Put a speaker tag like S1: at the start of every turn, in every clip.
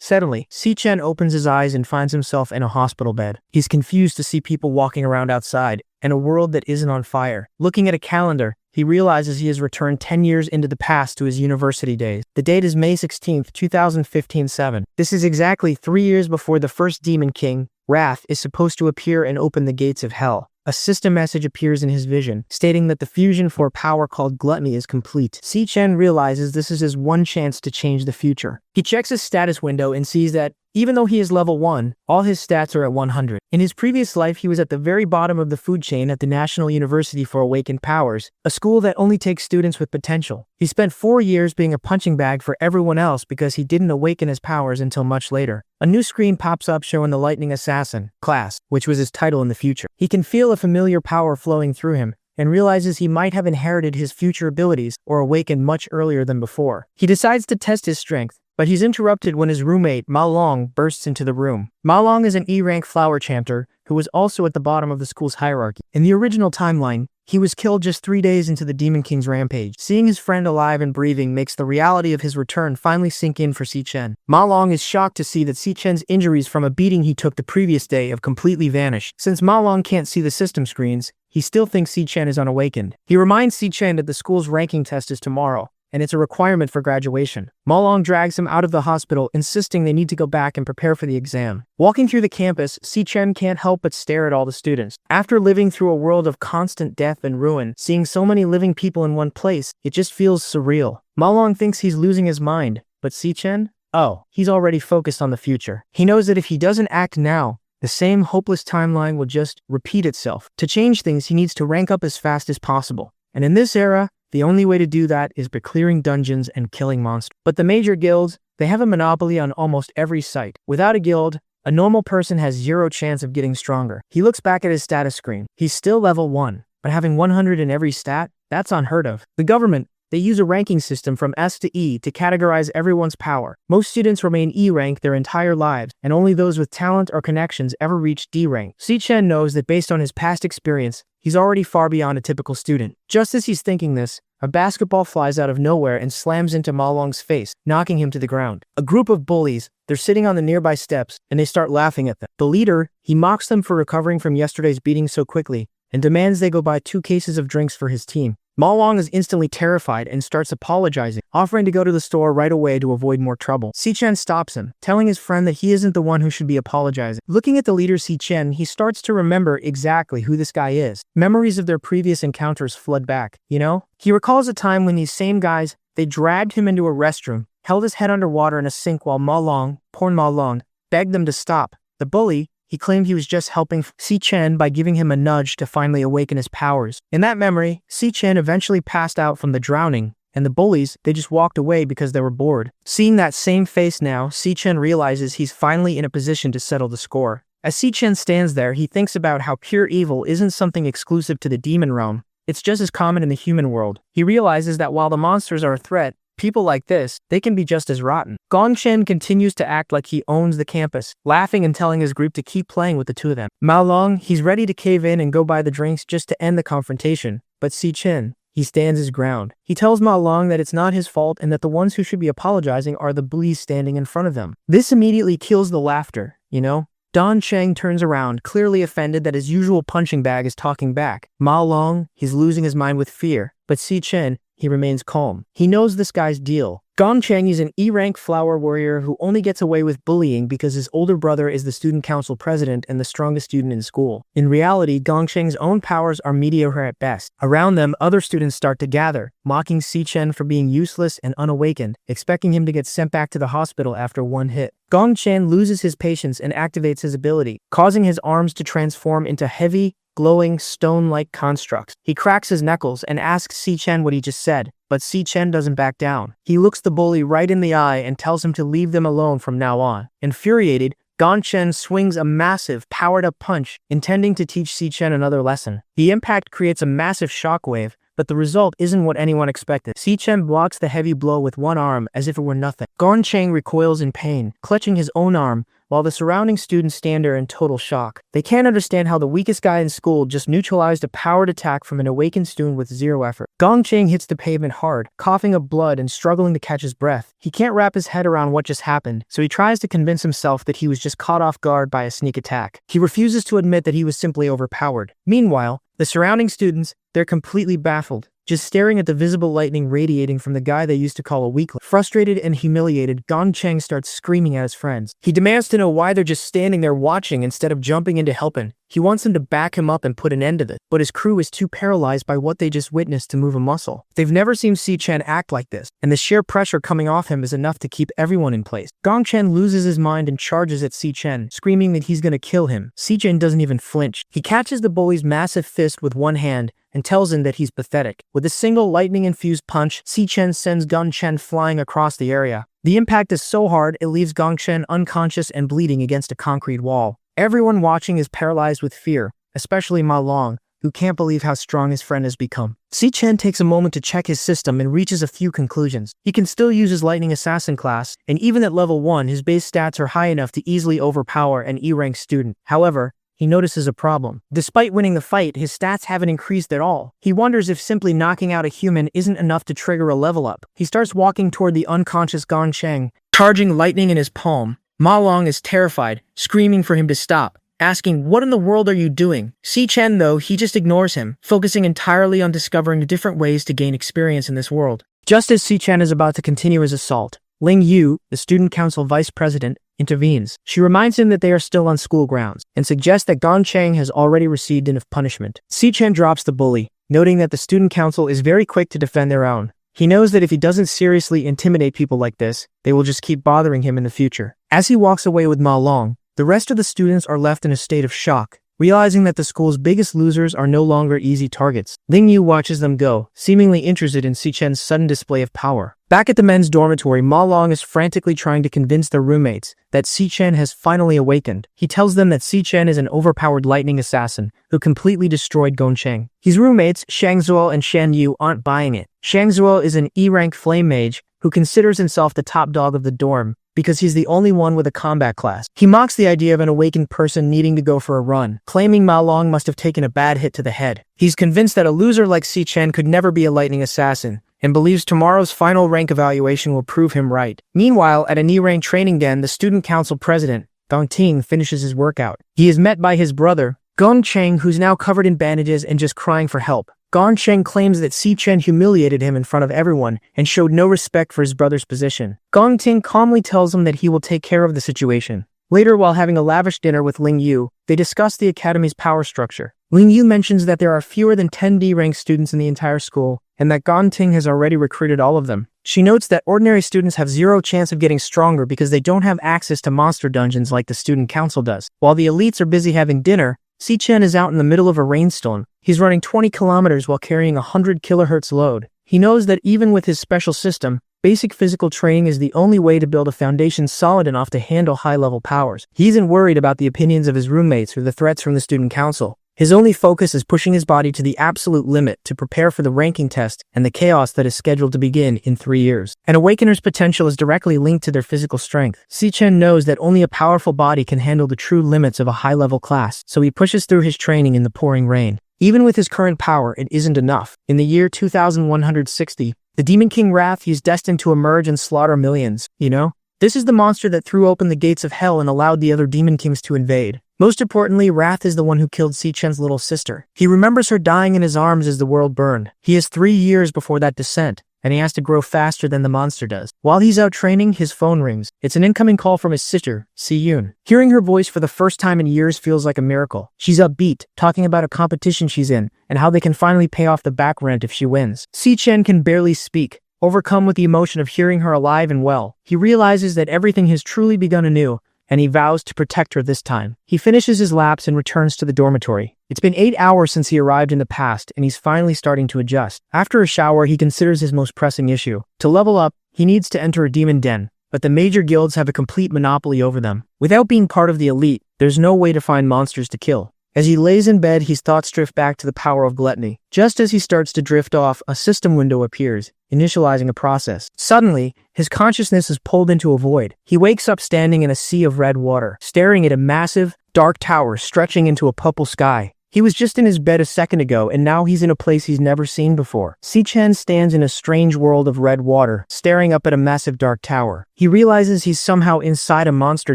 S1: Suddenly, Si-Chen opens his eyes and finds himself in a hospital bed. He's confused to see people walking around outside, and a world that isn't on fire. Looking at a calendar, he realizes he has returned 10 years into the past to his university days. The date is May 16th, 2015-7. This is exactly 3 years before the first Demon King, Wrath, is supposed to appear and open the gates of hell. A system message appears in his vision, stating that the fusion for power called gluttony is complete. Si-Chen realizes this is his one chance to change the future. He checks his status window and sees that, even though he is level 1, all his stats are at 100. In his previous life, he was at the very bottom of the food chain at the National University for Awakened Powers, a school that only takes students with potential. He spent 4 years being a punching bag for everyone else because he didn't awaken his powers until much later. A new screen pops up showing the Lightning Assassin, class, which was his title in the future. He can feel a familiar power flowing through him, and realizes he might have inherited his future abilities or awakened much earlier than before. He decides to test his strength, but he's interrupted when his roommate, Ma Long, bursts into the room. Ma Long is an E-rank flower chanter who was also at the bottom of the school's hierarchy. In the original timeline, he was killed just 3 days into the Demon King's rampage. Seeing his friend alive and breathing makes the reality of his return finally sink in for Si-Chen. Ma Long is shocked to see that Si-Chen's injuries from a beating he took the previous day have completely vanished. Since Ma Long can't see the system screens, he still thinks Si-Chen is unawakened. He reminds Si-Chen that the school's ranking test is tomorrow, and it's a requirement for graduation. Ma Long drags him out of the hospital, insisting they need to go back and prepare for the exam. Walking through the campus, Si-Chen can't help but stare at all the students. After living through a world of constant death and ruin, seeing so many living people in one place, it just feels surreal. Ma Long thinks he's losing his mind, but Si-Chen? Oh, he's already focused on the future. He knows that if he doesn't act now, the same hopeless timeline will just repeat itself. To change things, he needs to rank up as fast as possible. And in this era, the only way to do that is by clearing dungeons and killing monsters. But the major guilds, they have a monopoly on almost every site. Without a guild, a normal person has 0 chance of getting stronger. He looks back at his status screen. He's still level 1, but having 100 in every stat, that's unheard of. The government, they use a ranking system from S to E to categorize everyone's power. Most students remain E rank their entire lives, and only those with talent or connections ever reach D rank. Si-Chen knows that based on his past experience, he's already far beyond a typical student. Just as he's thinking this, a basketball flies out of nowhere and slams into Ma Long's face, knocking him to the ground. A group of bullies, they're sitting on the nearby steps, and they start laughing at them. The leader, he mocks them for recovering from yesterday's beating so quickly, and demands they go buy 2 cases of drinks for his team. Ma Long is instantly terrified and starts apologizing, offering to go to the store right away to avoid more trouble. Si-Chen stops him, telling his friend that he isn't the one who should be apologizing. Looking at the leader Si-Chen, he starts to remember exactly who this guy is. Memories of their previous encounters flood back, you know? He recalls a time when these same guys, they dragged him into a restroom, held his head underwater in a sink while Ma Long, poor Ma Long, begged them to stop. The bully, he claimed he was just helping Si-Chen by giving him a nudge to finally awaken his powers. In that memory, Si-Chen eventually passed out from the drowning, and the bullies, they just walked away because they were bored. Seeing that same face now, Si-Chen realizes he's finally in a position to settle the score. As Si-Chen stands there, he thinks about how pure evil isn't something exclusive to the demon realm. It's just as common in the human world. He realizes that while the monsters are a threat, people like this, they can be just as rotten. Gongchen continues to act like he owns the campus, laughing and telling his group to keep playing with the 2 of them. Ma Long, he's ready to cave in and go buy the drinks just to end the confrontation, but Si-Chen, he stands his ground. He tells Ma Long that it's not his fault and that the ones who should be apologizing are the bullies standing in front of them. This immediately kills the laughter, you know? Don Cheng turns around, clearly offended that his usual punching bag is talking back. Ma Long, he's losing his mind with fear, but Si-Chen, he remains calm. He knows this guy's deal. Gongchen is an E-rank flower warrior who only gets away with bullying because his older brother is the student council president and the strongest student in school. In reality, Gongchen's own powers are mediocre at best. Around them, other students start to gather, mocking Si-Chen for being useless and unawakened, expecting him to get sent back to the hospital after 1 hit. Gongchen loses his patience and activates his ability, causing his arms to transform into heavy, glowing, stone-like constructs. He cracks his knuckles and asks Si-Chen what he just said, but Si-Chen doesn't back down. He looks the bully right in the eye and tells him to leave them alone from now on. Infuriated, Gongchen swings a massive, powered-up punch, intending to teach Si-Chen another lesson. The impact creates a massive shockwave, but the result isn't what anyone expected. Si-Chen blocks the heavy blow with one arm as if it were nothing. Gong-Cheng recoils in pain, clutching his own arm, while the surrounding students stand there in total shock. They can't understand how the weakest guy in school just neutralized a powered attack from an awakened student with zero effort. Gong-Cheng hits the pavement hard, coughing up blood and struggling to catch his breath. He can't wrap his head around what just happened, so he tries to convince himself that he was just caught off guard by a sneak attack. He refuses to admit that he was simply overpowered. Meanwhile, the surrounding students, they're completely baffled, just staring at the visible lightning radiating from the guy they used to call a weakling. Frustrated and humiliated, Gong-Cheng starts screaming at his friends. He demands to know why they're just standing there watching instead of jumping in to help him. He wants them to back him up and put an end to this, but his crew is too paralyzed by what they just witnessed to move a muscle. They've never seen Si-Chen act like this, and the sheer pressure coming off him is enough to keep everyone in place. Gong-Chen loses his mind and charges at Si-Chen, screaming that he's gonna kill him. Si-Chen doesn't even flinch. He catches the bully's massive fist with one hand and tells him that he's pathetic. With a single lightning-infused punch, Si-Chen sends Gong-Chen flying across the area. The impact is so hard, it leaves Gong-Chen unconscious and bleeding against a concrete wall. Everyone watching is paralyzed with fear, especially Ma Long, who can't believe how strong his friend has become. Si-Chen takes a moment to check his system and reaches a few conclusions. He can still use his Lightning Assassin class, and even at level 1, his base stats are high enough to easily overpower an E-rank student. However, he notices a problem. Despite winning the fight, his stats haven't increased at all. He wonders if simply knocking out a human isn't enough to trigger a level up. He starts walking toward the unconscious Gong-Cheng, charging lightning in his palm. Ma Long is terrified, screaming for him to stop, asking, "What in the world are you doing?" Si-Chen, though, he just ignores him, focusing entirely on discovering different ways to gain experience in this world. Just as Si-Chen is about to continue his assault, Ling Yu, the student council vice president, intervenes. She reminds him that they are still on school grounds, and suggests that Gong-Cheng has already received enough punishment. Si-Chen drops the bully, noting that the student council is very quick to defend their own. He knows that if he doesn't seriously intimidate people like this, they will just keep bothering him in the future. As he walks away with Ma Long, the rest of the students are left in a state of shock, realizing that the school's biggest losers are no longer easy targets. Ling Yu watches them go, seemingly interested in Si-Chen's sudden display of power. Back at the men's dormitory, Ma Long is frantically trying to convince their roommates that Si-Chen has finally awakened. He tells them that Si-Chen is an overpowered lightning assassin who completely destroyed Gong-Cheng. His roommates, Shang Zuo and Shan Yu, aren't buying it. Shang Zuo is an E-rank flame mage who considers himself the top dog of the dorm because he's the only one with a combat class. He mocks the idea of an awakened person needing to go for a run, claiming Ma Long must have taken a bad hit to the head. He's convinced that a loser like Si-Chen could never be a lightning assassin, and believes tomorrow's final rank evaluation will prove him right. Meanwhile, at an E-rank training den, the student council president, Gong Ting, finishes his workout. He is met by his brother, Gong-Cheng, who's now covered in bandages and just crying for help. Gong-Cheng claims that Si-Chen humiliated him in front of everyone and showed no respect for his brother's position. Gong Ting calmly tells him that he will take care of the situation. Later, while having a lavish dinner with Ling Yu, they discuss the academy's power structure. Ling Yu mentions that there are fewer than 10 D-rank students in the entire school, and that Gong Ting has already recruited all of them. She notes that ordinary students have zero chance of getting stronger because they don't have access to monster dungeons like the student council does. While the elites are busy having dinner, Si-Chen is out in the middle of a rainstorm. He's running 20 kilometers while carrying a 100 kilohertz load. He knows that even with his special system, basic physical training is the only way to build a foundation solid enough to handle high-level powers. He isn't worried about the opinions of his roommates or the threats from the student council. His only focus is pushing his body to the absolute limit to prepare for the ranking test and the chaos that is scheduled to begin in 3 years. An awakener's potential is directly linked to their physical strength. Si-Chen knows that only a powerful body can handle the true limits of a high-level class, so he pushes through his training in the pouring rain. Even with his current power, it isn't enough. In the year 2160, the Demon King Wrath is destined to emerge and slaughter millions, This is the monster that threw open the gates of hell and allowed the other Demon Kings to invade. Most importantly, Wrath is the one who killed Si-Chen's little sister. He remembers her dying in his arms as the world burned. He has 3 years before that descent, and he has to grow faster than the monster does. While he's out training, his phone rings. It's an incoming call from his sister, Si-Yoon. Hearing her voice for the first time in years feels like a miracle. She's upbeat, talking about a competition she's in, and how they can finally pay off the back rent if she wins. Si-Chen can barely speak. Overcome with the emotion of hearing her alive and well, he realizes that everything has truly begun anew, and he vows to protect her this time. He finishes his laps and returns to the dormitory. It's been 8 hours since he arrived in the past, and he's finally starting to adjust. After a shower, he considers his most pressing issue. To level up, he needs to enter a demon den, but the major guilds have a complete monopoly over them. Without being part of the elite, there's no way to find monsters to kill. As he lays in bed, his thoughts drift back to the power of gluttony. Just as he starts to drift off, a system window appears, initializing a process. Suddenly, his consciousness is pulled into a void. He wakes up standing in a sea of red water, staring at a massive, dark tower stretching into a purple sky. He was just in his bed a second ago, and now he's in a place he's never seen before. Si-Chen stands in a strange world of red water, staring up at a massive dark tower. He realizes he's somehow inside a monster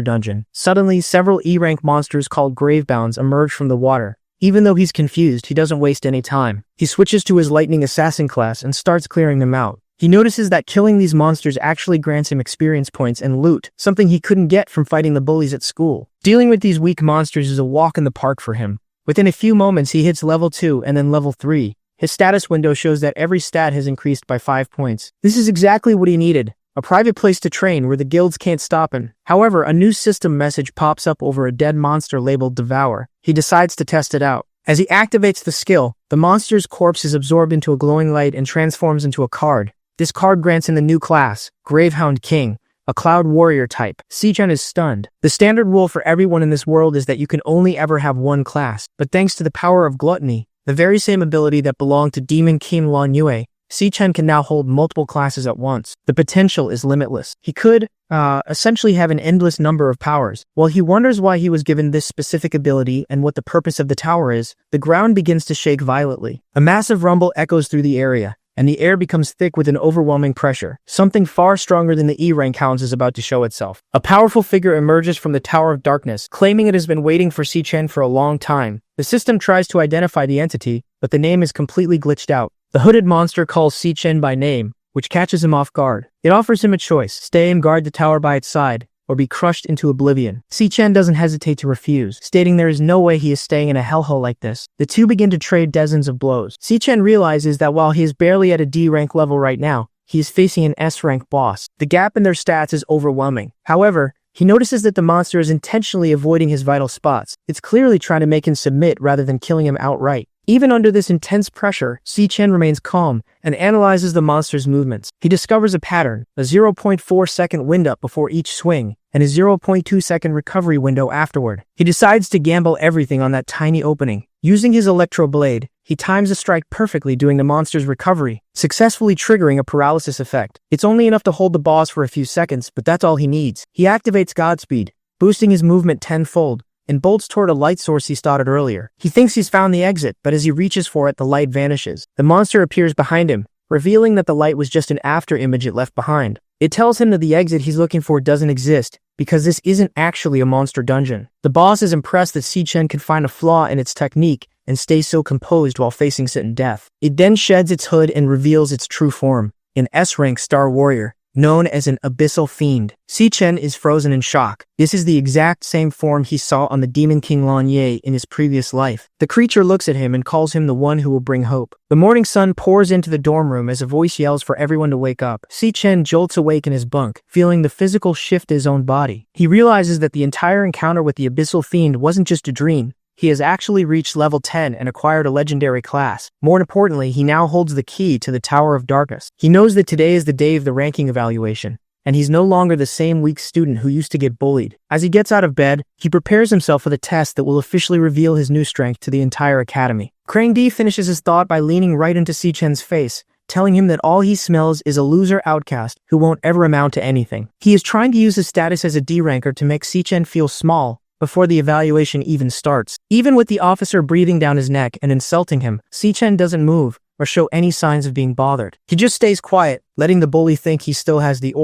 S1: dungeon. Suddenly, several E-rank monsters called Gravebounds emerge from the water. Even though he's confused, he doesn't waste any time. He switches to his Lightning Assassin class and starts clearing them out. He notices that killing these monsters actually grants him experience points and loot, something he couldn't get from fighting the bullies at school. Dealing with these weak monsters is a walk in the park for him. Within a few moments, he hits level 2 and then level 3. His status window shows that every stat has increased by 5 points. This is exactly what he needed, a private place to train where the guilds can't stop him. However, a new system message pops up over a dead monster labeled Devourer. He decides to test it out. As he activates the skill, the monster's corpse is absorbed into a glowing light and transforms into a card. This card grants him the new class, Gravehound King, a cloud warrior type. Si-Chen is stunned. The standard rule for everyone in this world is that you can only ever have one class, but thanks to the power of gluttony, the very same ability that belonged to Demon King Lan Yue, Si-Chen can now hold multiple classes at once. The potential is limitless. He could, essentially have an endless number of powers. While he wonders why he was given this specific ability and what the purpose of the tower is, the ground begins to shake violently. A massive rumble echoes through the area, and the air becomes thick with an overwhelming pressure. Something far stronger than the E-rank hounds is about to show itself. A powerful figure emerges from the Tower of Darkness, claiming it has been waiting for Si-Chen for a long time. The system tries to identify the entity, but the name is completely glitched out. The hooded monster calls Si-Chen by name, which catches him off guard. It offers him a choice: stay and guard the tower by its side, or be crushed into oblivion. Si-Chen doesn't hesitate to refuse, stating there is no way he is staying in a hellhole like this. The two begin to trade dozens of blows. Si-Chen realizes that while he is barely at a D-rank level right now, he is facing an S-rank boss. The gap in their stats is overwhelming. However, he notices that the monster is intentionally avoiding his vital spots. It's clearly trying to make him submit rather than killing him outright. Even under this intense pressure, Si-Chen remains calm and analyzes the monster's movements. He discovers a pattern, a 0.4 second wind-up before each swing, and a 0.2 second recovery window afterward. He decides to gamble everything on that tiny opening. Using his electro blade, he times a strike perfectly during the monster's recovery, successfully triggering a paralysis effect. It's only enough to hold the boss for a few seconds, but that's all he needs. He activates Godspeed, boosting his movement tenfold, and bolts toward a light source he spotted earlier. He thinks he's found the exit, but as he reaches for it, the light vanishes. The monster appears behind him, revealing that the light was just an after image it left behind. It tells him that the exit he's looking for doesn't exist, because this isn't actually a monster dungeon. The boss is impressed that Si-Chen can find a flaw in its technique and stay so composed while facing certain death. It then sheds its hood and reveals its true form, an S-rank star warrior, known as an abyssal fiend. Si-Chen is frozen in shock. This is the exact same form he saw on the Demon King Lan Yue in his previous life. The creature looks at him and calls him the one who will bring hope. The morning sun pours into the dorm room as a voice yells for everyone to wake up. Si-Chen jolts awake in his bunk, feeling the physical shift in his own body. He realizes that the entire encounter with the abyssal fiend wasn't just a dream. He has actually reached level 10 and acquired a legendary class. More importantly, he now holds the key to the Tower of Darkness. He knows that today is the day of the ranking evaluation, and he's no longer the same weak student who used to get bullied. As he gets out of bed, he prepares himself for the test that will officially reveal his new strength to the entire academy. Krang Di finishes his thought by leaning right into Si-Chen's face, telling him that all he smells is a loser outcast who won't ever amount to anything. He is trying to use his status as a D-ranker to make Si-Chen feel small before the evaluation even starts. Even with the officer breathing down his neck and insulting him, Si-Chen doesn't move or show any signs of being bothered. He just stays quiet, letting the bully think he still has the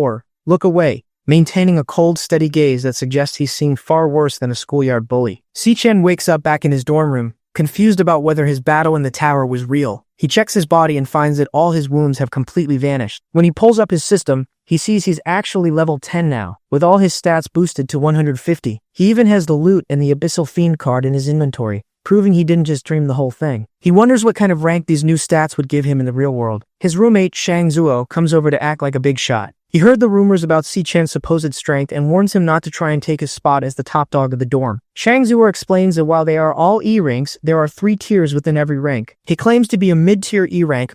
S1: look away, maintaining a cold, steady gaze that suggests he's seen far worse than a schoolyard bully. Si-Chen wakes up back in his dorm room, confused about whether his battle in the tower was real. He checks his body and finds that all his wounds have completely vanished. When he pulls up his system, he sees he's actually level 10 now, with all his stats boosted to 150. He even has the loot and the Abyssal Fiend card in his inventory, proving he didn't just dream the whole thing. He wonders what kind of rank these new stats would give him in the real world. His roommate, Shang Zuo, comes over to act like a big shot. He heard the rumors about Si-Chen's supposed strength and warns him not to try and take his spot as the top dog of the dorm. Shangzhuer explains that while they are all E ranks, there are 3 tiers within every rank. He claims to be a mid-tier E rank,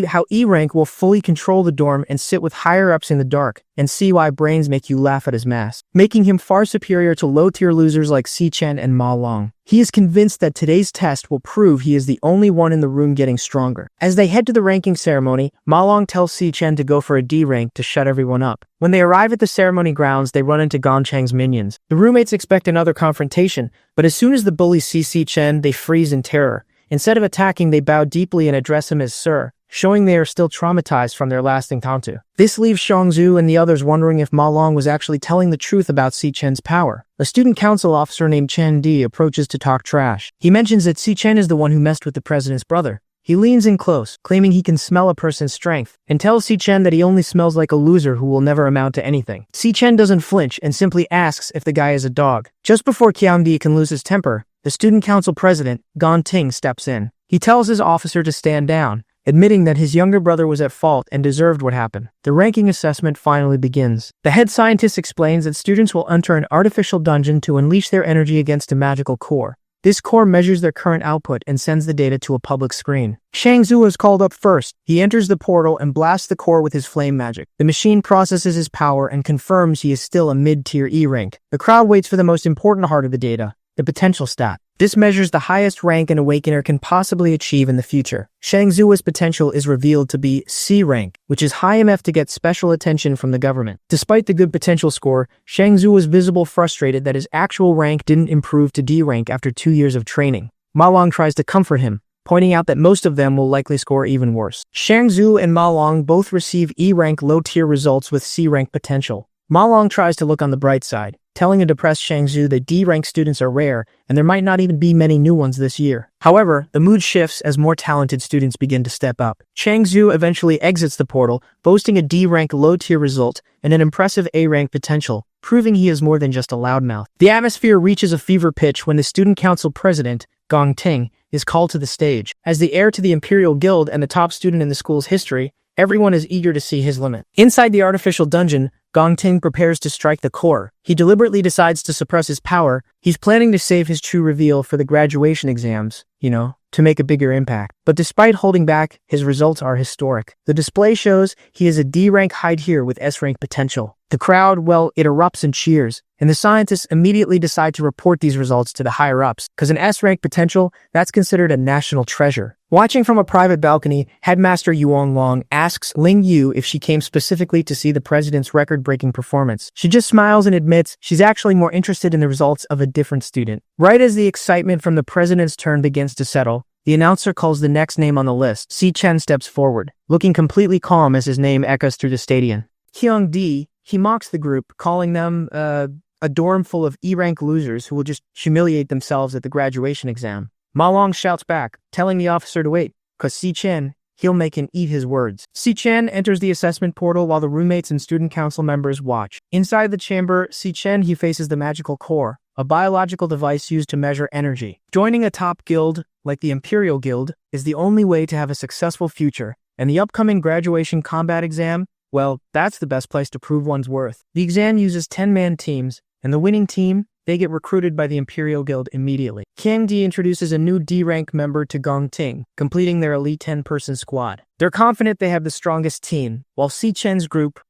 S1: how E rank will fully control the dorm and sit with higher-ups in the dark, and see why brains make you laugh at his mask, making him far superior to low-tier losers like Si Chen and Ma Long. He is convinced that today's test will prove he is the only one in the room getting stronger. As they head to the ranking ceremony, Ma Long tells Si Chen to go for a D rank to shut everyone up. When they arrive at the ceremony grounds, they run into Gong Cheng's minions. The roommates expect another confrontation, but as soon as the bullies see Si Chen, they freeze in terror. Instead of attacking, they bow deeply and address him as Sir, showing they are still traumatized from their last encounter. This leaves Shangzhu and the others wondering if Ma Long was actually telling the truth about Si Chen's power. A student council officer named Chen Di approaches to talk trash. He mentions that Si Chen is the one who messed with the president's brother. He leans in close, claiming he can smell a person's strength, and tells Si Chen that he only smells like a loser who will never amount to anything. Si Chen doesn't flinch and simply asks if the guy is a dog. Just before Qiang Di can lose his temper, the student council president, Gong Ting, steps in. He tells his officer to stand down, admitting that his younger brother was at fault and deserved what happened. The ranking assessment finally begins. The head scientist explains that students will enter an artificial dungeon to unleash their energy against a magical core. This core measures their current output and sends the data to a public screen. Shangzhu is called up first. He enters the portal and blasts the core with his flame magic. The machine processes his power and confirms he is still a mid-tier E rank. The crowd waits for the most important part of the data, the potential stat. This measures the highest rank an awakener can possibly achieve in the future. Shangzhu's potential is revealed to be C rank, which is high enough to get special attention from the government. Despite the good potential score, Shangzhu was visibly frustrated that his actual rank didn't improve to D rank after 2 years of training. Ma Long tries to comfort him, pointing out that most of them will likely score even worse. Shangzhu and Ma Long both receive E rank low-tier results with C rank potential. Ma Long tries to look on the bright side, telling a depressed Shangzhu that D-rank students are rare and there might not even be many new ones this year. However, the mood shifts as more talented students begin to step up. Shangzhu eventually exits the portal, boasting a D-rank low-tier result and an impressive A-rank potential, proving he is more than just a loudmouth. The atmosphere reaches a fever pitch when the student council president, Gong Ting, is called to the stage. As the heir to the Imperial Guild and the top student in the school's history, everyone is eager to see his limit. Inside the artificial dungeon, Gong Ting prepares to strike the core. He deliberately decides to suppress his power. He's planning to save his true reveal for the graduation exams, to make a bigger impact. But despite holding back, his results are historic. The display shows he is a D-rank high tier with S-rank potential. The crowd, it erupts in cheers, and the scientists immediately decide to report these results to the higher-ups, because an S-rank potential, that's considered a national treasure. Watching from a private balcony, Headmaster Yuan Long asks Ling Yu if she came specifically to see the president's record-breaking performance. She just smiles and admits she's actually more interested in the results of a different student. Right as the excitement from the president's turn begins to settle, the announcer calls the next name on the list. Si Chen steps forward, looking completely calm as his name echoes through the stadium. Qiang Di, he mocks the group, calling them, a dorm full of E-rank losers who will just humiliate themselves at the graduation exam. Ma Long shouts back, telling the officer to wait, cause Si Chen, he'll make him eat his words. Si Chen enters the assessment portal while the roommates and student council members watch. Inside the chamber, Si Chen, he faces the magical core, a biological device used to measure energy. Joining a top guild, like the Imperial Guild, is the only way to have a successful future, and the upcoming graduation combat exam, that's the best place to prove one's worth. The exam uses 10-man teams, and the winning team, they get recruited by the Imperial Guild immediately. Qiang Di introduces a new D-rank member to Gong Ting, completing their elite 10-person squad. They're confident they have the strongest team, while Si Chen's group,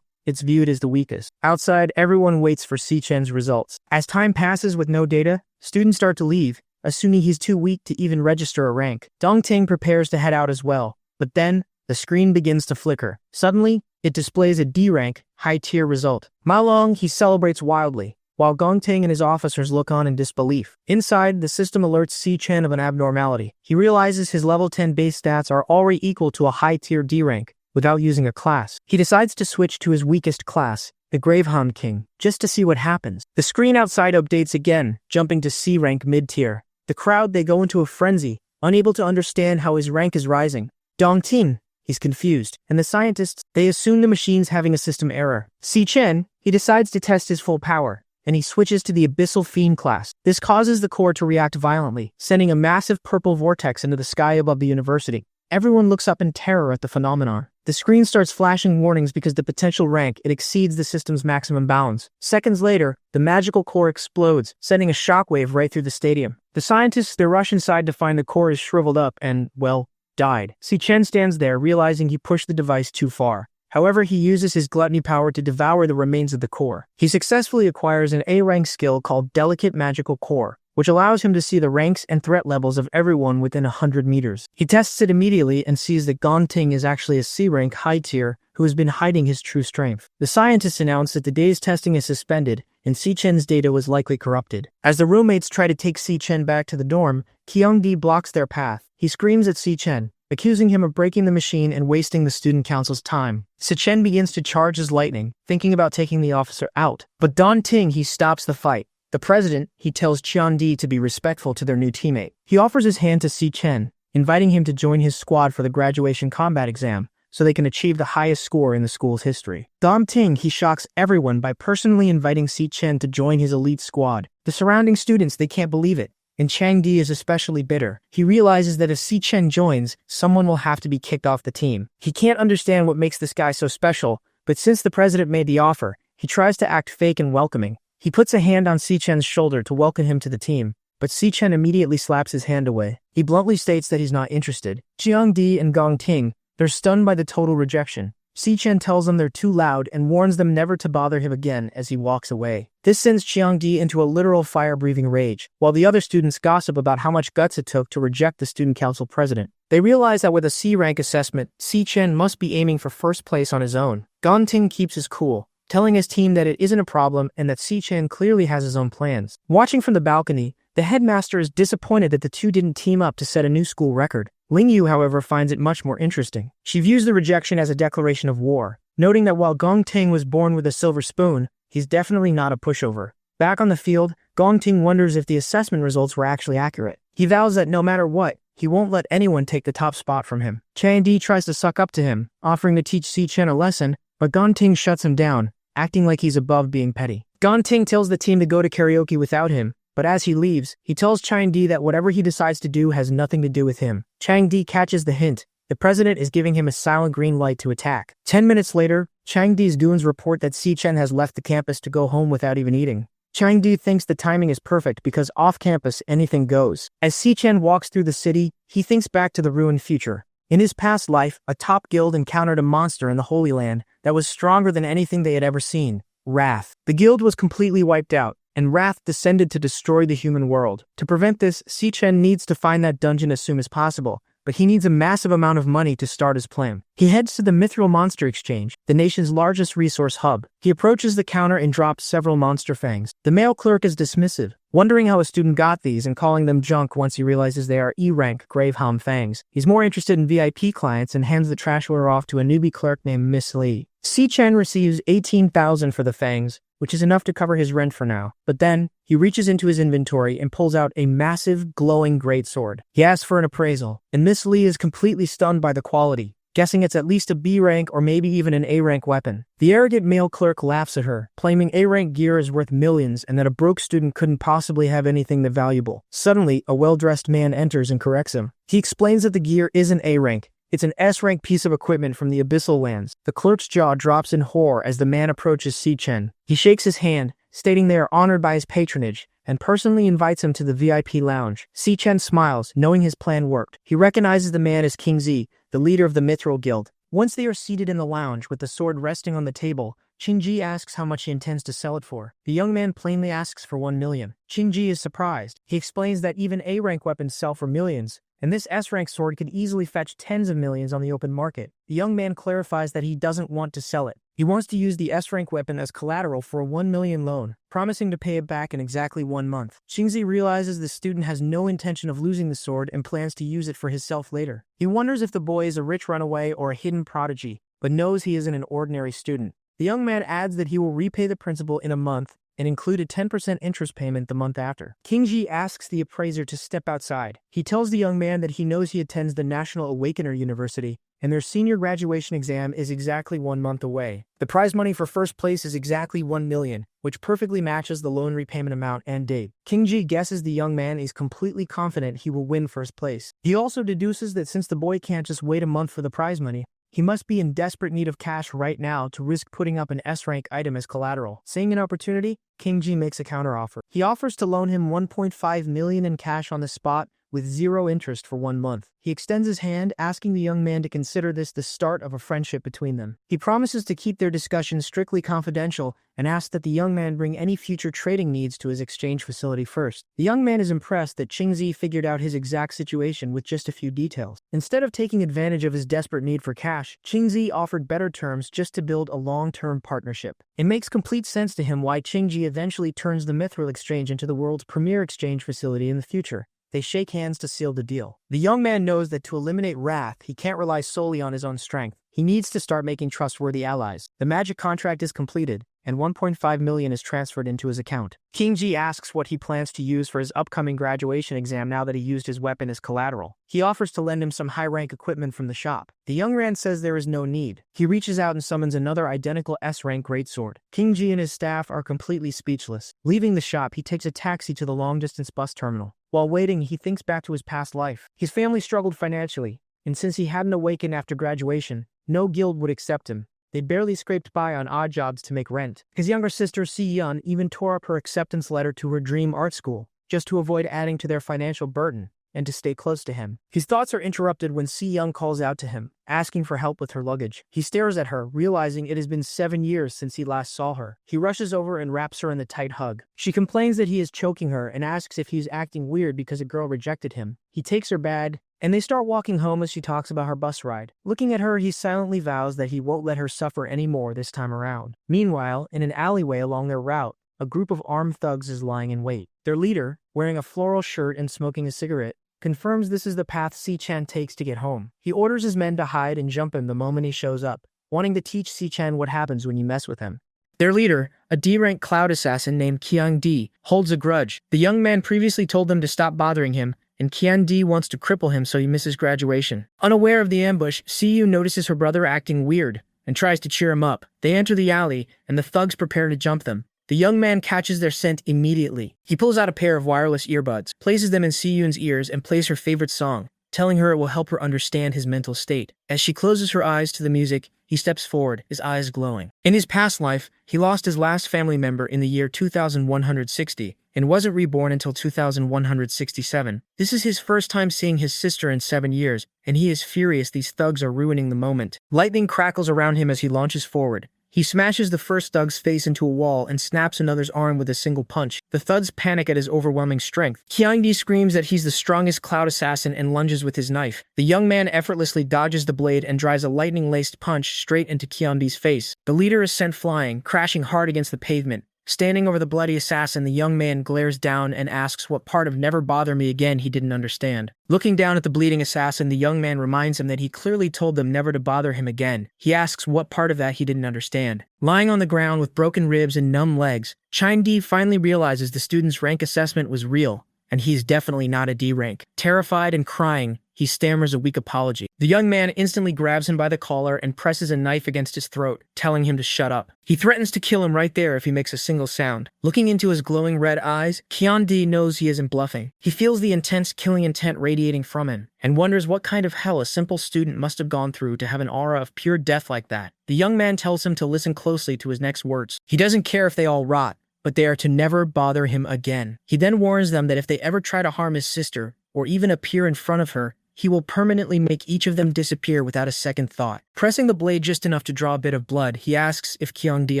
S1: it's viewed as the weakest. Outside, everyone waits for Si Chen's results. As time passes with no data, students start to leave, assuming he's too weak to even register a rank. Gong Ting prepares to head out as well, but then, the screen begins to flicker. Suddenly, it displays a D-rank, high-tier result. Ma Long, he celebrates wildly, while Gong Ting and his officers look on in disbelief. Inside, the system alerts Si Chen of an abnormality. He realizes his level 10 base stats are already equal to a high-tier D-rank, without using a class. He decides to switch to his weakest class, the Gravehound King, just to see what happens. The screen outside updates again, jumping to C-rank mid-tier. The crowd, they go into a frenzy, unable to understand how his rank is rising. Gong Ting, he's confused, and the scientists, they assume the machine's having a system error. Si Chen, he decides to test his full power, and he switches to the Abyssal Fiend class. This causes the core to react violently, sending a massive purple vortex into the sky above the university. Everyone looks up in terror at the phenomenon. The screen starts flashing warnings because the potential rank it exceeds the system's maximum bounds. Seconds later, the magical core explodes, sending a shockwave right through the stadium. The scientists they rush inside to find the core is shriveled up and, well, died. Si-Chen stands there, realizing he pushed the device too far. However, he uses his gluttony power to devour the remains of the core. He successfully acquires an A-rank skill called Delicate Magical Core, which allows him to see the ranks and threat levels of everyone within 100 meters. He tests it immediately and sees that Gong Ting is actually a C-rank high tier who has been hiding his true strength. The scientists announce that the day's testing is suspended and Si-Chen's data was likely corrupted. As the roommates try to take Si-Chen back to the dorm, Kyung-di blocks their path. He screams at Si-Chen, accusing him of breaking the machine and wasting the student council's time. Si-Chen begins to charge as lightning, thinking about taking the officer out. But Gong Ting, he stops the fight. The president, he tells Cheon-di to be respectful to their new teammate. He offers his hand to Si-Chen, inviting him to join his squad for the graduation combat exam, so they can achieve the highest score in the school's history. Gong Ting, he shocks everyone by personally inviting Si-Chen to join his elite squad. The surrounding students, they can't believe it. And Chang-di is especially bitter. He realizes that if Si-Chen joins, someone will have to be kicked off the team. He can't understand what makes this guy so special, but since the president made the offer, he tries to act fake and welcoming. He puts a hand on Si-Chen's shoulder to welcome him to the team, but Si-Chen immediately slaps his hand away. He bluntly states that he's not interested. Cheong-di and Gong Ting, they're stunned by the total rejection. Si-Chen tells them they're too loud and warns them never to bother him again as he walks away. This sends Cheong-di into a literal fire-breathing rage, while the other students gossip about how much guts it took to reject the student council president. They realize that with a C-rank assessment, Si-Chen must be aiming for first place on his own. Gong Ting keeps his cool, telling his team that it isn't a problem and that Si-Chen clearly has his own plans. Watching from the balcony, the headmaster is disappointed that the two didn't team up to set a new school record. Ling Yu, however, finds it much more interesting. She views the rejection as a declaration of war, noting that while Gong Ting was born with a silver spoon, he's definitely not a pushover. Back on the field, Gong Ting wonders if the assessment results were actually accurate. He vows that no matter what, he won't let anyone take the top spot from him. Chang-di tries to suck up to him, offering to teach Si-Chen a lesson, but Gong Ting shuts him down, acting like he's above being petty. Gong Ting tells the team to go to karaoke without him, but as he leaves, he tells Chang-di that whatever he decides to do has nothing to do with him. Chang-di catches the hint. The president is giving him a silent green light to attack. 10 minutes later, Chang-di's goons report that Si-Chen has left the campus to go home without even eating. Chang-di thinks the timing is perfect because off-campus anything goes. As Si-Chen walks through the city, he thinks back to the ruined future. In his past life, a top guild encountered a monster in the Holy Land that was stronger than anything they had ever seen. Wrath. The guild was completely wiped out, and Wrath descended to destroy the human world. To prevent this, Si-Chen needs to find that dungeon as soon as possible, but he needs a massive amount of money to start his plan. He heads to the Mithril Monster Exchange, the nation's largest resource hub. He approaches the counter and drops several monster fangs. The male clerk is dismissive, wondering how a student got these and calling them junk once he realizes they are E-rank Gravehelm fangs. He's more interested in VIP clients and hands the trash order off to a newbie clerk named Miss Lee. Si-Chen receives 18,000 for the fangs, which is enough to cover his rent for now. But then, he reaches into his inventory and pulls out a massive, glowing greatsword. He asks for an appraisal, and Miss Lee is completely stunned by the quality, guessing it's at least a B-rank or maybe even an A-rank weapon. The arrogant male clerk laughs at her, claiming A-rank gear is worth millions and that a broke student couldn't possibly have anything that valuable. Suddenly, a well-dressed man enters and corrects him. He explains that the gear isn't A-rank. It's an S-rank piece of equipment from the Abyssal Lands. The clerk's jaw drops in horror as the man approaches Si-Chen. He shakes his hand, stating they are honored by his patronage, and personally invites him to the VIP lounge. Si-Chen smiles, knowing his plan worked. He recognizes the man as King Zi, the leader of the Mithril Guild. Once they are seated in the lounge with the sword resting on the table, Qingji asks how much he intends to sell it for. The young man plainly asks for 1 million. Qingji is surprised. He explains that even A-rank weapons sell for millions, and this S-rank sword could easily fetch tens of millions on the open market. The young man clarifies that he doesn't want to sell it. He wants to use the S-rank weapon as collateral for a 1 million loan, promising to pay it back in exactly 1 month. Qingzi realizes the student has no intention of losing the sword and plans to use it for himself later. He wonders if the boy is a rich runaway or a hidden prodigy, but knows he isn't an ordinary student. The young man adds that he will repay the principal in a month and include a 10% interest payment the month after. Qingji asks the appraiser to step outside. He tells the young man that he knows he attends the National Awakener University, and their senior graduation exam is exactly 1 month away. The prize money for first place is exactly 1 million, which perfectly matches the loan repayment amount and date. Qingji guesses the young man is completely confident he will win first place. He also deduces that since the boy can't just wait a month for the prize money, He must be in desperate need of cash right now to risk putting up an S-rank item as collateral. Seeing an opportunity, King Ji makes a counteroffer. He offers to loan him 1.5 million in cash on the spot with 0 interest for 1 month. He extends his hand, asking the young man to consider this the start of a friendship between them. He promises to keep their discussions strictly confidential and asks that the young man bring any future trading needs to his exchange facility first. The young man is impressed that Qingzi figured out his exact situation with just a few details. Instead of taking advantage of his desperate need for cash, Qingzi offered better terms just to build a long-term partnership. It makes complete sense to him why Qingji eventually turns the Mithril Exchange into the world's premier exchange facility in the future. They shake hands to seal the deal. The young man knows that to eliminate Wrath, he can't rely solely on his own strength. He needs to start making trustworthy allies. The magic contract is completed, and 1.5 million is transferred into his account. King Ji asks what he plans to use for his upcoming graduation exam now that he used his weapon as collateral. He offers to lend him some high-rank equipment from the shop. The young man says there is no need. He reaches out and summons another identical S-rank greatsword. King Ji and his staff are completely speechless. Leaving the shop, he takes a taxi to the long-distance bus terminal. While waiting, he thinks back to his past life. His family struggled financially, and since he hadn't awakened after graduation, no guild would accept him. They barely scraped by on odd jobs to make rent. His younger sister, Si-Yun, even tore up her acceptance letter to her dream art school, just to avoid adding to their financial burden and to stay close to him. His thoughts are interrupted when Si-Young calls out to him, asking for help with her luggage. He stares at her, realizing it has been 7 years since he last saw her. He rushes over and wraps her in a tight hug. She complains that he is choking her and asks if he's acting weird because a girl rejected him. He takes her bag, and they start walking home as she talks about her bus ride. Looking at her, he silently vows that he won't let her suffer anymore this time around. Meanwhile, in an alleyway along their route, a group of armed thugs is lying in wait. Their leader, wearing a floral shirt and smoking a cigarette, confirms this is the path Si-Chan takes to get home. He orders his men to hide and jump him the moment he shows up, wanting to teach Si-Chan what happens when you mess with him. Their leader, a D-rank cloud assassin named Qiang-Di, holds a grudge. The young man previously told them to stop bothering him, and Qiang-Di wants to cripple him so he misses graduation. Unaware of the ambush, Si-Yu notices her brother acting weird and tries to cheer him up. They enter the alley, and the thugs prepare to jump them. The young man catches their scent immediately. He pulls out a pair of wireless earbuds, places them in Si-Yun's ears, and plays her favorite song, telling her it will help her understand his mental state. As she closes her eyes to the music, he steps forward, his eyes glowing. In his past life, he lost his last family member in the year 2160 and wasn't reborn until 2167. This is his first time seeing his sister in 7 years, and he is furious these thugs are ruining the moment. Lightning crackles around him as he launches forward. He smashes the first thug's face into a wall and snaps another's arm with a single punch. The thugs panic at his overwhelming strength. Qiang-Di screams that he's the strongest cloud assassin and lunges with his knife. The young man effortlessly dodges the blade and drives a lightning-laced punch straight into Qiang-Di's face. The leader is sent flying, crashing hard against the pavement. Standing over the bloody assassin, the young man glares down and asks what part of "never bother me again" he didn't understand. Looking down at the bleeding assassin, the young man reminds him that he clearly told them never to bother him again. He asks what part of that he didn't understand. Lying on the ground with broken ribs and numb legs, Qiang-Di finally realizes the student's rank assessment was real, and he's definitely not a D rank. Terrified and crying, he stammers a weak apology. The young man instantly grabs him by the collar and presses a knife against his throat, telling him to shut up. He threatens to kill him right there if he makes a single sound. Looking into his glowing red eyes, Qiang-Di knows he isn't bluffing. He feels the intense killing intent radiating from him, and wonders what kind of hell a simple student must have gone through to have an aura of pure death like that. The young man tells him to listen closely to his next words. He doesn't care if they all rot, but they are to never bother him again. He then warns them that if they ever try to harm his sister, or even appear in front of her, he will permanently make each of them disappear without a second thought. Pressing the blade just enough to draw a bit of blood, he asks if Qiang-Di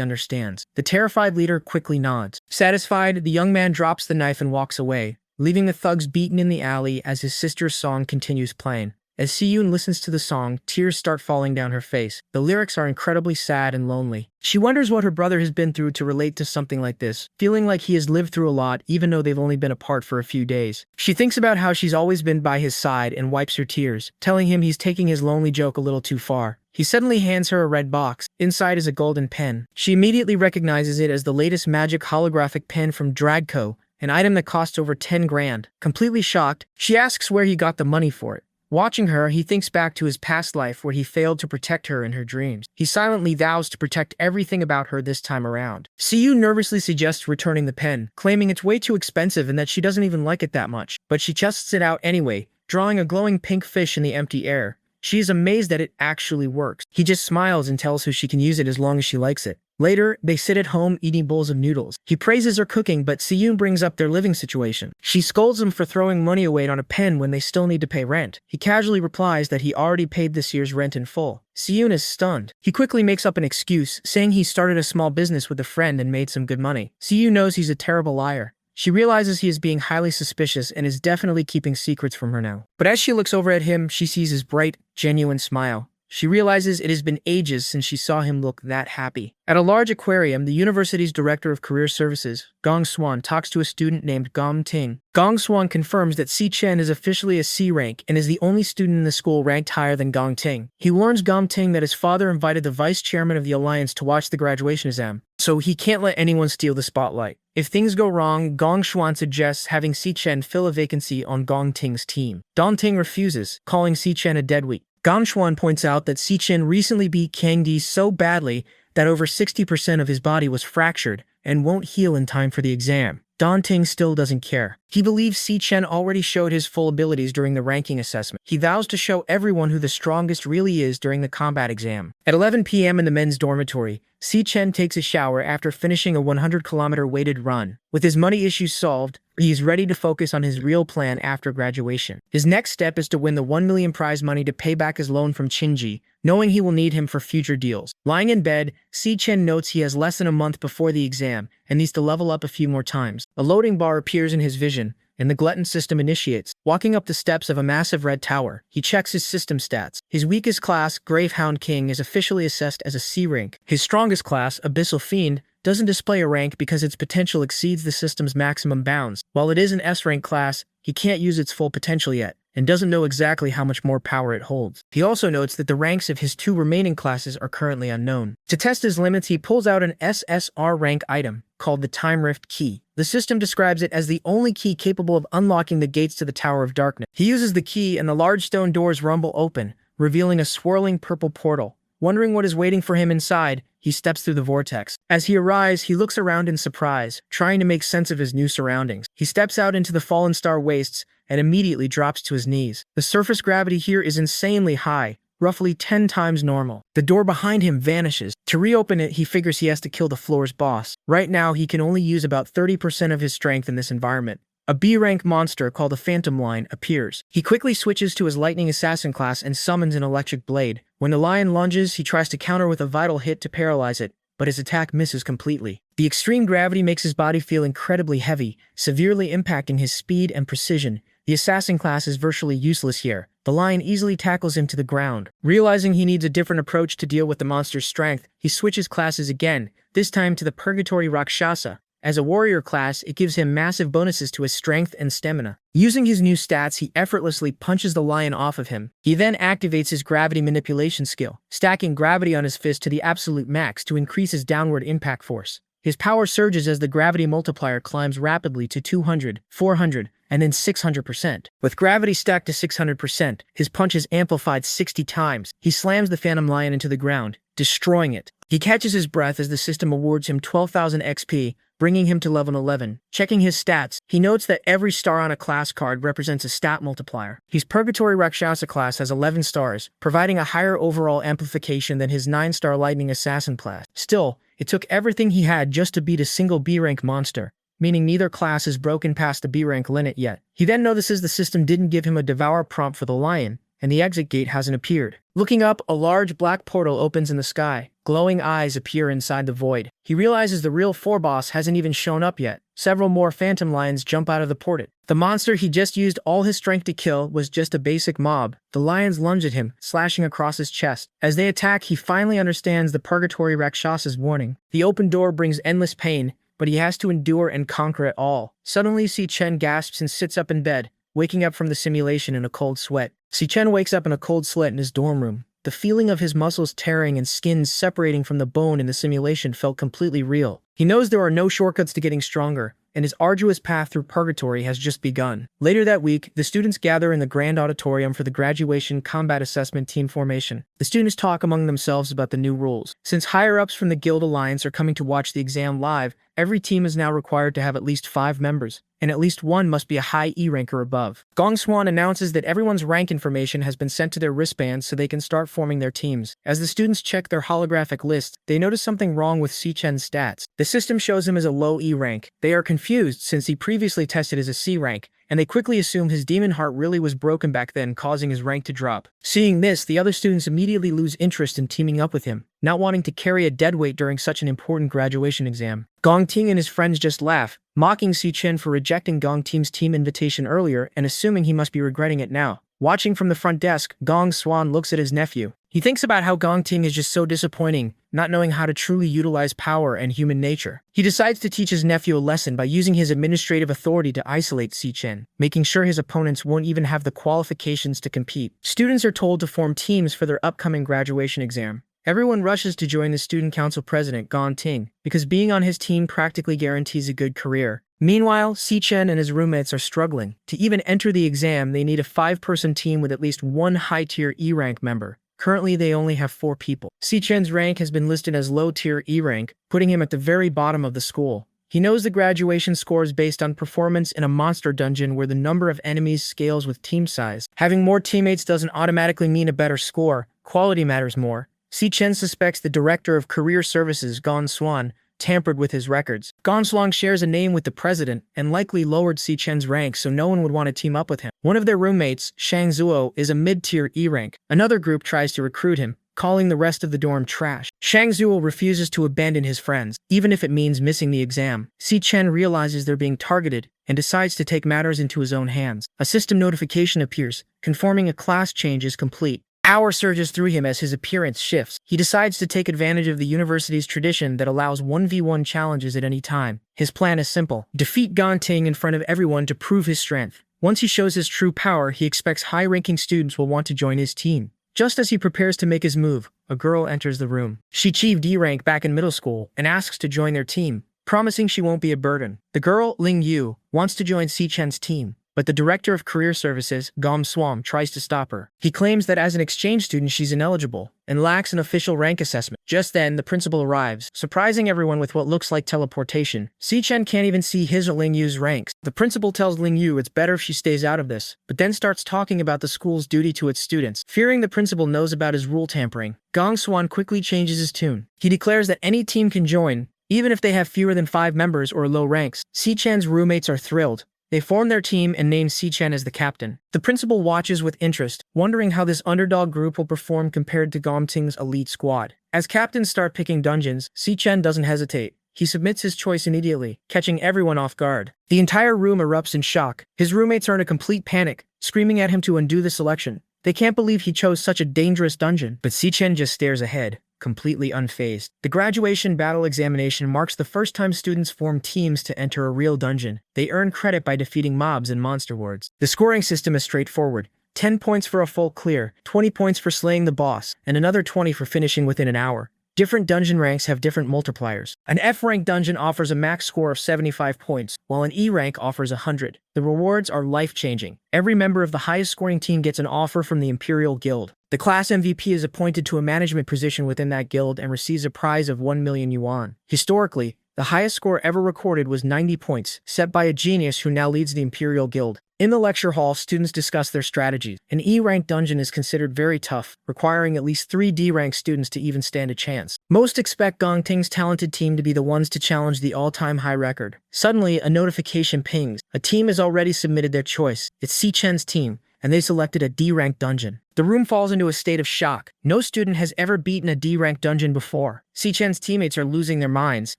S1: understands. The terrified leader quickly nods. Satisfied, the young man drops the knife and walks away, leaving the thugs beaten in the alley as his sister's song continues playing. As Si-Yun listens to the song, tears start falling down her face. The lyrics are incredibly sad and lonely. She wonders what her brother has been through to relate to something like this, feeling like he has lived through a lot even though they've only been apart for a few days. She thinks about how she's always been by his side and wipes her tears, telling him he's taking his lonely joke a little too far. He suddenly hands her a red box. Inside is a golden pen. She immediately recognizes it as the latest magic holographic pen from Dragco, an item that costs over 10 grand. Completely shocked, she asks where he got the money for it. Watching her, he thinks back to his past life where he failed to protect her in her dreams. He silently vows to protect everything about her this time around. Si-Yu nervously suggests returning the pen, claiming it's way too expensive and that she doesn't even like it that much. But she chests it out anyway, drawing a glowing pink fish in the empty air. She is amazed that it actually works. He just smiles and tells her she can use it as long as she likes it. Later, they sit at home eating bowls of noodles. He praises her cooking, but Siyun brings up their living situation. She scolds him for throwing money away on a pen when they still need to pay rent. He casually replies that he already paid this year's rent in full. Siyun is stunned. He quickly makes up an excuse, saying he started a small business with a friend and made some good money. Siyun knows he's a terrible liar. She realizes he is being highly suspicious and is definitely keeping secrets from her now. But as she looks over at him, she sees his bright, genuine smile. She realizes it has been ages since she saw him look that happy. At a large aquarium, the university's director of career services, Gong Swan, talks to a student named Gong Ting. Gong Swan confirms that Si Chen is officially a C rank and is the only student in the school ranked higher than Gong Ting. He warns Gong Ting that his father invited the vice chairman of the alliance to watch the graduation exam, so he can't let anyone steal the spotlight. If things go wrong, Gong Swan suggests having Si Chen fill a vacancy on Gong Ting's team. Gong Ting refuses, calling Si Chen a deadbeat. Gong Swan points out that Si Chen recently beat Kang Di so badly that over 60% of his body was fractured and won't heal in time for the exam. Gong Ting still doesn't care. He believes Si Chen already showed his full abilities during the ranking assessment. He vows to show everyone who the strongest really is during the combat exam. At 11 p.m. in the men's dormitory, Si Chen takes a shower after finishing a 100-kilometer weighted run. With his money issues solved, he is ready to focus on his real plan after graduation. His next step is to win the 1 million prize money to pay back his loan from Chinji, knowing he will need him for future deals. Lying in bed, Si Chen notes he has less than a month before the exam and needs to level up a few more times. A loading bar appears in his vision, and the glutton system initiates. Walking up the steps of a massive red tower, he checks his system stats. His weakest class, Gravehound King, is officially assessed as a C rank. His strongest class, Abyssal Fiend, doesn't display a rank because its potential exceeds the system's maximum bounds. While it is an S-rank class, he can't use its full potential yet, and doesn't know exactly how much more power it holds. He also notes that the ranks of his 2 remaining classes are currently unknown. To test his limits, he pulls out an SSR-rank item called the Time Rift Key. The system describes it as the only key capable of unlocking the gates to the Tower of Darkness. He uses the key and the large stone doors rumble open, revealing a swirling purple portal. Wondering what is waiting for him inside, he steps through the vortex. As he arrives, he looks around in surprise, trying to make sense of his new surroundings. He steps out into the fallen star wastes and immediately drops to his knees. The surface gravity here is insanely high, roughly 10 times normal. The door behind him vanishes. To reopen it, he figures he has to kill the floor's boss. Right now, he can only use about 30% of his strength in this environment. A B-rank monster called the Phantom Lion appears. He quickly switches to his Lightning Assassin class and summons an electric blade. When the lion lunges, he tries to counter with a vital hit to paralyze it, but his attack misses completely. The extreme gravity makes his body feel incredibly heavy, severely impacting his speed and precision. The assassin class is virtually useless here. The lion easily tackles him to the ground. Realizing he needs a different approach to deal with the monster's strength, he switches classes again, this time to the Purgatory Rakshasa. As a warrior class, it gives him massive bonuses to his strength and stamina. Using his new stats, he effortlessly punches the lion off of him. He then activates his gravity manipulation skill, stacking gravity on his fist to the absolute max to increase his downward impact force. His power surges as the gravity multiplier climbs rapidly to 200, 400, and then 600%. With gravity stacked to 600%, his punch is amplified 60 times. He slams the Phantom Lion into the ground, destroying it. He catches his breath as the system awards him 12,000 XP, bringing him to level 11. Checking his stats, he notes that every star on a class card represents a stat multiplier. His Purgatory Rakshasa class has 11 stars, providing a higher overall amplification than his 9-star Lightning Assassin class. Still, it took everything he had just to beat a single B-rank monster, meaning neither class has broken past the B-rank limit yet. He then notices the system didn't give him a Devourer prompt for the lion, and the exit gate hasn't appeared. Looking up, a large black portal opens in the sky. Glowing eyes appear inside the void. He realizes the real 4 boss hasn't even shown up yet. Several more Phantom Lions jump out of the portal. The monster he just used all his strength to kill was just a basic mob. The lions lunge at him, slashing across his chest. As they attack, he finally understands the Purgatory Rakshasa's warning. The open door brings endless pain, but he has to endure and conquer it all. Suddenly, Si Chen gasps and sits up in bed, waking up from the simulation in a cold sweat. Si Chen wakes up in a cold sweat in his dorm room. The feeling of his muscles tearing and skin separating from the bone in the simulation felt completely real. He knows there are no shortcuts to getting stronger, and his arduous path through purgatory has just begun. Later that week, the students gather in the grand auditorium for the graduation combat assessment team formation. The students talk among themselves about the new rules. Since higher-ups from the Guild Alliance are coming to watch the exam live, Every team is now required to have at least 5 members, and at least one must be a high E rank or above. Gong Swan announces that everyone's rank information has been sent to their wristbands so they can start forming their teams. As the students check their holographic lists, they notice something wrong with Si Chen's stats. The system shows him as a low E rank. They are confused since he previously tested as a C rank, and they quickly assume his demon heart really was broken back then, causing his rank to drop. Seeing this, the other students immediately lose interest in teaming up with him, not wanting to carry a deadweight during such an important graduation exam. Gong Ting and his friends just laugh, mocking Si Chen for rejecting Gong Ting's team invitation earlier and assuming he must be regretting it now. Watching from the front desk, Gong Swan looks at his nephew. He thinks about how Gong Ting is just so disappointing, not knowing how to truly utilize power and human nature. He decides to teach his nephew a lesson by using his administrative authority to isolate Si Chen, making sure his opponents won't even have the qualifications to compete. Students are told to form teams for their upcoming graduation exam. Everyone rushes to join the student council president, Gong Ting, because being on his team practically guarantees a good career. Meanwhile, Si Chen and his roommates are struggling. To even enter the exam, they need a 5-person team with at least one high-tier E rank member. Currently, they only have 4 people. Si Chen's rank has been listed as low-tier E rank, putting him at the very bottom of the school. He knows the graduation scores based on performance in a monster dungeon where the number of enemies scales with team size. Having more teammates doesn't automatically mean a better score. Quality matters more. Si Chen suspects the director of career services, Gong Swan, tampered with his records. Gong Swan shares a name with the president and likely lowered Si Chen's rank so no one would want to team up with him. One of their roommates, Shang Zuo, is a mid-tier E rank. Another group tries to recruit him, calling the rest of the dorm trash. Shang Zuo refuses to abandon his friends, even if it means missing the exam. Si Chen realizes they're being targeted and decides to take matters into his own hands. A system notification appears, confirming a class change is complete. Awe surges through him as his appearance shifts. He decides to take advantage of the university's tradition that allows 1v1 challenges at any time. His plan is simple: defeat Gong Ting in front of everyone to prove his strength. Once he shows his true power, he expects high-ranking students will want to join his team. Just as he prepares to make his move, a girl enters the room. She achieved D rank back in middle school and asks to join their team, promising she won't be a burden. The girl, Ling Yu, wants to join Si Chen's team, but the director of career services, Gong Swan, tries to stop her. He claims that as an exchange student she's ineligible and lacks an official rank assessment. Just then, the principal arrives, surprising everyone with what looks like teleportation. Si Chen can't even see his or Ling Yu's ranks. The principal tells Ling Yu it's better if she stays out of this, but then starts talking about the school's duty to its students. Fearing the principal knows about his rule tampering, Gong Swan quickly changes his tune. He declares that any team can join, even if they have fewer than 5 members or low ranks. Si Chen's roommates are thrilled. They form their team and name Si Chen as the captain. The principal watches with interest, wondering how this underdog group will perform compared to Gong Ting's elite squad. As captains start picking dungeons, Si Chen doesn't hesitate. He submits his choice immediately, catching everyone off guard. The entire room erupts in shock. His roommates are in a complete panic, screaming at him to undo the selection. They can't believe he chose such a dangerous dungeon, but Si Chen just stares ahead, completely unfazed. The graduation battle examination marks the first time students form teams to enter a real dungeon. They earn credit by defeating mobs and monster wards. The scoring system is straightforward. 10 points for a full clear, 20 points for slaying the boss, and another 20 for finishing within an hour. Different dungeon ranks have different multipliers. An F-rank dungeon offers a max score of 75 points, while an E rank offers 100. The rewards are life-changing. Every member of the highest scoring team gets an offer from the Imperial Guild. The class MVP is appointed to a management position within that guild and receives a prize of 1 million yuan. Historically, the highest score ever recorded was 90 points, set by a genius who now leads the Imperial Guild. In the lecture hall, students discuss their strategies. An E-rank dungeon is considered very tough, requiring at least 3 D-rank students to even stand a chance. Most expect Gong Ting's talented team to be the ones to challenge the all-time high record. Suddenly, a notification pings. A team has already submitted their choice. It's Si Chen's team, and they selected a D-rank dungeon. The room falls into a state of shock. No student has ever beaten a D-rank dungeon before. Si Chen's teammates are losing their minds,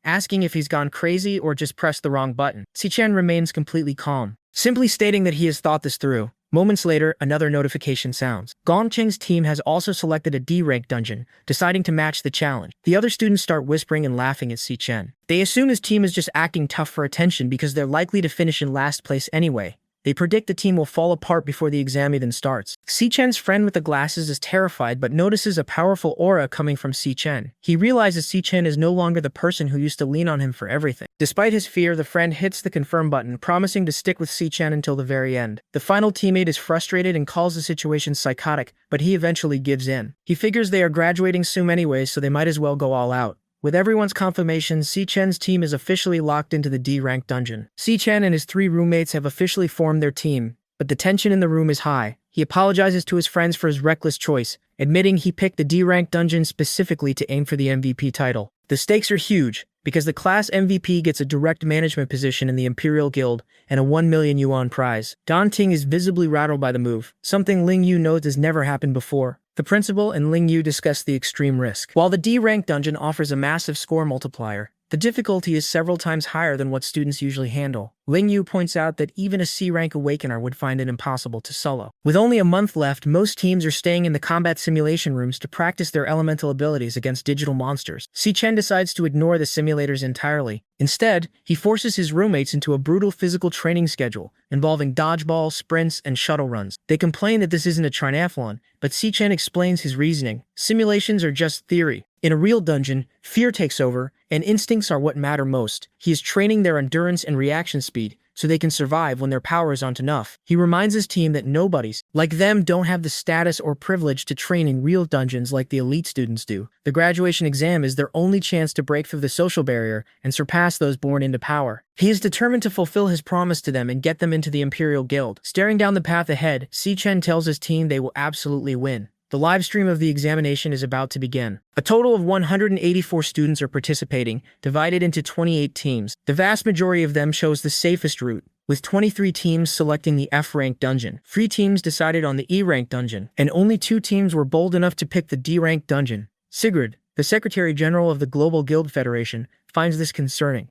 S1: asking if he's gone crazy or just pressed the wrong button. Si Chen remains completely calm, simply stating that he has thought this through. Moments later, another notification sounds. Gong Ting's team has also selected a D-rank dungeon, deciding to match the challenge. The other students start whispering and laughing at Si Chen. They assume his team is just acting tough for attention because they're likely to finish in last place anyway. They predict the team will fall apart before the exam even starts. Si Chen's friend with the glasses is terrified but notices a powerful aura coming from Si Chen. He realizes Si Chen is no longer the person who used to lean on him for everything. Despite his fear, the friend hits the confirm button, promising to stick with Si Chen until the very end. The final teammate is frustrated and calls the situation psychotic, but he eventually gives in. He figures they are graduating soon anyway, so they might as well go all out. With everyone's confirmation, Si-Chen's team is officially locked into the D-rank dungeon. Si-Chen and his 3 roommates have officially formed their team, but the tension in the room is high. He apologizes to his friends for his reckless choice, admitting he picked the D-rank dungeon specifically to aim for the MVP title. The stakes are huge, because the class MVP gets a direct management position in the Imperial Guild and a 1 million yuan prize. Dan Ting is visibly rattled by the move, something Ling Yu knows has never happened before. The principal and Ling Yu discuss the extreme risk. While the D-rank dungeon offers a massive score multiplier, the difficulty is several times higher than what students usually handle. Ling Yu points out that even a C-rank awakener would find it impossible to solo. With only a month left, most teams are staying in the combat simulation rooms to practice their elemental abilities against digital monsters. Si-Chen decides to ignore the simulators entirely. Instead, he forces his roommates into a brutal physical training schedule, involving dodgeball, sprints, and shuttle runs. They complain that this isn't a triathlon, but Si-Chen explains his reasoning. Simulations are just theory. In a real dungeon, fear takes over, and instincts are what matter most. He is training their endurance and reaction speed, so they can survive when their powers aren't enough. He reminds his team that nobodies, like them, don't have the status or privilege to train in real dungeons like the elite students do. The graduation exam is their only chance to break through the social barrier and surpass those born into power. He is determined to fulfill his promise to them and get them into the Imperial Guild. Staring down the path ahead, Si-Chen tells his team they will absolutely win. The live stream of the examination is about to begin. A total of 184 students are participating, divided into 28 teams. The vast majority of them chose the safest route, with 23 teams selecting the F-rank dungeon. 3 teams decided on the E-rank dungeon, and only 2 teams were bold enough to pick the D-rank dungeon. Sigrid, the Secretary General of the Global Guild Federation, finds this concerning.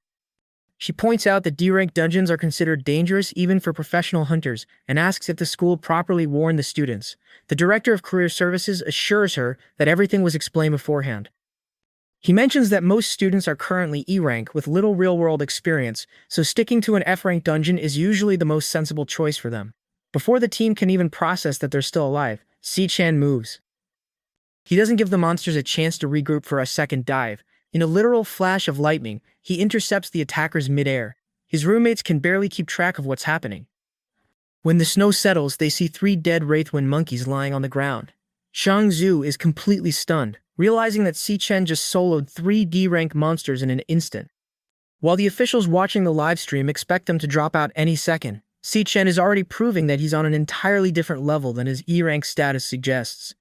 S1: She points out that D-rank dungeons are considered dangerous even for professional hunters and asks if the school properly warned the students. The Director of Career Services assures her that everything was explained beforehand. He mentions that most students are currently E-rank with little real-world experience, so sticking to an F-rank dungeon is usually the most sensible choice for them. Before the team can even process that they're still alive, Si-Chen moves. He doesn't give the monsters a chance to regroup for a second dive. In a literal flash of lightning, he intercepts the attackers mid-air. His roommates can barely keep track of what's happening. When the snow settles, they see 3 dead Wraithwind monkeys lying on the ground. Shang Zhu is completely stunned, realizing that Si-Chen just soloed 3 D-rank monsters in an instant. While the officials watching the livestream expect them to drop out any second, Si-Chen is already proving that he's on an entirely different level than his E-rank status suggests.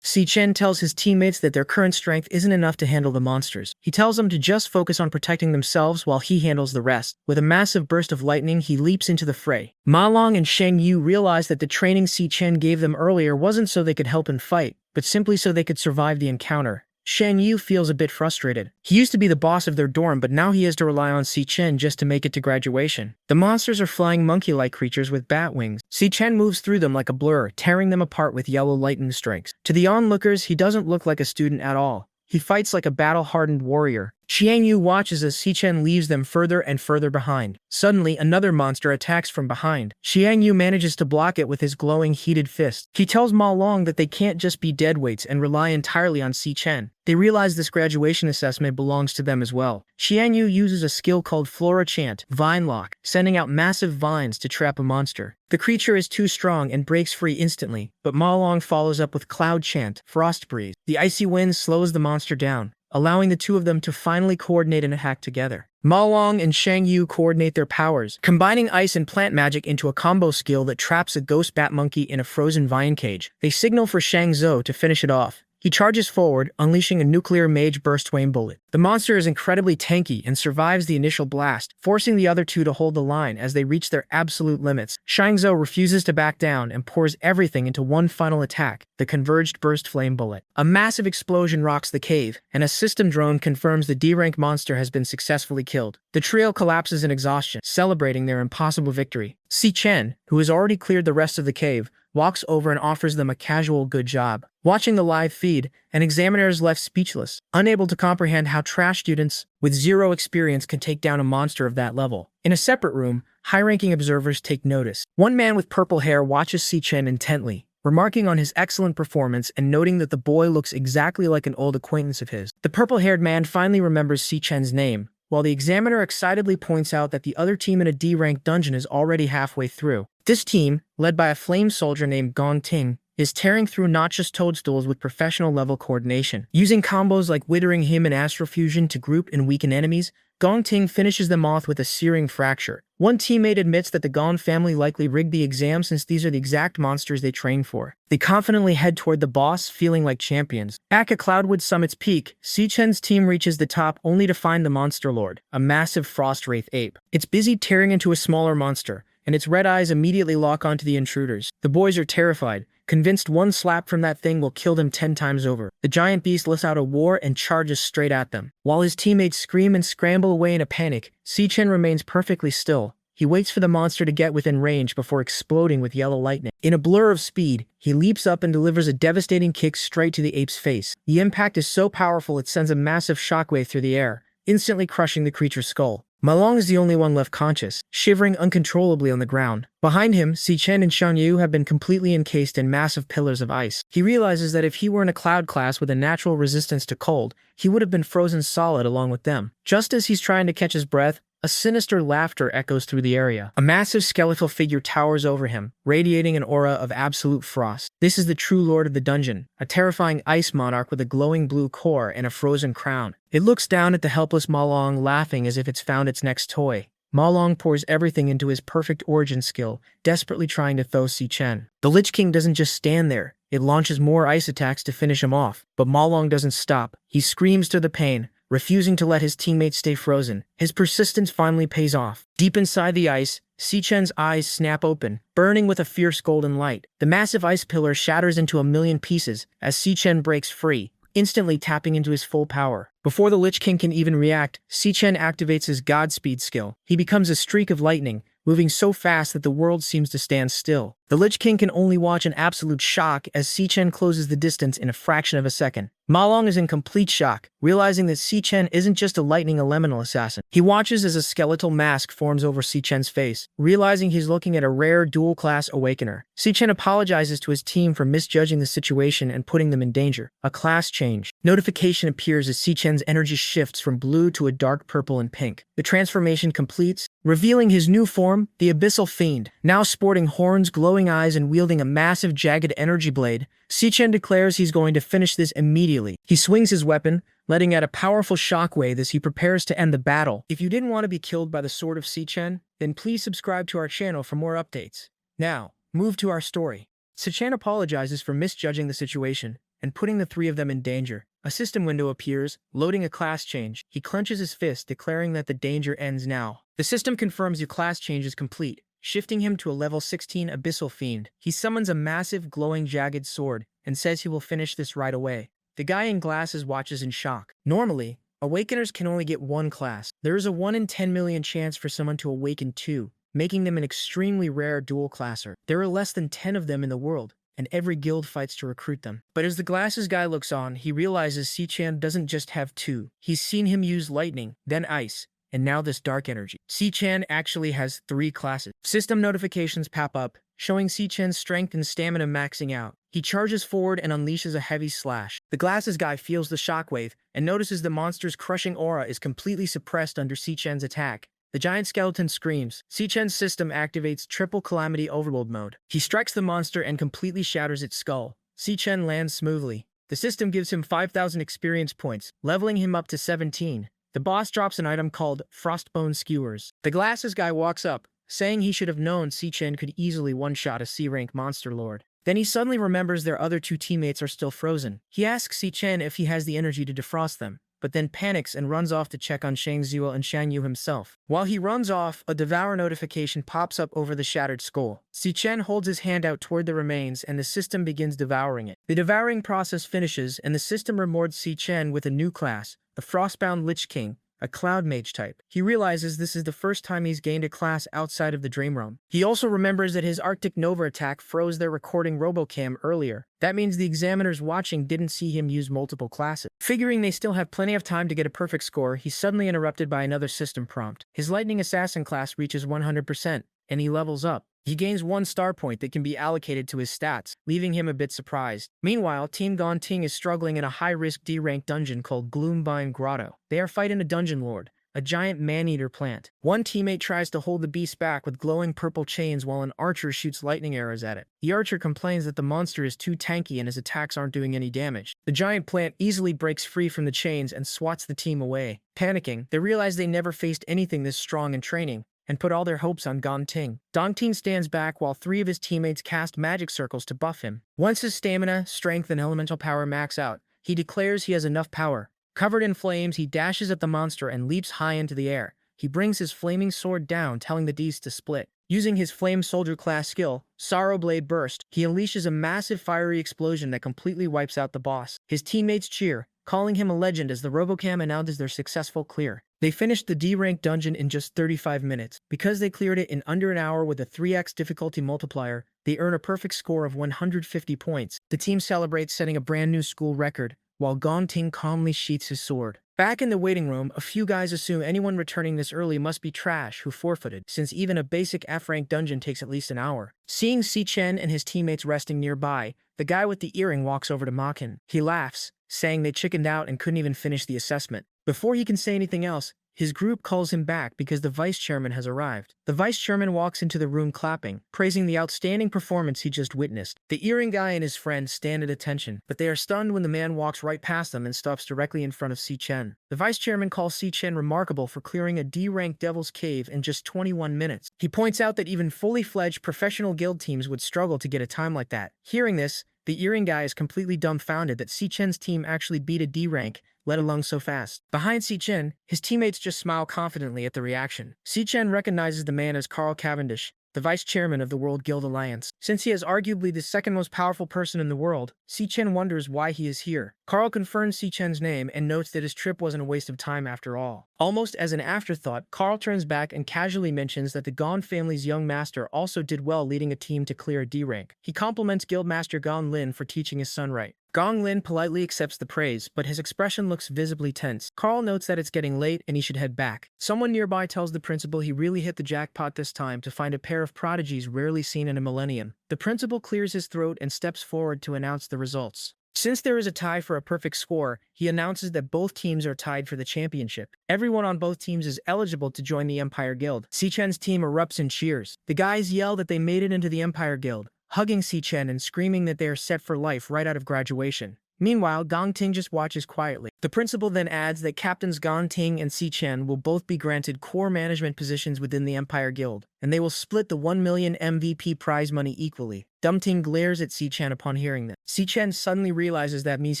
S1: Si-Chen tells his teammates that their current strength isn't enough to handle the monsters. He tells them to just focus on protecting themselves while he handles the rest. With a massive burst of lightning, he leaps into the fray. Ma Long and Sheng Yu realize that the training Si-Chen gave them earlier wasn't so they could help him fight, but simply so they could survive the encounter. Sheng Yu feels a bit frustrated. He used to be the boss of their dorm, but now he has to rely on Si-Chen just to make it to graduation. The monsters are flying monkey-like creatures with bat wings. Si-Chen moves through them like a blur, tearing them apart with yellow lightning strikes. To the onlookers, he doesn't look like a student at all. He fights like a battle-hardened warrior. Xiang Yu watches as Si-Chen leaves them further and further behind. Suddenly, another monster attacks from behind. Xiang Yu manages to block it with his glowing, heated fist. He tells Ma Long that they can't just be deadweights and rely entirely on Si-Chen. They realize this graduation assessment belongs to them as well. Xiang Yu uses a skill called Flora Chant, Vine Lock, sending out massive vines to trap a monster. The creature is too strong and breaks free instantly, but Ma Long follows up with Cloud Chant, Frost Breeze. The icy wind slows the monster down, allowing the 2 of them to finally coordinate an attack together. Ma Long and Shang Yu coordinate their powers, combining ice and plant magic into a combo skill that traps a ghost bat monkey in a frozen vine cage. They signal for Shang Zhou to finish it off. He charges forward, unleashing a nuclear mage burst flame bullet. The monster is incredibly tanky and survives the initial blast, forcing the other 2 to hold the line as they reach their absolute limits. Shang Zhou refuses to back down and pours everything into one final attack, the converged burst flame bullet. A massive explosion rocks the cave, and a system drone confirms the D-rank monster has been successfully killed. The trio collapses in exhaustion, celebrating their impossible victory. Si-Chen, who has already cleared the rest of the cave, walks over and offers them a casual good job. Watching the live feed, an examiner is left speechless, unable to comprehend how trash students with 0 experience can take down a monster of that level. In a separate room, high-ranking observers take notice. One man with purple hair watches Si-Chen intently, remarking on his excellent performance and noting that the boy looks exactly like an old acquaintance of his. The purple-haired man finally remembers Si-Chen's name, while the examiner excitedly points out that the other team in a D-rank dungeon is already halfway through. This team, led by a flame soldier named Gong Ting, is tearing through not just toadstools with professional-level coordination. Using combos like Withering Him and Astrofusion to group and weaken enemies, Gong Ting finishes them off with a searing fracture. One teammate admits that the Gong family likely rigged the exam since these are the exact monsters they train for. They confidently head toward the boss, feeling like champions. Back at Cloudwood Summit's peak, Si Chen's team reaches the top only to find the Monster Lord, a massive frost wraith ape. It's busy tearing into a smaller monster, and its red eyes immediately lock onto the intruders. The boys are terrified, convinced one slap from that thing will kill them 10 times over. The giant beast lets out a roar and charges straight at them. While his teammates scream and scramble away in a panic, Si Chen remains perfectly still. He waits for the monster to get within range before exploding with yellow lightning. In a blur of speed, he leaps up and delivers a devastating kick straight to the ape's face. The impact is so powerful it sends a massive shockwave through the air, instantly crushing the creature's skull. Ma Long is the only one left conscious, shivering uncontrollably on the ground. Behind him, Si Chen and Shan Yu have been completely encased in massive pillars of ice. He realizes that if he were in a cloud class with a natural resistance to cold, he would have been frozen solid along with them. Just as he's trying to catch his breath, a sinister laughter echoes through the area. A massive skeletal figure towers over him, radiating an aura of absolute frost. This is the true lord of the dungeon, a terrifying ice monarch with a glowing blue core and a frozen crown. It looks down at the helpless Ma Long, laughing as if it's found its next toy. Ma Long pours everything into his perfect origin skill, desperately trying to thaw Si Chen. The Lich King doesn't just stand there. It launches more ice attacks to finish him off, but Ma Long doesn't stop. He screams through the pain, refusing to let his teammates stay frozen. His persistence finally pays off. Deep inside the ice, Si Chen's eyes snap open, burning with a fierce golden light. The massive ice pillar shatters into a million pieces as Si Chen breaks free, instantly tapping into his full power. Before the Lich King can even react, Si Chen activates his Godspeed skill. He becomes a streak of lightning, moving so fast that the world seems to stand still. The Lich King can only watch in absolute shock as Si Chen closes the distance in a fraction of a second. Ma Long is in complete shock, realizing that Si Chen isn't just a lightning elemental assassin. He watches as a skeletal mask forms over Si Chen's face, realizing he's looking at a rare dual-class awakener. Si Chen apologizes to his team for misjudging the situation and putting them in danger. A class change. Notification appears as Si Chen's energy shifts from blue to a dark purple and pink. The transformation completes, revealing his new form, the Abyssal Fiend. Now sporting horns, glowing eyes, and wielding a massive jagged energy blade, Si Chen declares he's going to finish this immediately. He swings his weapon, letting out a powerful shockwave as he prepares to end the battle. If you didn't want to be killed by the sword of Si Chen, then please subscribe to our channel for more updates. Now, move to our story. Si Chen apologizes for misjudging the situation and putting the three of them in danger. A system window appears, loading a class change. He clenches his fist, declaring that the danger ends now. The system confirms your class change is complete, shifting him to a level 16 Abyssal Fiend. He summons a massive, glowing, jagged sword and says he will finish this right away. The guy in glasses watches in shock. Normally, Awakeners can only get one class. There is a 1 in 10 million chance for someone to awaken two, making them an extremely rare dual classer. There are less than 10 of them in the world, and every guild fights to recruit them. But as the glasses guy looks on, he realizes Si Chen doesn't just have two. He's seen him use lightning, then ice, and now this dark energy. Si Chen actually has 3 classes. System notifications pop up, showing Si Chen's strength and stamina maxing out. He charges forward and unleashes a heavy slash. The glasses guy feels the shockwave and notices the monster's crushing aura is completely suppressed under Si Chen's attack. The giant skeleton screams. Si Chen's system activates triple calamity overload mode. He strikes the monster and completely shatters its skull. Si Chen lands smoothly. The system gives him 5,000 experience points, leveling him up to 17. The boss drops an item called Frostbone Skewers. The glasses guy walks up, saying he should have known Si Chen could easily one-shot a C-rank monster lord. Then he suddenly remembers their other 2 teammates are still frozen. He asks Si Chen if he has the energy to defrost them, but then panics and runs off to check on Shang Zhuo and Shan Yu himself. While he runs off, a Devourer notification pops up over the shattered skull. Si Chen holds his hand out toward the remains and the system begins devouring it. The devouring process finishes and the system rewards Si Chen with a new class, the Frostbound Lich King, a Cloud Mage type. He realizes this is the first time he's gained a class outside of the Dream Realm. He also remembers that his Arctic Nova attack froze their recording Robocam earlier. That means the examiners watching didn't see him use multiple classes. Figuring they still have plenty of time to get a perfect score, he's suddenly interrupted by another system prompt. His Lightning Assassin class reaches 100%, and he levels up. He gains 1 star point that can be allocated to his stats, leaving him a bit surprised. Meanwhile, Team Gonting is struggling in a high-risk D-rank dungeon called Gloombind Grotto. They are fighting a dungeon lord, a giant man-eater plant. One teammate tries to hold the beast back with glowing purple chains while an archer shoots lightning arrows at it. The archer complains that the monster is too tanky and his attacks aren't doing any damage. The giant plant easily breaks free from the chains and swats the team away. Panicking, they realize they never faced anything this strong in training, and put all their hopes on Gongting. Gongting stands back while 3 of his teammates cast magic circles to buff him. Once his stamina, strength, and elemental power max out, he declares he has enough power. Covered in flames, he dashes at the monster and leaps high into the air. He brings his flaming sword down, telling the beast to split. Using his Flame Soldier class skill, Sorrow Blade Burst, he unleashes a massive fiery explosion that completely wipes out the boss. His teammates cheer, calling him a legend as the Robocam announces their successful clear. They finished the D-rank dungeon in just 35 minutes. Because they cleared it in under an hour with a 3x difficulty multiplier, they earn a perfect score of 150 points. The team celebrates setting a brand new school record, while Gongting calmly sheaths his sword. Back in the waiting room, a few guys assume anyone returning this early must be trash who forfeited, since even a basic F-rank dungeon takes at least an hour. Seeing Si Chen and his teammates resting nearby, the guy with the earring walks over to mock him. He laughs, saying they chickened out and couldn't even finish the assessment. Before he can say anything else, his group calls him back because the vice chairman has arrived. The vice chairman walks into the room clapping, praising the outstanding performance he just witnessed. The earring guy and his friend stand at attention, but they are stunned when the man walks right past them and stops directly in front of Si Chen. The vice chairman calls Si Chen remarkable for clearing a D-rank Devil's Cave in just 21 minutes. He points out that even fully fledged professional guild teams would struggle to get a time like that. Hearing this, the earring guy is completely dumbfounded that Si Chen's team actually beat a D-rank, let alone so fast. Behind Si Chen, his teammates just smile confidently at the reaction. Si Chen recognizes the man as Carl Cavendish, the vice chairman of the World Guild Alliance. Since he is arguably the second most powerful person in the world, Si Chen wonders why he is here. Carl confirms Si Chen's name and notes that his trip wasn't a waste of time after all. Almost as an afterthought, Carl turns back and casually mentions that the Gon family's young master also did well leading a team to clear a D-rank. He compliments Guildmaster Gong Lin for teaching his son right. Gong Lin politely accepts the praise, but his expression looks visibly tense. Carl notes that it's getting late and he should head back. Someone nearby tells the principal he really hit the jackpot this time to find a pair of prodigies rarely seen in a millennium. The principal clears his throat and steps forward to announce the results. Since there is a tie for a perfect score, he announces that both teams are tied for the championship. Everyone on both teams is eligible to join the Empire Guild. Si Chen's team erupts in cheers. The guys yell that they made it into the Empire Guild, hugging Si Chen and screaming that they are set for life right out of graduation. Meanwhile, Gongting just watches quietly. The principal then adds that Captains Gongting and Si Chen will both be granted core management positions within the Empire Guild, and they will split the 1 million MVP prize money equally. Dumting glares at Si Chen upon hearing this. Si Chen suddenly realizes that means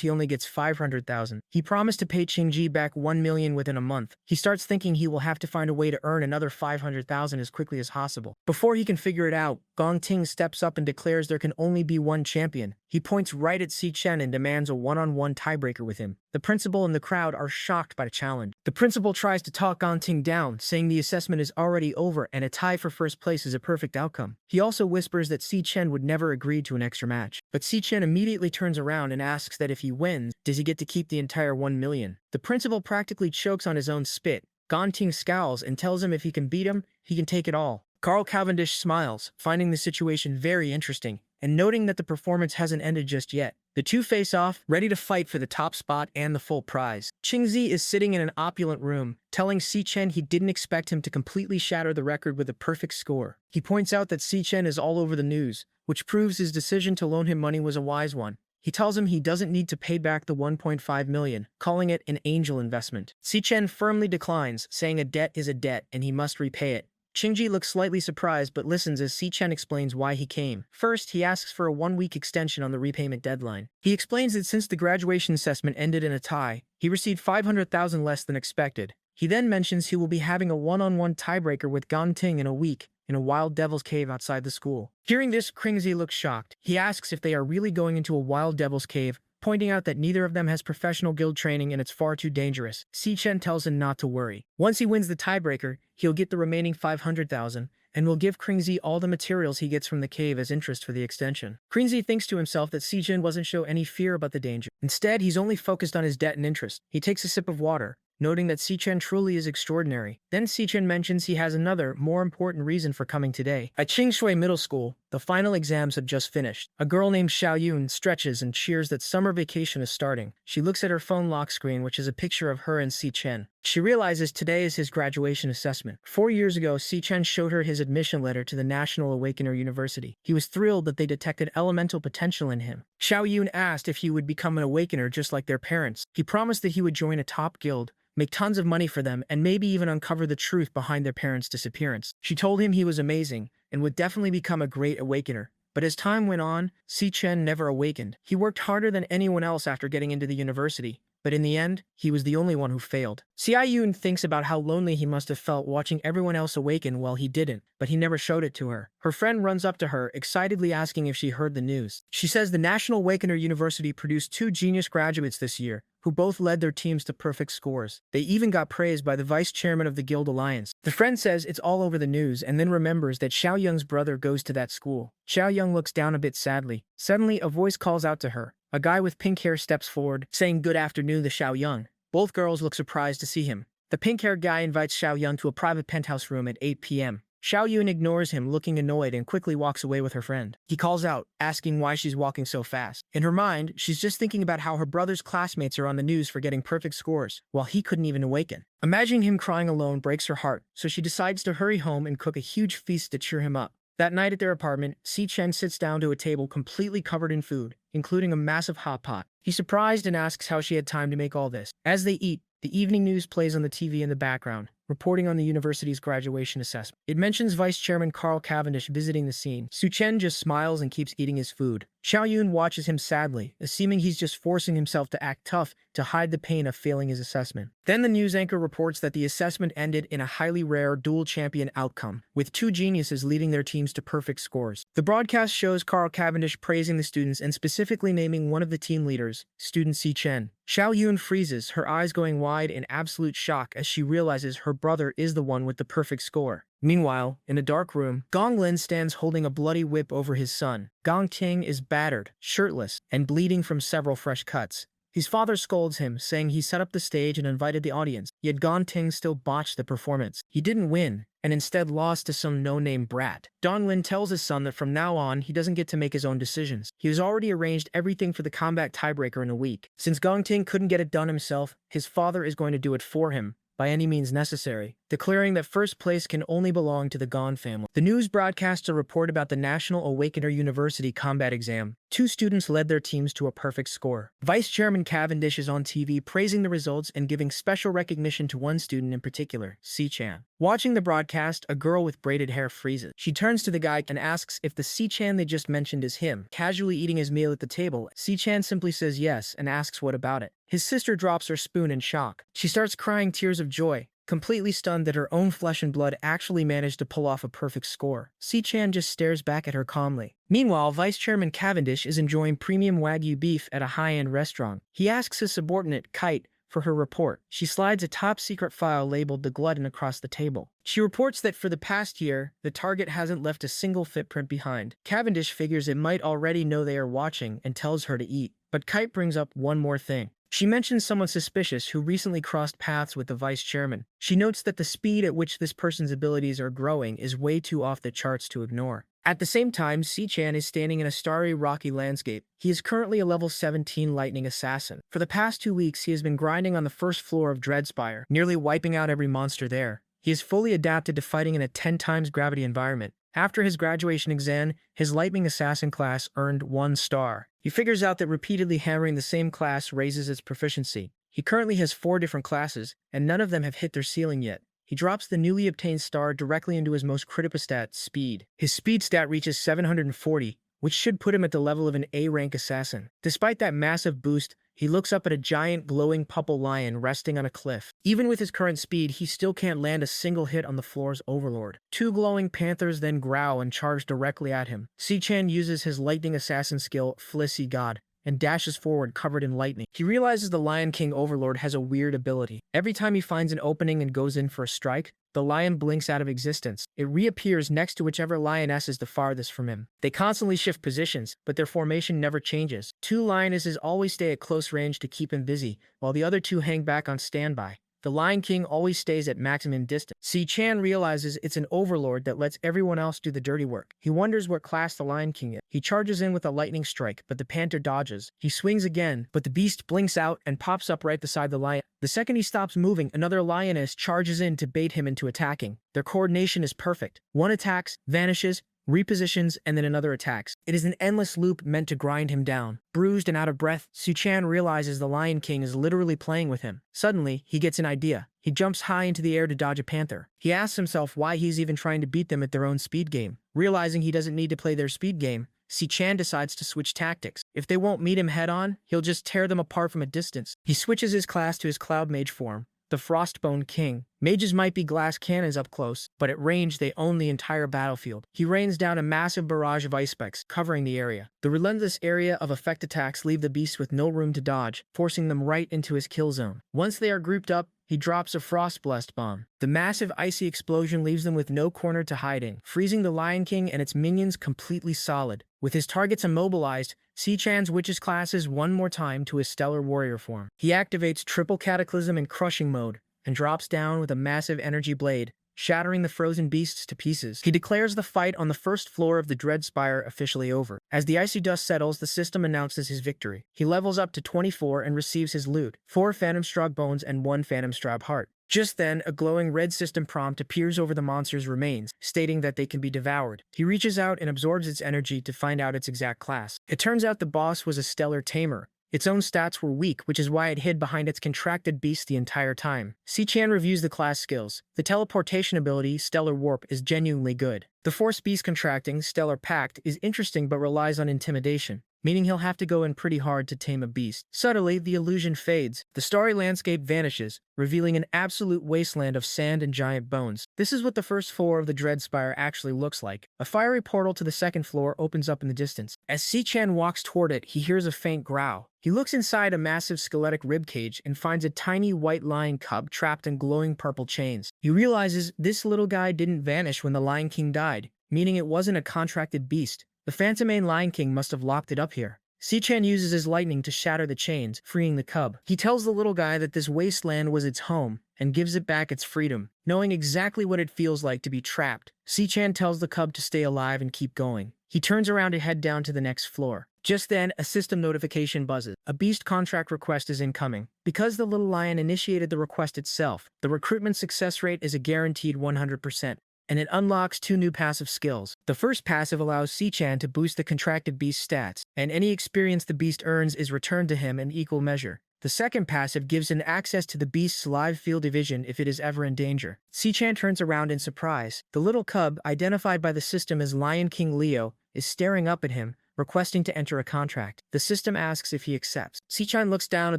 S1: he only gets 500,000. He promised to pay Qingji back 1 million within a month. He starts thinking he will have to find a way to earn another 500,000 as quickly as possible. Before he can figure it out, Gongting steps up and declares there can only be one champion. He points right at Si Chen and demands a one-on-one tiebreaker with him. The principal and the crowd are shocked by the challenge. The principal tries to talk Gongting down, saying the assessment is already over and a tie for first place is a perfect outcome. He also whispers that Si Chen would never agree to an extra match. But Si Chen immediately turns around and asks that if he wins, does he get to keep the entire 1 million? The principal practically chokes on his own spit. Gongting scowls and tells him if he can beat him, he can take it all. Carl Cavendish smiles, finding the situation very interesting, and noting that the performance hasn't ended just yet. The two face off, ready to fight for the top spot and the full prize. Qingzi is sitting in an opulent room, telling Si Chen he didn't expect him to completely shatter the record with a perfect score. He points out that Si Chen is all over the news, which proves his decision to loan him money was a wise one. He tells him he doesn't need to pay back the 1.5 million, calling it an angel investment. Si Chen firmly declines, saying a debt is a debt and he must repay it. Qingji looks slightly surprised but listens as Si Chen explains why he came. First, he asks for a 1-week extension on the repayment deadline. He explains that since the graduation assessment ended in a tie, he received 500,000 less than expected. He then mentions he will be having a one-on-one tiebreaker with Gongting in a week, in a wild devil's cave outside the school. Hearing this, Qingzi looks shocked. He asks if they are really going into a wild devil's cave, pointing out that neither of them has professional guild training and it's far too dangerous. Si Chen tells him not to worry. Once he wins the tiebreaker, he'll get the remaining 500,000 and will give Qingzi all the materials he gets from the cave as interest for the extension. Qingzi thinks to himself that Si Chen wasn't show any fear about the danger. Instead, he's only focused on his debt and interest. He takes a sip of water, noting that Si Chen truly is extraordinary. Then Si Chen mentions he has another, more important reason for coming today. At Qingshui Middle School, The final exams have just finished. A girl named Xiao Yun stretches and cheers that summer vacation is starting. She looks at her phone lock screen, which is a picture of her and Si Chen. She realizes today is his graduation assessment. 4 years ago, Si Chen showed her his admission letter to the National Awakener University. He was thrilled that they detected elemental potential in him. Xiao Yun asked if he would become an awakener just like their parents. He promised that he would join a top guild, make tons of money for them, and maybe even uncover the truth behind their parents' disappearance. She told him he was amazing and would definitely become a great awakener. But as time went on, Si Chen never awakened. He worked harder than anyone else after getting into the university, but in the end, he was the only one who failed. Xia Yun thinks about how lonely he must have felt watching everyone else awaken while he didn't, but he never showed it to her. Her friend runs up to her, excitedly asking if she heard the news. She says the National Awakener University produced 2 genius graduates this year, who both led their teams to perfect scores. They even got praised by the vice chairman of the Guild Alliance. The friend says it's all over the news and then remembers that Xiao Yung's brother goes to that school. Xiao Yung looks down a bit sadly. Suddenly, a voice calls out to her. A guy with pink hair steps forward, saying good afternoon to Xiao Yung. Both girls look surprised to see him. The pink-haired guy invites Xiao Yung to a private penthouse room at 8 p.m. Xiao Yun ignores him, looking annoyed, and quickly walks away with her friend. He calls out, asking why she's walking so fast. In her mind, she's just thinking about how her brother's classmates are on the news for getting perfect scores, while he couldn't even awaken. Imagining him crying alone breaks her heart, so she decides to hurry home and cook a huge feast to cheer him up. That night at their apartment, Si Chen sits down to a table completely covered in food, including a massive hot pot. He's surprised and asks how she had time to make all this. As they eat, the evening news plays on the TV in the background, reporting on the university's graduation assessment. It mentions Vice Chairman Carl Cavendish visiting the scene. Su Chen just smiles and keeps eating his food. Xiao Yun watches him sadly, assuming he's just forcing himself to act tough to hide the pain of failing his assessment. Then the news anchor reports that the assessment ended in a highly rare dual champion outcome, with 2 geniuses leading their teams to perfect scores. The broadcast shows Carl Cavendish praising the students and specifically naming one of the team leaders, student Si Chen. Xiao Yun freezes, her eyes going wide in absolute shock as she realizes her brother is the one with the perfect score. Meanwhile, in a dark room, Gong Lin stands holding a bloody whip over his son. Gong Ting is battered, shirtless, and bleeding from several fresh cuts. His father scolds him, saying he set up the stage and invited the audience, yet Gong Ting still botched the performance. He didn't win, and instead lost to some no-name brat. Dong Lin tells his son that from now on, he doesn't get to make his own decisions. He has already arranged everything for the combat tiebreaker in a week. Since Gong Ting couldn't get it done himself, his father is going to do it for him, by any means necessary, declaring that first place can only belong to the Gon family. The news broadcasts a report about the National Awakener University combat exam. 2 students led their teams to a perfect score. Vice Chairman Cavendish is on TV praising the results and giving special recognition to one student in particular, Si Chan. Watching the broadcast, a girl with braided hair freezes. She turns to the guy and asks if the Si Chan they just mentioned is him. Casually eating his meal at the table, Si Chan simply says yes and asks what about it. His sister drops her spoon in shock. She starts crying tears of joy, completely stunned that her own flesh and blood actually managed to pull off a perfect score. Si Chan just stares back at her calmly. Meanwhile, Vice Chairman Cavendish is enjoying premium Wagyu beef at a high-end restaurant. He asks his subordinate, Kite, for her report. She slides a top-secret file labeled The Glutton across the table. She reports that for the past year, the target hasn't left a single footprint behind. Cavendish figures it might already know they are watching and tells her to eat. But Kite brings up one more thing. She mentions someone suspicious who recently crossed paths with the vice chairman. She notes that the speed at which this person's abilities are growing is way too off the charts to ignore. At the same time, Si Chan is standing in a starry, rocky landscape. He is currently a level 17 lightning assassin. For the past 2 weeks, he has been grinding on the first floor of Dreadspire, nearly wiping out every monster there. He is fully adapted to fighting in a 10 times gravity environment. After his graduation exam, his lightning assassin class earned 1 star. He figures out that repeatedly hammering the same class raises its proficiency. He currently has 4 different classes, and none of them have hit their ceiling yet. He drops the newly obtained star directly into his most critical stat, speed. His speed stat reaches 740, which should put him at the level of an A-rank assassin. Despite that massive boost, he looks up at a giant glowing purple lion resting on a cliff. Even with his current speed, he still can't land a single hit on the floor's overlord. 2 glowing panthers then growl and charge directly at him. Si Chan uses his lightning assassin skill, Felicity God, and dashes forward covered in lightning. He realizes the Lion King Overlord has a weird ability. Every time he finds an opening and goes in for a strike, the lion blinks out of existence. It reappears next to whichever lioness is the farthest from him. They constantly shift positions, but their formation never changes. 2 lionesses always stay at close range to keep him busy, while the other 2 hang back on standby. The Lion King always stays at maximum distance. Si-chan realizes it's an overlord that lets everyone else do the dirty work. He wonders what class the Lion King is. He charges in with a lightning strike, but the panther dodges. He swings again, but the beast blinks out and pops up right beside the lion. The second he stops moving, another lioness charges in to bait him into attacking. Their coordination is perfect. One attacks, vanishes, repositions, and then another attacks. It is an endless loop meant to grind him down. Bruised and out of breath, Si-chan realizes the Lion King is literally playing with him. Suddenly, he gets an idea. He jumps high into the air to dodge a panther. He asks himself why he's even trying to beat them at their own speed game. Realizing he doesn't need to play their speed game, Si-chan decides to switch tactics. If they won't meet him head-on, he'll just tear them apart from a distance. He switches his class to his Cloud Mage form, the Frostbone King. Mages might be glass cannons up close, but at range they own the entire battlefield. He rains down a massive barrage of ice specks, covering the area. The relentless area of effect attacks leave the beast with no room to dodge, forcing them right into his kill zone. Once they are grouped up, he drops a Frost-Blessed bomb. The massive icy explosion leaves them with no corner to hide in, freezing the Lion King and its minions completely solid. With his targets immobilized, Si-chan switches classes one more time to his Stellar Warrior form. He activates Triple Cataclysm in Crushing mode, and drops down with a massive energy blade, shattering the frozen beasts to pieces. He declares the fight on the first floor of the Dread Spire officially over. As the icy dust settles, the system announces his victory. He levels up to 24 and receives his loot, 4 Phantom Strahd bones and 1 Phantom Strahd heart. Just then, a glowing red system prompt appears over the monster's remains, stating that they can be devoured. He reaches out and absorbs its energy to find out its exact class. It turns out the boss was a Stellar Tamer. Its own stats were weak, which is why it hid behind its contracted beast the entire time. Si-chan reviews the class skills. The teleportation ability, Stellar Warp, is genuinely good. The Force Beast Contracting, Stellar Pact, is interesting but relies on intimidation, meaning he'll have to go in pretty hard to tame a beast. Subtly, the illusion fades. The starry landscape vanishes, revealing an absolute wasteland of sand and giant bones. This is what the first floor of the Dread Spire actually looks like. A fiery portal to the second floor opens up in the distance. As Si-chan walks toward it, he hears a faint growl. He looks inside a massive skeletic ribcage and finds a tiny white lion cub trapped in glowing purple chains. He realizes this little guy didn't vanish when the Lion King died, meaning it wasn't a contracted beast. The Phantomane Lion King must have locked it up here. Si-chan uses his lightning to shatter the chains, freeing the cub. He tells the little guy that this wasteland was its home, and gives it back its freedom. Knowing exactly what it feels like to be trapped, Si-chan tells the cub to stay alive and keep going. He turns around to head down to the next floor. Just then, a system notification buzzes. A beast contract request is incoming. Because the little lion initiated the request itself, the recruitment success rate is a guaranteed 100%. And it unlocks 2 new passive skills. The first passive allows Si-chan to boost the contracted beast stats, and any experience the beast earns is returned to him in equal measure. The second passive gives him access to the beast's live field of vision if it is ever in danger. Si-chan turns around in surprise. The little cub, identified by the system as Lion King Leo, is staring up at him, requesting to enter a contract. The system asks if he accepts. Si-chan looks down at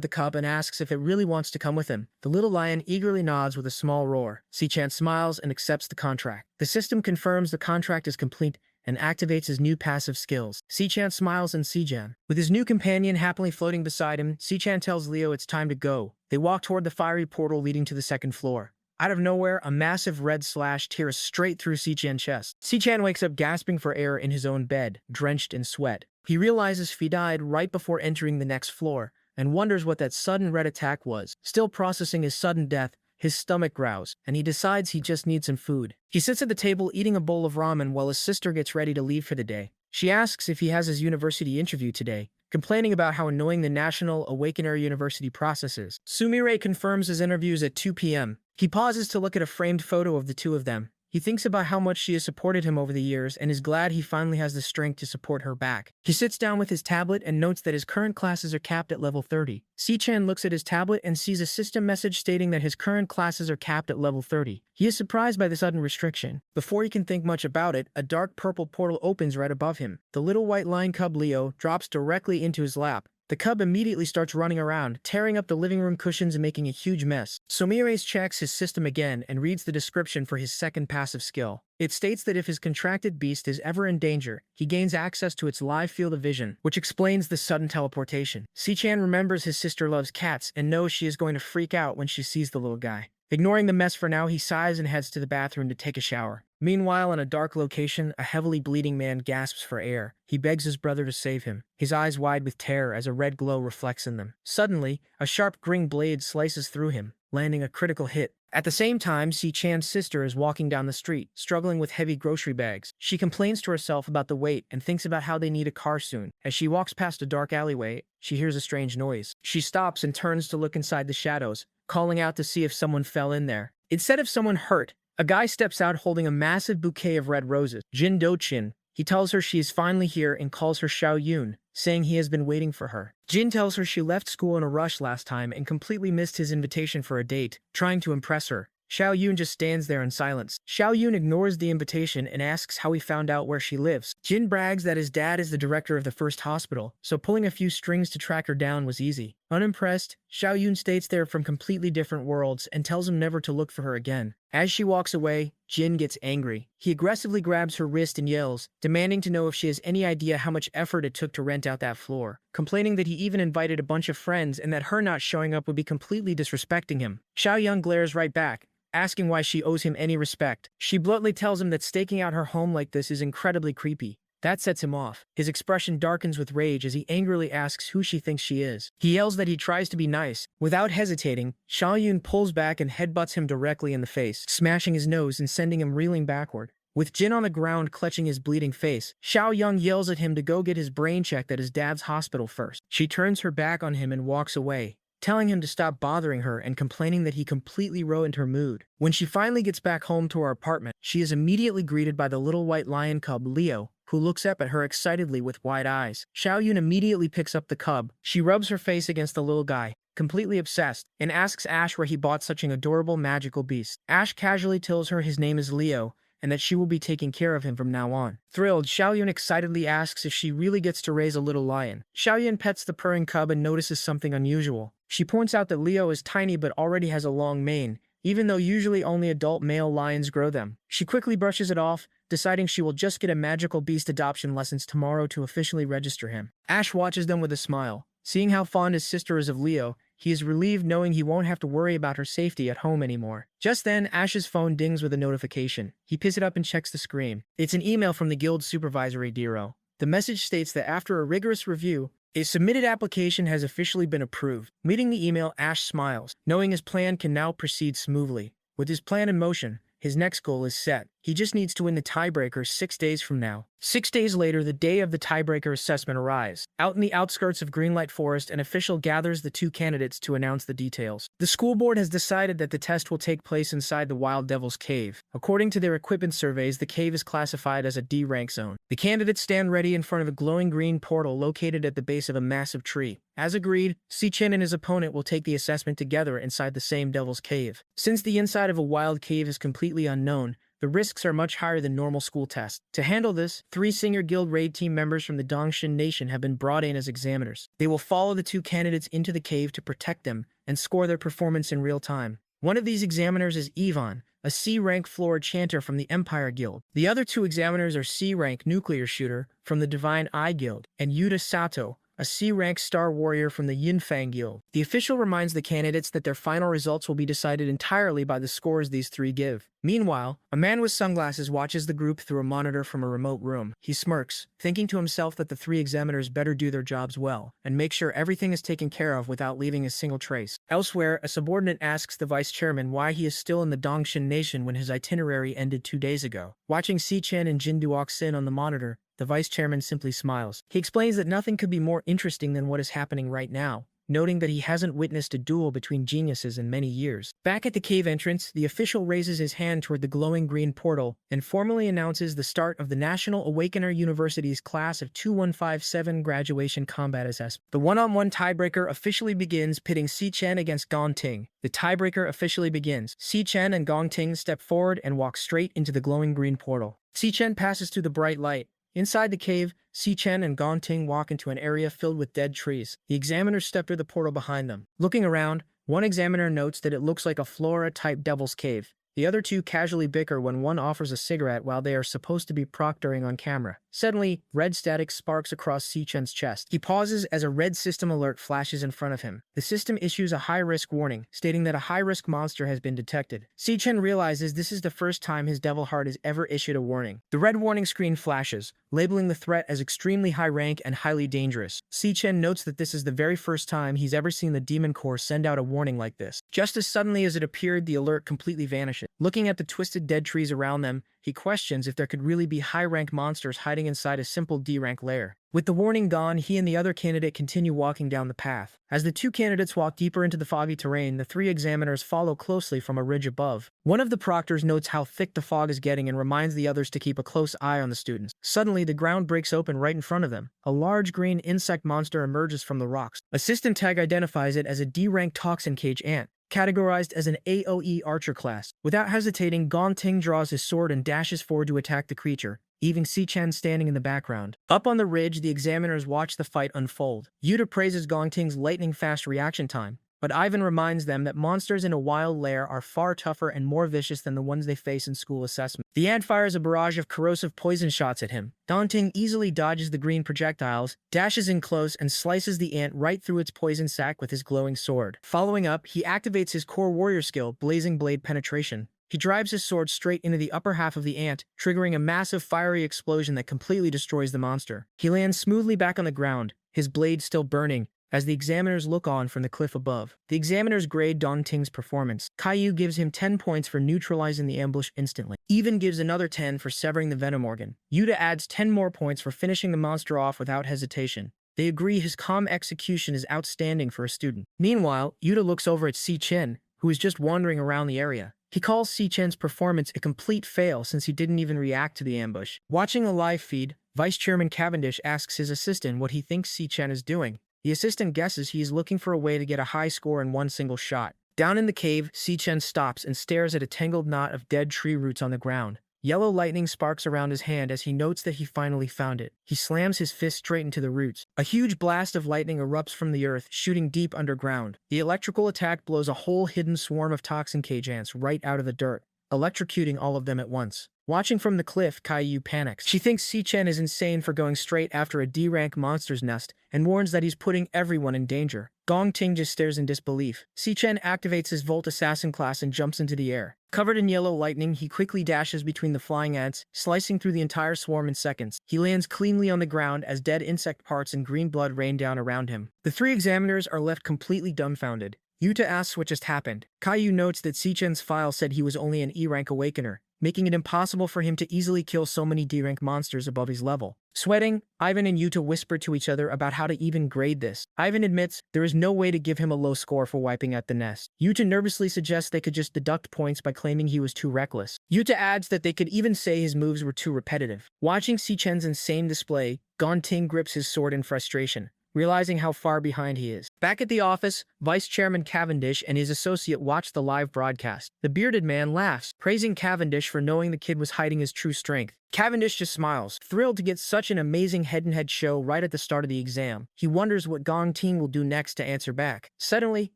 S1: the cub and asks if it really wants to come with him. The little lion eagerly nods with a small roar. Si-chan smiles and accepts the contract. The system confirms the contract is complete and activates his new passive skills. Si-chan smiles and Si-chan. With his new companion happily floating beside him, Si-chan tells Leo it's time to go. They walk toward the fiery portal leading to the second floor. Out of nowhere, a massive red slash tears straight through Si-chan's chest. Si-chan wakes up gasping for air in his own bed, drenched in sweat. He realizes he died right before entering the next floor, and wonders what that sudden red attack was. Still processing his sudden death, his stomach growls, and he decides he just needs some food. He sits at the table eating a bowl of ramen while his sister gets ready to leave for the day. She asks if he has his university interview today, complaining about how annoying the National Awakener University process is. Sumire confirms his interviews at 2 p.m. He pauses to look at a framed photo of the two of them. He thinks about how much she has supported him over the years and is glad he finally has the strength to support her back. He sits down with his tablet and notes that his current classes are capped at level 30. Si-chan looks at his tablet and sees a system message stating that his current classes are capped at level 30. He is surprised by the sudden restriction. Before he can think much about it, a dark purple portal opens right above him. The little white lion cub Leo drops directly into his lap. The cub immediately starts running around, tearing up the living room cushions and making a huge mess. Sumire checks his system again and reads the description for his second passive skill. It states that if his contracted beast is ever in danger, he gains access to its live field of vision, which explains the sudden teleportation. Si-chan remembers his sister loves cats and knows she is going to freak out when she sees the little guy. Ignoring the mess for now, he sighs and heads to the bathroom to take a shower. Meanwhile, in a dark location, a heavily bleeding man gasps for air. He begs his brother to save him, his eyes wide with terror as a red glow reflects in them. Suddenly, a sharp green blade slices through him, landing a critical hit. At the same time, Si-chan's sister is walking down the street, struggling with heavy grocery bags. She complains to herself about the weight and thinks about how they need a car soon. As she walks past a dark alleyway, she hears a strange noise. She stops and turns to look inside the shadows, calling out to see if someone fell in there. Instead of someone hurt, a guy steps out holding a massive bouquet of red roses. Jin Do-chin. He tells her she is finally here and calls her Xiao Yun, saying he has been waiting for her. Jin tells her she left school in a rush last time and completely missed his invitation for a date, trying to impress her. Xiao Yun just stands there in silence. Xiao Yun ignores the invitation and asks how he found out where she lives. Jin brags that his dad is the director of the first hospital, so pulling a few strings to track her down was easy. Unimpressed, Xiao Yun states they're from completely different worlds and tells him never to look for her again. As she walks away, Jin gets angry. He aggressively grabs her wrist and yells, demanding to know if she has any idea how much effort it took to rent out that floor, complaining that he even invited a bunch of friends and that her not showing up would be completely disrespecting him. Xiao Yun glares right back, asking why she owes him any respect. She bluntly tells him that staking out her home like this is incredibly creepy. That sets him off. His expression darkens with rage as he angrily asks who she thinks she is. He yells that he tries to be nice. Without hesitating, Xiao Yun pulls back and headbutts him directly in the face, smashing his nose and sending him reeling backward. With Jin on the ground clutching his bleeding face, Xiao Yun yells at him to go get his brain checked at his dad's hospital first. She turns her back on him and walks away, telling him to stop bothering her and complaining that he completely ruined her mood. When she finally gets back home to her apartment, she is immediately greeted by the little white lion cub Leo, who looks up at her excitedly with wide eyes. Xiao Yun immediately picks up the cub. She rubs her face against the little guy, completely obsessed, and asks Ash where he bought such an adorable magical beast. Ash casually tells her his name is Leo, and that she will be taking care of him from now on. Thrilled, Xiao Yun excitedly asks if she really gets to raise a little lion. Xiao Yun pets the purring cub and notices something unusual. She points out that Leo is tiny but already has a long mane, even though usually only adult male lions grow them. She quickly brushes it off, deciding she will just get a magical beast adoption lessons tomorrow to officially register him. Ash watches them with a smile. Seeing how fond his sister is of Leo, he is relieved knowing he won't have to worry about her safety at home anymore. Just then, Ash's phone dings with a notification. He picks it up and checks the screen. It's an email from the guild supervisory Dero. The message states that after a rigorous review, a submitted application has officially been approved. Reading the email, Ash smiles, knowing his plan can now proceed smoothly. With his plan in motion, his next goal is set. He just needs to win the tiebreaker 6 days from now. 6 days later, the day of the tiebreaker assessment arrives. Out in the outskirts of Greenlight Forest, an official gathers the two candidates to announce the details. The school board has decided that the test will take place inside the Wild Devil's Cave. According to their equipment surveys, the cave is classified as a D rank zone. The candidates stand ready in front of a glowing green portal located at the base of a massive tree. As agreed, Si-chin and his opponent will take the assessment together inside the same Devil's Cave. Since the inside of a wild cave is completely unknown, the risks are much higher than normal school tests. To handle this, 3 Senior Guild raid team members from the Dongshin Nation have been brought in as examiners. They will follow the two candidates into the cave to protect them and score their performance in real time. One of these examiners is Ivan, a C-rank floor chanter from the Empire Guild. The other 2 examiners are C-rank nuclear shooter from the Divine Eye Guild and Yuta Sato, a C-rank star warrior from the Yinfang Guild. The official reminds the candidates that their final results will be decided entirely by the scores these 3 give. Meanwhile, a man with sunglasses watches the group through a monitor from a remote room. He smirks, thinking to himself that the 3 examiners better do their jobs well and make sure everything is taken care of without leaving a single trace. Elsewhere, a subordinate asks the vice chairman why he is still in the Dongshin Nation when his itinerary ended 2 days ago. Watching Si-chin and Jin Duok-sin on the monitor, the vice chairman simply smiles. He explains that nothing could be more interesting than what is happening right now, noting that he hasn't witnessed a duel between geniuses in many years. Back at the cave entrance, the official raises his hand toward the glowing green portal and formally announces the start of the National Awakener University's class of 2157 graduation combat assessment. The one-on-one tiebreaker officially begins, pitting Si-chen against Gong Ting. The tiebreaker officially begins. Si-chen and Gong Ting step forward and walk straight into the glowing green portal. Si-chen passes through the bright light. Inside the cave, Si-chen and Gong Ting walk into an area filled with dead trees. The examiners step through the portal behind them. Looking around, one examiner notes that it looks like a flora-type devil's cave. The other two casually bicker when one offers a cigarette while they are supposed to be proctoring on camera. Suddenly, red static sparks across Si-chen's chest. He pauses as a red system alert flashes in front of him. The system issues a high-risk warning, stating that a high-risk monster has been detected. Si-chen realizes this is the first time his devil heart has ever issued a warning. The red warning screen flashes, labeling the threat as extremely high rank and highly dangerous. Si-chen notes that this is the very first time he's ever seen the Demon Corps send out a warning like this. Just as suddenly as it appeared, the alert completely vanishes. Looking at the twisted dead trees around them, he questions if there could really be high-rank monsters hiding inside a simple D-rank lair. With the warning gone, he and the other candidate continue walking down the path. As the two candidates walk deeper into the foggy terrain, the three examiners follow closely from a ridge above. One of the proctors notes how thick the fog is getting and reminds the others to keep a close eye on the students. Suddenly, the ground breaks open right in front of them. A large green insect monster emerges from the rocks. A system tag identifies it as a D-rank toxin cage ant, categorized as an AoE archer class. Without hesitating, Gong Ting draws his sword and dashes forward to attack the creature, leaving Si-chen standing in the background. Up on the ridge, the examiners watch the fight unfold. Yuta praises Gong Ting's lightning-fast reaction time, but Ivan reminds them that monsters in a wild lair are far tougher and more vicious than the ones they face in school assessment. The ant fires a barrage of corrosive poison shots at him. Gong Ting easily dodges the green projectiles, dashes in close, and slices the ant right through its poison sac with his glowing sword. Following up, he activates his core warrior skill, Blazing Blade Penetration. He drives his sword straight into the upper half of the ant, triggering a massive fiery explosion that completely destroys the monster. He lands smoothly back on the ground, his blade still burning, as the examiners look on from the cliff above. The examiners grade Gong Ting's performance. Caillou gives him 10 points for neutralizing the ambush instantly. Even gives another 10 for severing the venom organ. Yuta adds 10 more points for finishing the monster off without hesitation. They agree his calm execution is outstanding for a student. Meanwhile, Yuta looks over at Si-chen, who is just wandering around the area. He calls Si-chen's performance a complete fail since he didn't even react to the ambush. Watching a live feed, Vice Chairman Cavendish asks his assistant what he thinks Si-chen is doing. The assistant guesses he is looking for a way to get a high score in one single shot. Down in the cave, Si-chen stops and stares at a tangled knot of dead tree roots on the ground. Yellow lightning sparks around his hand as he notes that he finally found it. He slams his fist straight into the roots. A huge blast of lightning erupts from the earth, shooting deep underground. The electrical attack blows a whole hidden swarm of toxin cage ants right out of the dirt, electrocuting all of them at once. Watching from the cliff, Caillou panics. She thinks Si-chen is insane for going straight after a D-rank monster's nest and warns that he's putting everyone in danger. Gong Ting just stares in disbelief. Si-chen activates his Volt Assassin class and jumps into the air. Covered in yellow lightning, he quickly dashes between the flying ants, slicing through the entire swarm in seconds. He lands cleanly on the ground as dead insect parts and green blood rain down around him. The three examiners are left completely dumbfounded. Yuta asks what just happened. Caillou notes that Si-chen's file said he was only an E-rank awakener, making it impossible for him to easily kill so many D-rank monsters above his level. Sweating, Ivan and Yuta whisper to each other about how to even grade this. Ivan admits there is no way to give him a low score for wiping out the nest. Yuta nervously suggests they could just deduct points by claiming he was too reckless. Yuta adds that they could even say his moves were too repetitive. Watching Si-chen's insane display, Gong Ting grips his sword in frustration, realizing how far behind he is. Back at the office, Vice Chairman Cavendish and his associate watch the live broadcast. The bearded man laughs, praising Cavendish for knowing the kid was hiding his true strength. Cavendish just smiles, thrilled to get such an amazing head-to-head show right at the start of the exam. He wonders what Gong Ting will do next to answer back. Suddenly,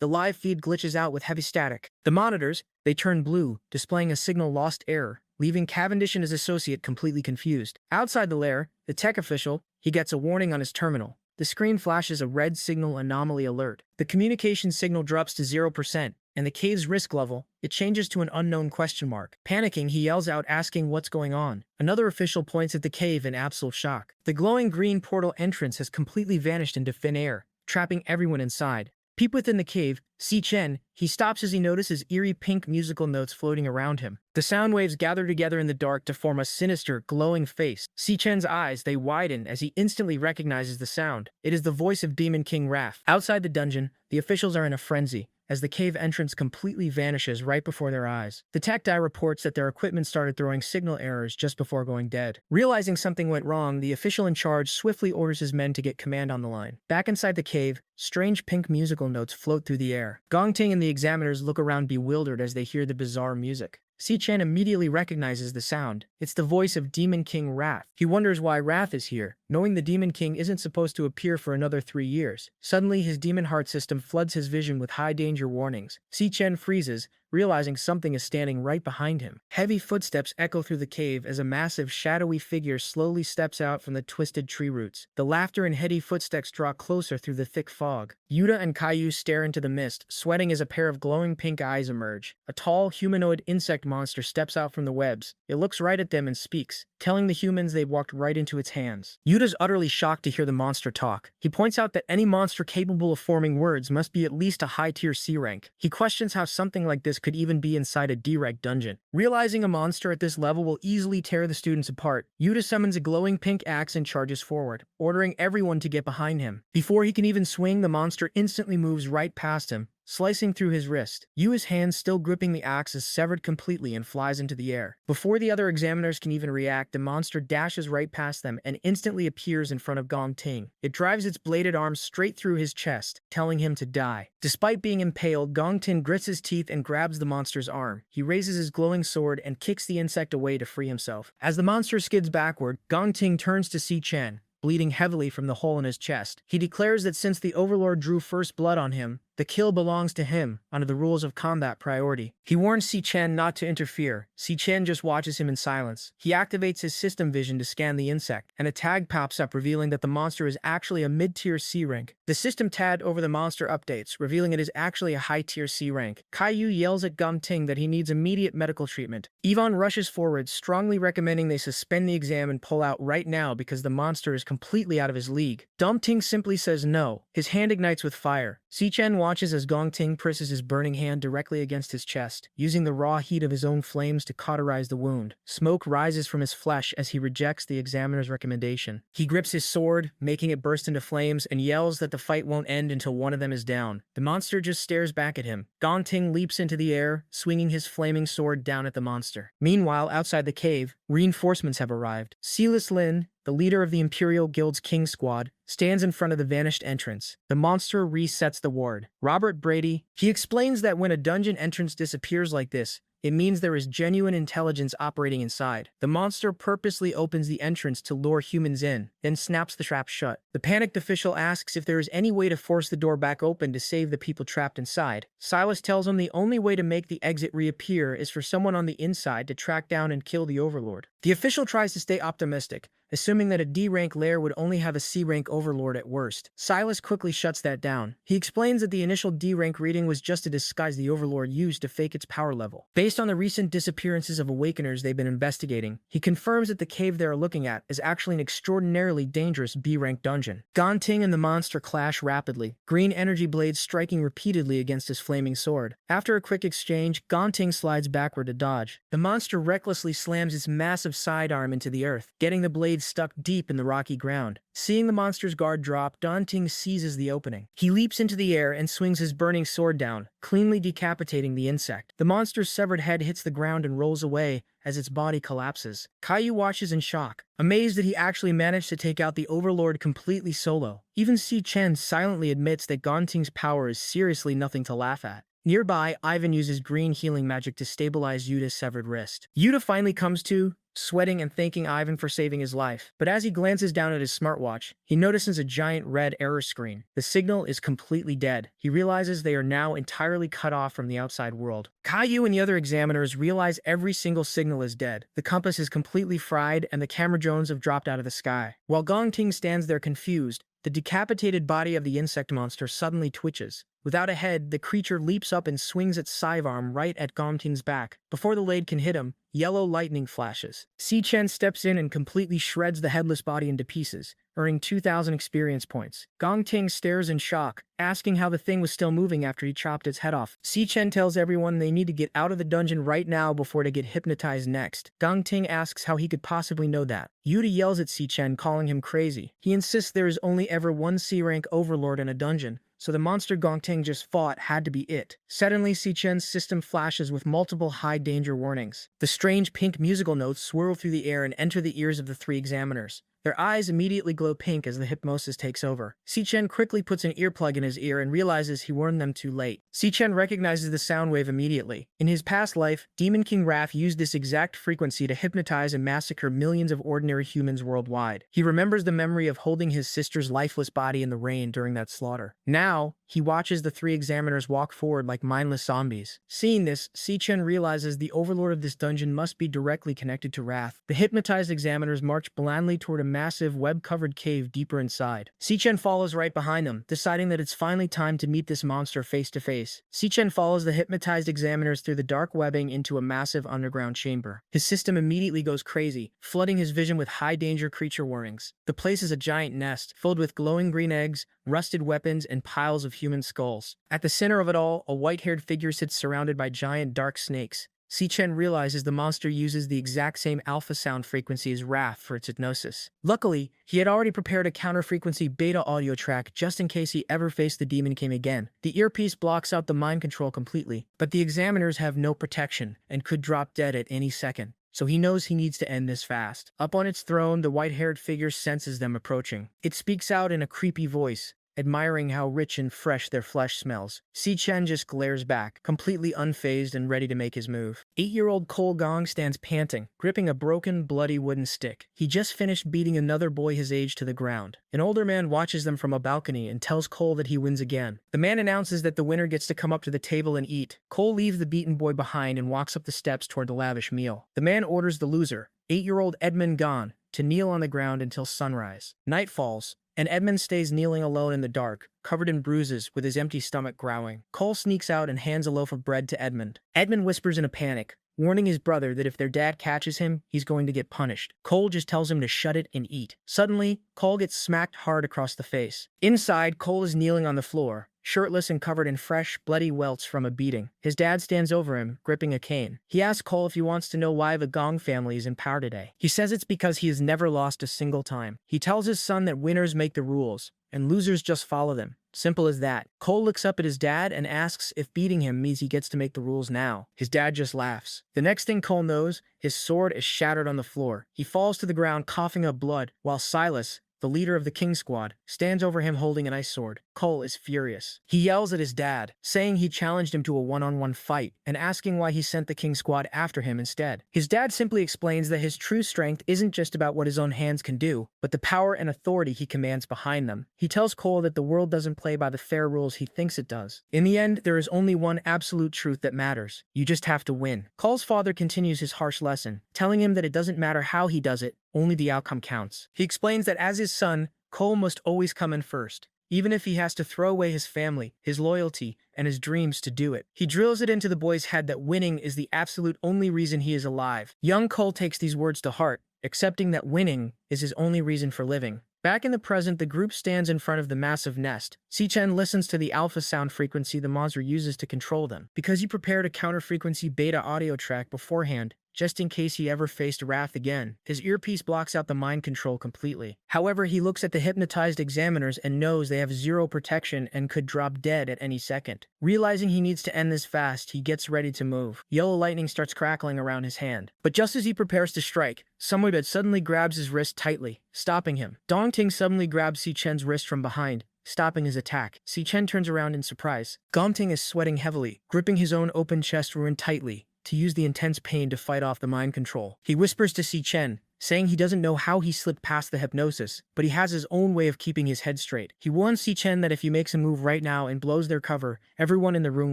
S1: the live feed glitches out with heavy static. The monitors, they turn blue, displaying a signal lost error, leaving Cavendish and his associate completely confused. Outside the lair, the tech official, he gets a warning on his terminal. The screen flashes a red signal anomaly alert. The communication signal drops to 0%, and the cave's risk level, it changes to an unknown question mark. Panicking, he yells out asking what's going on. Another official points at the cave in absolute shock. The glowing green portal entrance has completely vanished into thin air, trapping everyone inside. Peep within the cave, Si-chen, he stops as he notices eerie pink musical notes floating around him. The sound waves gather together in the dark to form a sinister, glowing face. Si-chen's eyes, they widen as he instantly recognizes the sound. It is the voice of Demon King Raph. Outside the dungeon, the officials are in a frenzy, as the cave entrance completely vanishes right before their eyes. The tech die reports that their equipment started throwing signal errors just before going dead. Realizing something went wrong, the official in charge swiftly orders his men to get command on the line. Back inside the cave, strange pink musical notes float through the air. Gong Ting and the examiners look around bewildered as they hear the bizarre music. Si-chen immediately recognizes the sound. It's the voice of Demon King Wrath. He wonders why Wrath is here, knowing the Demon King isn't supposed to appear for another 3 years. Suddenly, his demon heart system floods his vision with high danger warnings. Si-chen freezes, realizing something is standing right behind him. Heavy footsteps echo through the cave as a massive, shadowy figure slowly steps out from the twisted tree roots. The laughter and heady footsteps draw closer through the thick fog. Yuta and Caillou stare into the mist, sweating as a pair of glowing pink eyes emerge. A tall, humanoid insect monster steps out from the webs. It looks right at them and speaks, telling the humans they've walked right into its hands. Yuta's utterly shocked to hear the monster talk. He points out that any monster capable of forming words must be at least a high-tier C rank. He questions how something like this could even be inside a D-rank dungeon. Realizing a monster at this level will easily tear the students apart, Yuta summons a glowing pink axe and charges forward, ordering everyone to get behind him. Before he can even swing, the monster instantly moves right past him, slicing through his wrist. Yu's hand still gripping the axe is severed completely and flies into the air. Before the other examiners can even react, the monster dashes right past them and instantly appears in front of Gong Ting. It drives its bladed arm straight through his chest, telling him to die. Despite being impaled, Gong Ting grits his teeth and grabs the monster's arm. He raises his glowing sword and kicks the insect away to free himself. As the monster skids backward, Gong Ting turns to Si Chen, bleeding heavily from the hole in his chest. He declares that since the Overlord drew first blood on him, the kill belongs to him, under the rules of combat priority. He warns Si Chen not to interfere. Si Chen just watches him in silence. He activates his system vision to scan the insect, and a tag pops up revealing that the monster is actually a mid-tier C rank. The system tag over the monster updates, revealing it is actually a high-tier C rank. Caillou yells at Gong Ting that he needs immediate medical treatment. Yvonne rushes forward, strongly recommending they suspend the exam and pull out right now because the monster is completely out of his league. Gong Ting simply says no. His hand ignites with fire. Si Chen watches as Gong Ting presses his burning hand directly against his chest, using the raw heat of his own flames to cauterize the wound. Smoke rises from his flesh as he rejects the examiner's recommendation. He grips his sword, making it burst into flames, and yells that the fight won't end until one of them is down. The monster just stares back at him. Gong Ting leaps into the air, swinging his flaming sword down at the monster. Meanwhile, outside the cave, reinforcements have arrived. Silas Lin, the leader of the Imperial Guild's King Squad, stands in front of the vanished entrance. The monster resets the ward. Robert Brady, he explains that when a dungeon entrance disappears like this, it means there is genuine intelligence operating inside. The monster purposely opens the entrance to lure humans in, then snaps the trap shut. The panicked official asks if there is any way to force the door back open to save the people trapped inside. Silas tells him the only way to make the exit reappear is for someone on the inside to track down and kill the Overlord. The official tries to stay optimistic, assuming that a D-rank lair would only have a C-rank Overlord at worst. Silas quickly shuts that down. He explains that the initial D-rank reading was just a disguise the Overlord used to fake its power level. Based on the recent disappearances of Awakeners they've been investigating, he confirms that the cave they are looking at is actually an extraordinarily dangerous B-rank dungeon. Gong Ting and the monster clash rapidly, green energy blades striking repeatedly against his flaming sword. After a quick exchange, Gong Ting slides backward to dodge. The monster recklessly slams its massive sidearm into the earth, getting the blade stuck deep in the rocky ground. Seeing the monster's guard drop, Gong Ting seizes the opening. He leaps into the air and swings his burning sword down, cleanly decapitating the insect. The monster's severed head hits the ground and rolls away as its body collapses. Caillou watches in shock, amazed that he actually managed to take out the Overlord completely solo. Even Si Chen silently admits that Gong Ting's power is seriously nothing to laugh at. Nearby, Ivan uses green healing magic to stabilize Yuta's severed wrist. Yuta finally comes to, sweating and thanking Ivan for saving his life. But as he glances down at his smartwatch, he notices a giant red error screen. The signal is completely dead. He realizes they are now entirely cut off from the outside world. Caillou and the other examiners realize every single signal is dead. The compass is completely fried and the camera drones have dropped out of the sky. While Gong Ting stands there confused, the decapitated body of the insect monster suddenly twitches. Without a head, the creature leaps up and swings its scythe arm right at Gong Ting's back. Before the blade can hit him, yellow lightning flashes. Si Chen steps in and completely shreds the headless body into pieces, earning 2,000 experience points. Gong Ting stares in shock, asking how the thing was still moving after he chopped its head off. Si Chen tells everyone they need to get out of the dungeon right now before they get hypnotized next. Gong Ting asks how he could possibly know that. Yuta yells at Si Chen, calling him crazy. He insists there is only ever one C-rank Overlord in a dungeon, so the monster Gong Ting just fought had to be it. Suddenly, Si Chen's system flashes with multiple high-danger warnings. The strange pink musical notes swirl through the air and enter the ears of the three examiners. Their eyes immediately glow pink as the hypnosis takes over. Si Chen quickly puts an earplug in his ear and realizes he warned them too late. Si Chen recognizes the sound wave immediately. In his past life, Demon King Raph used this exact frequency to hypnotize and massacre millions of ordinary humans worldwide. He remembers the memory of holding his sister's lifeless body in the rain during that slaughter. Now, He watches the three examiners walk forward like mindless zombies. Seeing this, Si-Chen realizes the overlord of this dungeon must be directly connected to Wrath. The hypnotized examiners march blindly toward a massive web-covered cave deeper inside. Si-Chen follows right behind them, deciding that it's finally time to meet this monster face to face. Si-Chen follows the hypnotized examiners through the dark webbing into a massive underground chamber. His system immediately goes crazy, flooding his vision with high-danger creature warnings. The place is a giant nest, filled with glowing green eggs, rusted weapons, and piles of human skulls. At the center of it all, a white-haired figure sits surrounded by giant dark snakes. Si-Chen realizes the monster uses the exact same alpha sound frequency as Wrath for its hypnosis. Luckily, he had already prepared a counter-frequency beta audio track just in case he ever faced the Demon King again. The earpiece blocks out the mind control completely, but the examiners have no protection and could drop dead at any second. So he knows he needs to end this fast. Up on its throne, the white-haired figure senses them approaching. It speaks out in a creepy voice, admiring how rich and fresh their flesh smells. Si-Chen just glares back, completely unfazed and ready to make his move. 8-year-old Cole Gong stands panting, gripping a broken, bloody wooden stick. He just finished beating another boy his age to the ground. An older man watches them from a balcony and tells Cole that he wins again. The man announces that the winner gets to come up to the table and eat. Cole leaves the beaten boy behind and walks up the steps toward the lavish meal. The man orders the loser, 8-year-old Edmund Gon, to kneel on the ground until sunrise. Night falls, and Edmund stays kneeling alone in the dark, covered in bruises, with his empty stomach growling. Cole sneaks out and hands a loaf of bread to Edmund. Edmund whispers in a panic, warning his brother that if their dad catches him, he's going to get punished. Cole just tells him to shut it and eat. Suddenly, Cole gets smacked hard across the face. Inside, Cole is kneeling on the floor, shirtless and covered in fresh, bloody welts from a beating. His dad stands over him, gripping a cane. He asks Cole if he wants to know why the Gong family is in power today. He says it's because he has never lost a single time. He tells his son that winners make the rules, and losers just follow them. Simple as that. Cole looks up at his dad and asks if beating him means he gets to make the rules now. His dad just laughs. The next thing Cole knows, his sword is shattered on the floor. He falls to the ground coughing up blood, while Silas, the leader of the King Squad, stands over him holding an ice sword. Cole is furious. He yells at his dad, saying he challenged him to a one-on-one fight, and asking why he sent the King Squad after him instead. His dad simply explains that his true strength isn't just about what his own hands can do, but the power and authority he commands behind them. He tells Cole that the world doesn't play by the fair rules he thinks it does. In the end, there is only one absolute truth that matters. You just have to win. Cole's father continues his harsh lesson, telling him that it doesn't matter how he does it, only the outcome counts. He explains that as his son, Cole must always come in first, even if he has to throw away his family, his loyalty, and his dreams to do it. He drills it into the boy's head that winning is the absolute only reason he is alive. Young Cole takes these words to heart, accepting that winning is his only reason for living. Back in the present, the group stands in front of the massive nest. Si-Chen listens to the alpha sound frequency the monster uses to control them. Because he prepared a counter-frequency beta audio track beforehand, just in case he ever faced Wrath again, his earpiece blocks out the mind control completely. However, he looks at the hypnotized examiners and knows they have zero protection and could drop dead at any second. Realizing he needs to end this fast, he gets ready to move. Yellow lightning starts crackling around his hand. But just as he prepares to strike, someone suddenly grabs his wrist tightly, stopping him. Dong Ting suddenly grabs Si-Chen's wrist from behind, stopping his attack. Si-Chen turns around in surprise. Gong Ting is sweating heavily, gripping his own open chest wound tightly, to use the intense pain to fight off the mind control. He whispers to Si-Chen, saying he doesn't know how he slipped past the hypnosis, but he has his own way of keeping his head straight. He warns Si-Chen that if he makes a move right now and blows their cover, everyone in the room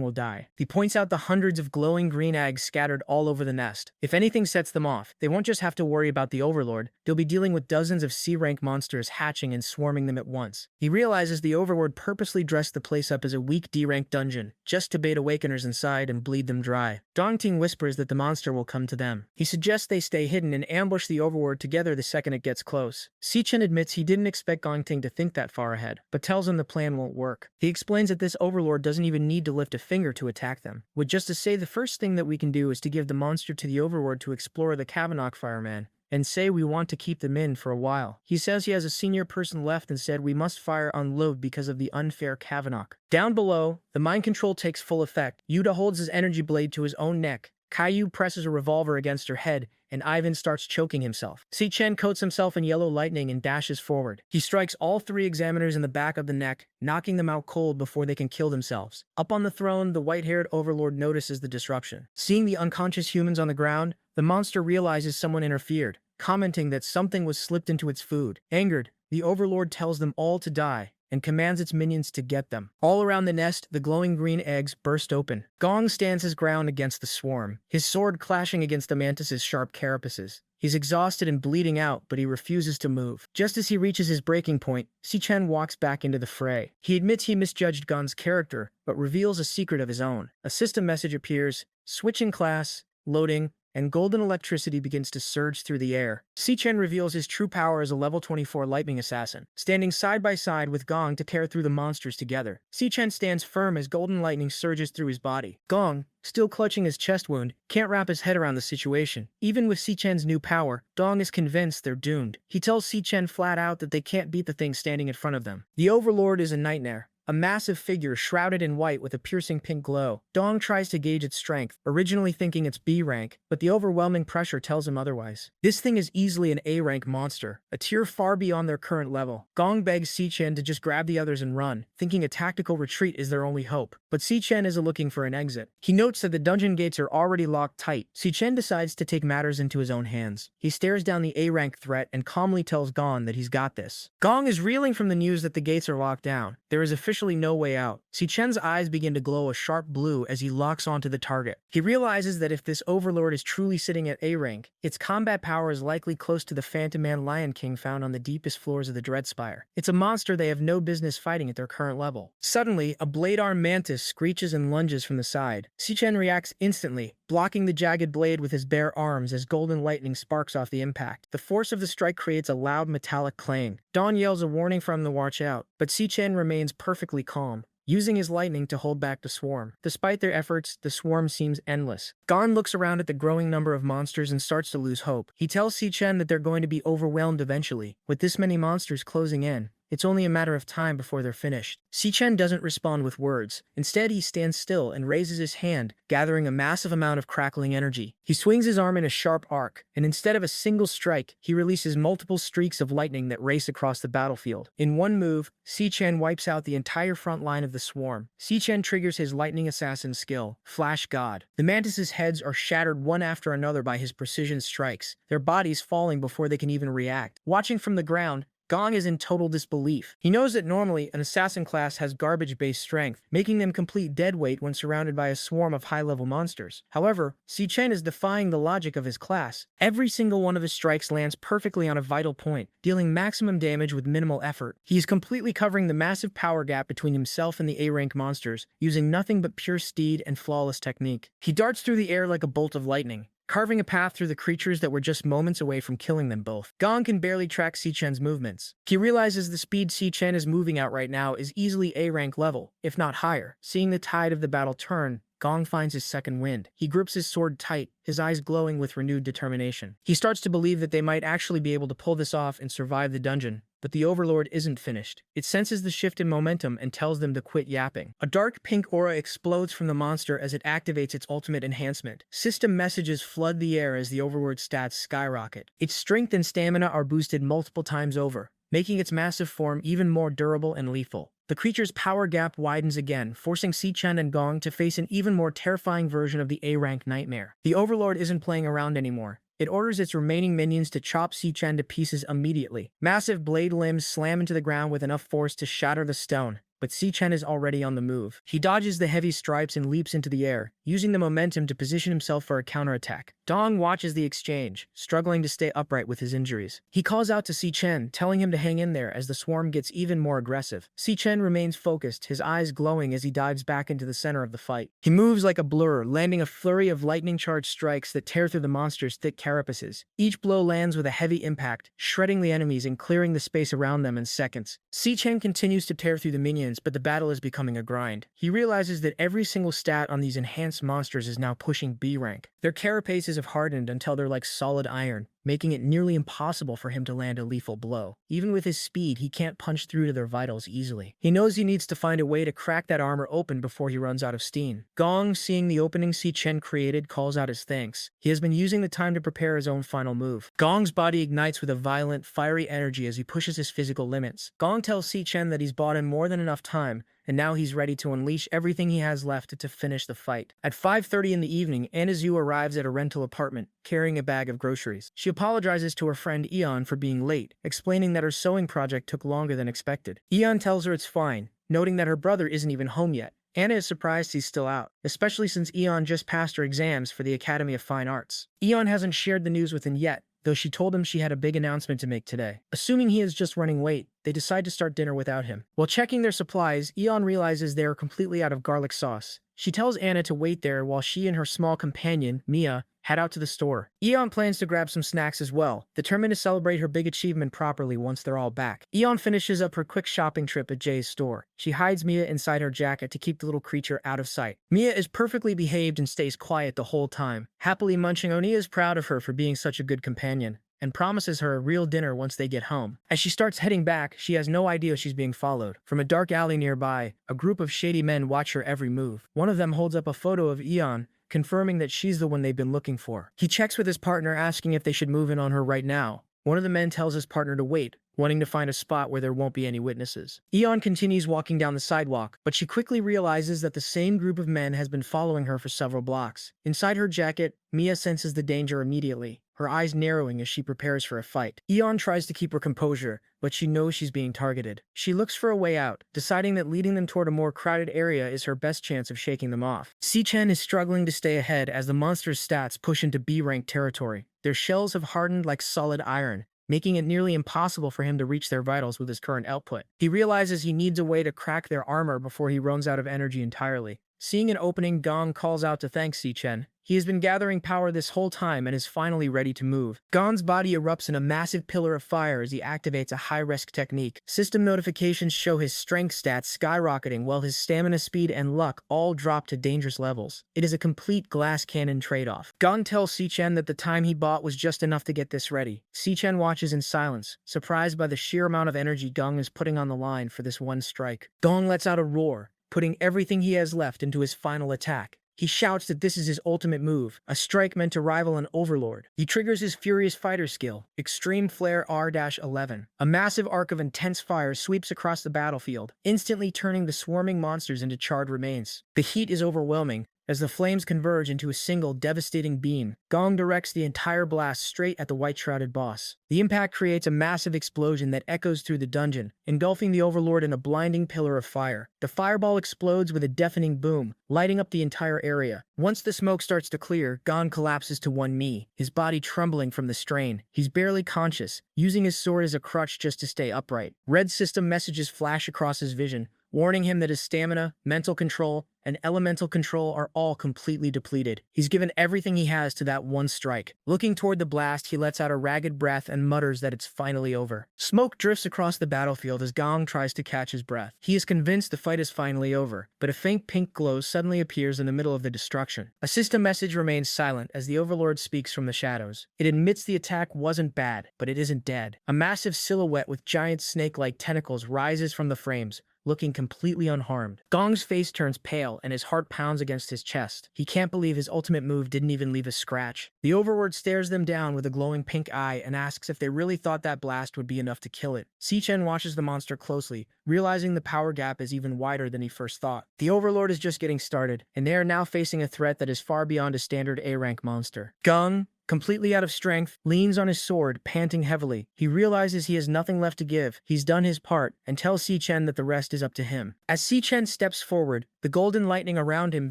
S1: will die. He points out the hundreds of glowing green eggs scattered all over the nest. If anything sets them off, they won't just have to worry about the Overlord, they'll be dealing with dozens of C-rank monsters hatching and swarming them at once. He realizes the Overlord purposely dressed the place up as a weak D-rank dungeon, just to bait awakeners inside and bleed them dry. Dong Ting whispers that the monster will come to them. He suggests they stay hidden and ambush the Overlord together the second it gets close. Si-Chen admits he didn't expect Gong Ting to think that far ahead, but tells him the plan won't work. He explains that this Overlord doesn't even need to lift a finger to attack them, with just to say the first thing that we can do is to give the monster to the Overlord to explore the Kavanagh Fireman, and say we want to keep them in for a while. He says he has a senior person left and said we must fire on Love because of the unfair Kavanagh. Down below, the mind control takes full effect. Yuta holds his energy blade to his own neck. Caillou presses a revolver against her head, and Ivan starts choking himself. Si-Chen coats himself in yellow lightning and dashes forward. He strikes all three examiners in the back of the neck, knocking them out cold before they can kill themselves. Up on the throne, the white-haired Overlord notices the disruption. Seeing the unconscious humans on the ground, the monster realizes someone interfered, commenting that something was slipped into its food. Angered, the Overlord tells them all to die, and commands its minions to get them. All around the nest, the glowing green eggs burst open. Gong stands his ground against the swarm, his sword clashing against the mantis's sharp carapaces. He's exhausted and bleeding out, but he refuses to move. Just as he reaches his breaking point, Si-Chen walks back into the fray. He admits he misjudged Gon's character, but reveals a secret of his own. A system message appears, switching class, loading, and golden electricity begins to surge through the air. Si-Chen reveals his true power as a level 24 lightning assassin, standing side by side with Gong to tear through the monsters together. Si-Chen stands firm as golden lightning surges through his body. Gong, still clutching his chest wound, can't wrap his head around the situation. Even with Si-Chen's new power, Gong is convinced they're doomed. He tells Si-Chen flat out that they can't beat the thing standing in front of them. The Overlord is a nightmare. A massive figure shrouded in white with a piercing pink glow. Dong tries to gauge its strength, originally thinking it's B rank, but the overwhelming pressure tells him otherwise. This thing is easily an A rank monster, a tier far beyond their current level. Gong begs Si-Chen to just grab the others and run, thinking a tactical retreat is their only hope. But Si-Chen is looking for an exit. He notes that the dungeon gates are already locked tight. Si-Chen decides to take matters into his own hands. He stares down the A rank threat and calmly tells Gong that he's got this. Gong is reeling from the news that the gates are locked down. There is officially no way out. Si-Chen's eyes begin to glow a sharp blue as he locks onto the target. He realizes that if this overlord is truly sitting at A rank, its combat power is likely close to the Phantom Man Lion King found on the deepest floors of the Dreadspire. It's a monster they have no business fighting at their current level. Suddenly, a blade-armed mantis screeches and lunges from the side. Si-Chen reacts instantly, blocking the jagged blade with his bare arms as golden lightning sparks off the impact. The force of the strike creates a loud metallic clang. Dawn yells a warning for him to watch out, but Si-Chen remains perfectly calm, using his lightning to hold back the swarm. Despite their efforts, the swarm seems endless. Gon looks around at the growing number of monsters and starts to lose hope. He tells Si-Chen that they're going to be overwhelmed eventually. With this many monsters closing in, it's only a matter of time before they're finished. Si-Chen doesn't respond with words. Instead, he stands still and raises his hand, gathering a massive amount of crackling energy. He swings his arm in a sharp arc, and instead of a single strike, he releases multiple streaks of lightning that race across the battlefield. In one move, Si-Chen wipes out the entire front line of the swarm. Si-Chen triggers his lightning assassin skill, Flash God. The mantis' heads are shattered one after another by his precision strikes, their bodies falling before they can even react. Watching from the ground, Gong is in total disbelief. He knows that normally an assassin class has garbage-based strength, making them complete deadweight when surrounded by a swarm of high-level monsters. However, Si-Chen is defying the logic of his class. Every single one of his strikes lands perfectly on a vital point, dealing maximum damage with minimal effort. He is completely covering the massive power gap between himself and the A-rank monsters, using nothing but pure speed and flawless technique. He darts through the air like a bolt of lightning, carving a path through the creatures that were just moments away from killing them both. Gong can barely track Si-Chen's movements. He realizes the speed Si-Chen is moving at right now is easily A-rank level, if not higher. Seeing the tide of the battle turn, Gong finds his second wind. He grips his sword tight, his eyes glowing with renewed determination. He starts to believe that they might actually be able to pull this off and survive the dungeon. But the Overlord isn't finished. It senses the shift in momentum and tells them to quit yapping. A dark pink aura explodes from the monster as it activates its ultimate enhancement. System messages flood the air as the Overlord's stats skyrocket. Its strength and stamina are boosted multiple times over, making its massive form even more durable and lethal. The creature's power gap widens again, forcing Si-Chen and Gong to face an even more terrifying version of the A-rank nightmare. The Overlord isn't playing around anymore. It orders its remaining minions to chop Si-Chen to pieces immediately. Massive blade limbs slam into the ground with enough force to shatter the stone, but Si-Chen is already on the move. He dodges the heavy stripes and leaps into the air, using the momentum to position himself for a counterattack. Dong watches the exchange, struggling to stay upright with his injuries. He calls out to Si-Chen, telling him to hang in there as the swarm gets even more aggressive. Si-Chen remains focused, his eyes glowing as he dives back into the center of the fight. He moves like a blur, landing a flurry of lightning-charged strikes that tear through the monster's thick carapaces. Each blow lands with a heavy impact, shredding the enemies and clearing the space around them in seconds. Si-Chen continues to tear through the minions, but the battle is becoming a grind. He realizes that every single stat on these enhanced monsters is now pushing B rank. Their carapaces have hardened until they're like solid iron, making it nearly impossible for him to land a lethal blow. Even with his speed, he can't punch through to their vitals easily. He knows he needs to find a way to crack that armor open before he runs out of steam. Gong, seeing the opening Si-Chen created, calls out his thanks. He has been using the time to prepare his own final move. Gong's body ignites with a violent, fiery energy as he pushes his physical limits. Gong tells Si-Chen that he's bought him more than enough time, and now he's ready to unleash everything he has left to finish the fight. At 5:30 in the evening, Anizu arrives at a rental apartment, carrying a bag of groceries. She apologizes to her friend Eon for being late, explaining that her sewing project took longer than expected. Eon tells her it's fine, noting that her brother isn't even home yet. Anna is surprised he's still out, especially since Eon just passed her exams for the Academy of Fine Arts. Eon hasn't shared the news with him yet, though she told him she had a big announcement to make today. Assuming he is just running late, they decide to start dinner without him. While checking their supplies, Eon realizes they are completely out of garlic sauce. She tells Anna to wait there while she and her small companion, Mia, head out to the store. Eon plans to grab some snacks as well, determined to celebrate her big achievement properly once they're all back. Eon finishes up her quick shopping trip at Jay's store. She hides Mia inside her jacket to keep the little creature out of sight. Mia is perfectly behaved and stays quiet the whole time. Happily munching, Onia is proud of her for being such a good companion, and promises her a real dinner once they get home. As she starts heading back, she has no idea she's being followed. From a dark alley nearby, a group of shady men watch her every move. One of them holds up a photo of Eon, confirming that she's the one they've been looking for. He checks with his partner, asking if they should move in on her right now. One of the men tells his partner to wait, wanting to find a spot where there won't be any witnesses. Eon continues walking down the sidewalk, but she quickly realizes that the same group of men has been following her for several blocks. Inside her jacket, Mia senses the danger immediately, her eyes narrowing as she prepares for a fight. Eon tries to keep her composure, but she knows she's being targeted. She looks for a way out, deciding that leading them toward a more crowded area is her best chance of shaking them off. Si-Chen is struggling to stay ahead as the monster's stats push into B-rank territory. Their shells have hardened like solid iron, making it nearly impossible for him to reach their vitals with his current output. He realizes he needs a way to crack their armor before he runs out of energy entirely. Seeing an opening, Gong calls out to thank Si-Chen. He has been gathering power this whole time and is finally ready to move. Gon's body erupts in a massive pillar of fire as he activates a high-risk technique. System notifications show his strength stats skyrocketing while his stamina, speed, and luck all drop to dangerous levels. It is a complete glass cannon trade-off. Gon tells Si-Chen that the time he bought was just enough to get this ready. Si-Chen watches in silence, surprised by the sheer amount of energy Gong is putting on the line for this one strike. Gong lets out a roar, putting everything he has left into his final attack. He shouts that this is his ultimate move, a strike meant to rival an overlord. He triggers his Furious Fighter skill, Extreme Flare R-11. A massive arc of intense fire sweeps across the battlefield, instantly turning the swarming monsters into charred remains. The heat is overwhelming, as the flames converge into a single devastating beam. Gong directs the entire blast straight at the white-shrouded boss. The impact creates a massive explosion that echoes through the dungeon, engulfing the Overlord in a blinding pillar of fire. The fireball explodes with a deafening boom, lighting up the entire area. Once the smoke starts to clear, Gong collapses to one knee, his body trembling from the strain. He's barely conscious, using his sword as a crutch just to stay upright. Red system messages flash across his vision, warning him that his stamina, mental control, and elemental control are all completely depleted. He's given everything he has to that one strike. Looking toward the blast, he lets out a ragged breath and mutters that it's finally over. Smoke drifts across the battlefield as Gong tries to catch his breath. He is convinced the fight is finally over, but a faint pink glow suddenly appears in the middle of the destruction. A system message remains silent as the Overlord speaks from the shadows. It admits the attack wasn't bad, but it isn't dead. A massive silhouette with giant snake-like tentacles rises from the frames, looking completely unharmed. Gong's face turns pale and his heart pounds against his chest. He can't believe his ultimate move didn't even leave a scratch. The Overlord stares them down with a glowing pink eye and asks if they really thought that blast would be enough to kill it. Si-Chen watches the monster closely, realizing the power gap is even wider than he first thought. The Overlord is just getting started, and they are now facing a threat that is far beyond a standard A-rank monster. Gong, completely out of strength, leans on his sword, panting heavily. He realizes he has nothing left to give. He's done his part, and tells Si-Chen that the rest is up to him. As Si-Chen steps forward, the golden lightning around him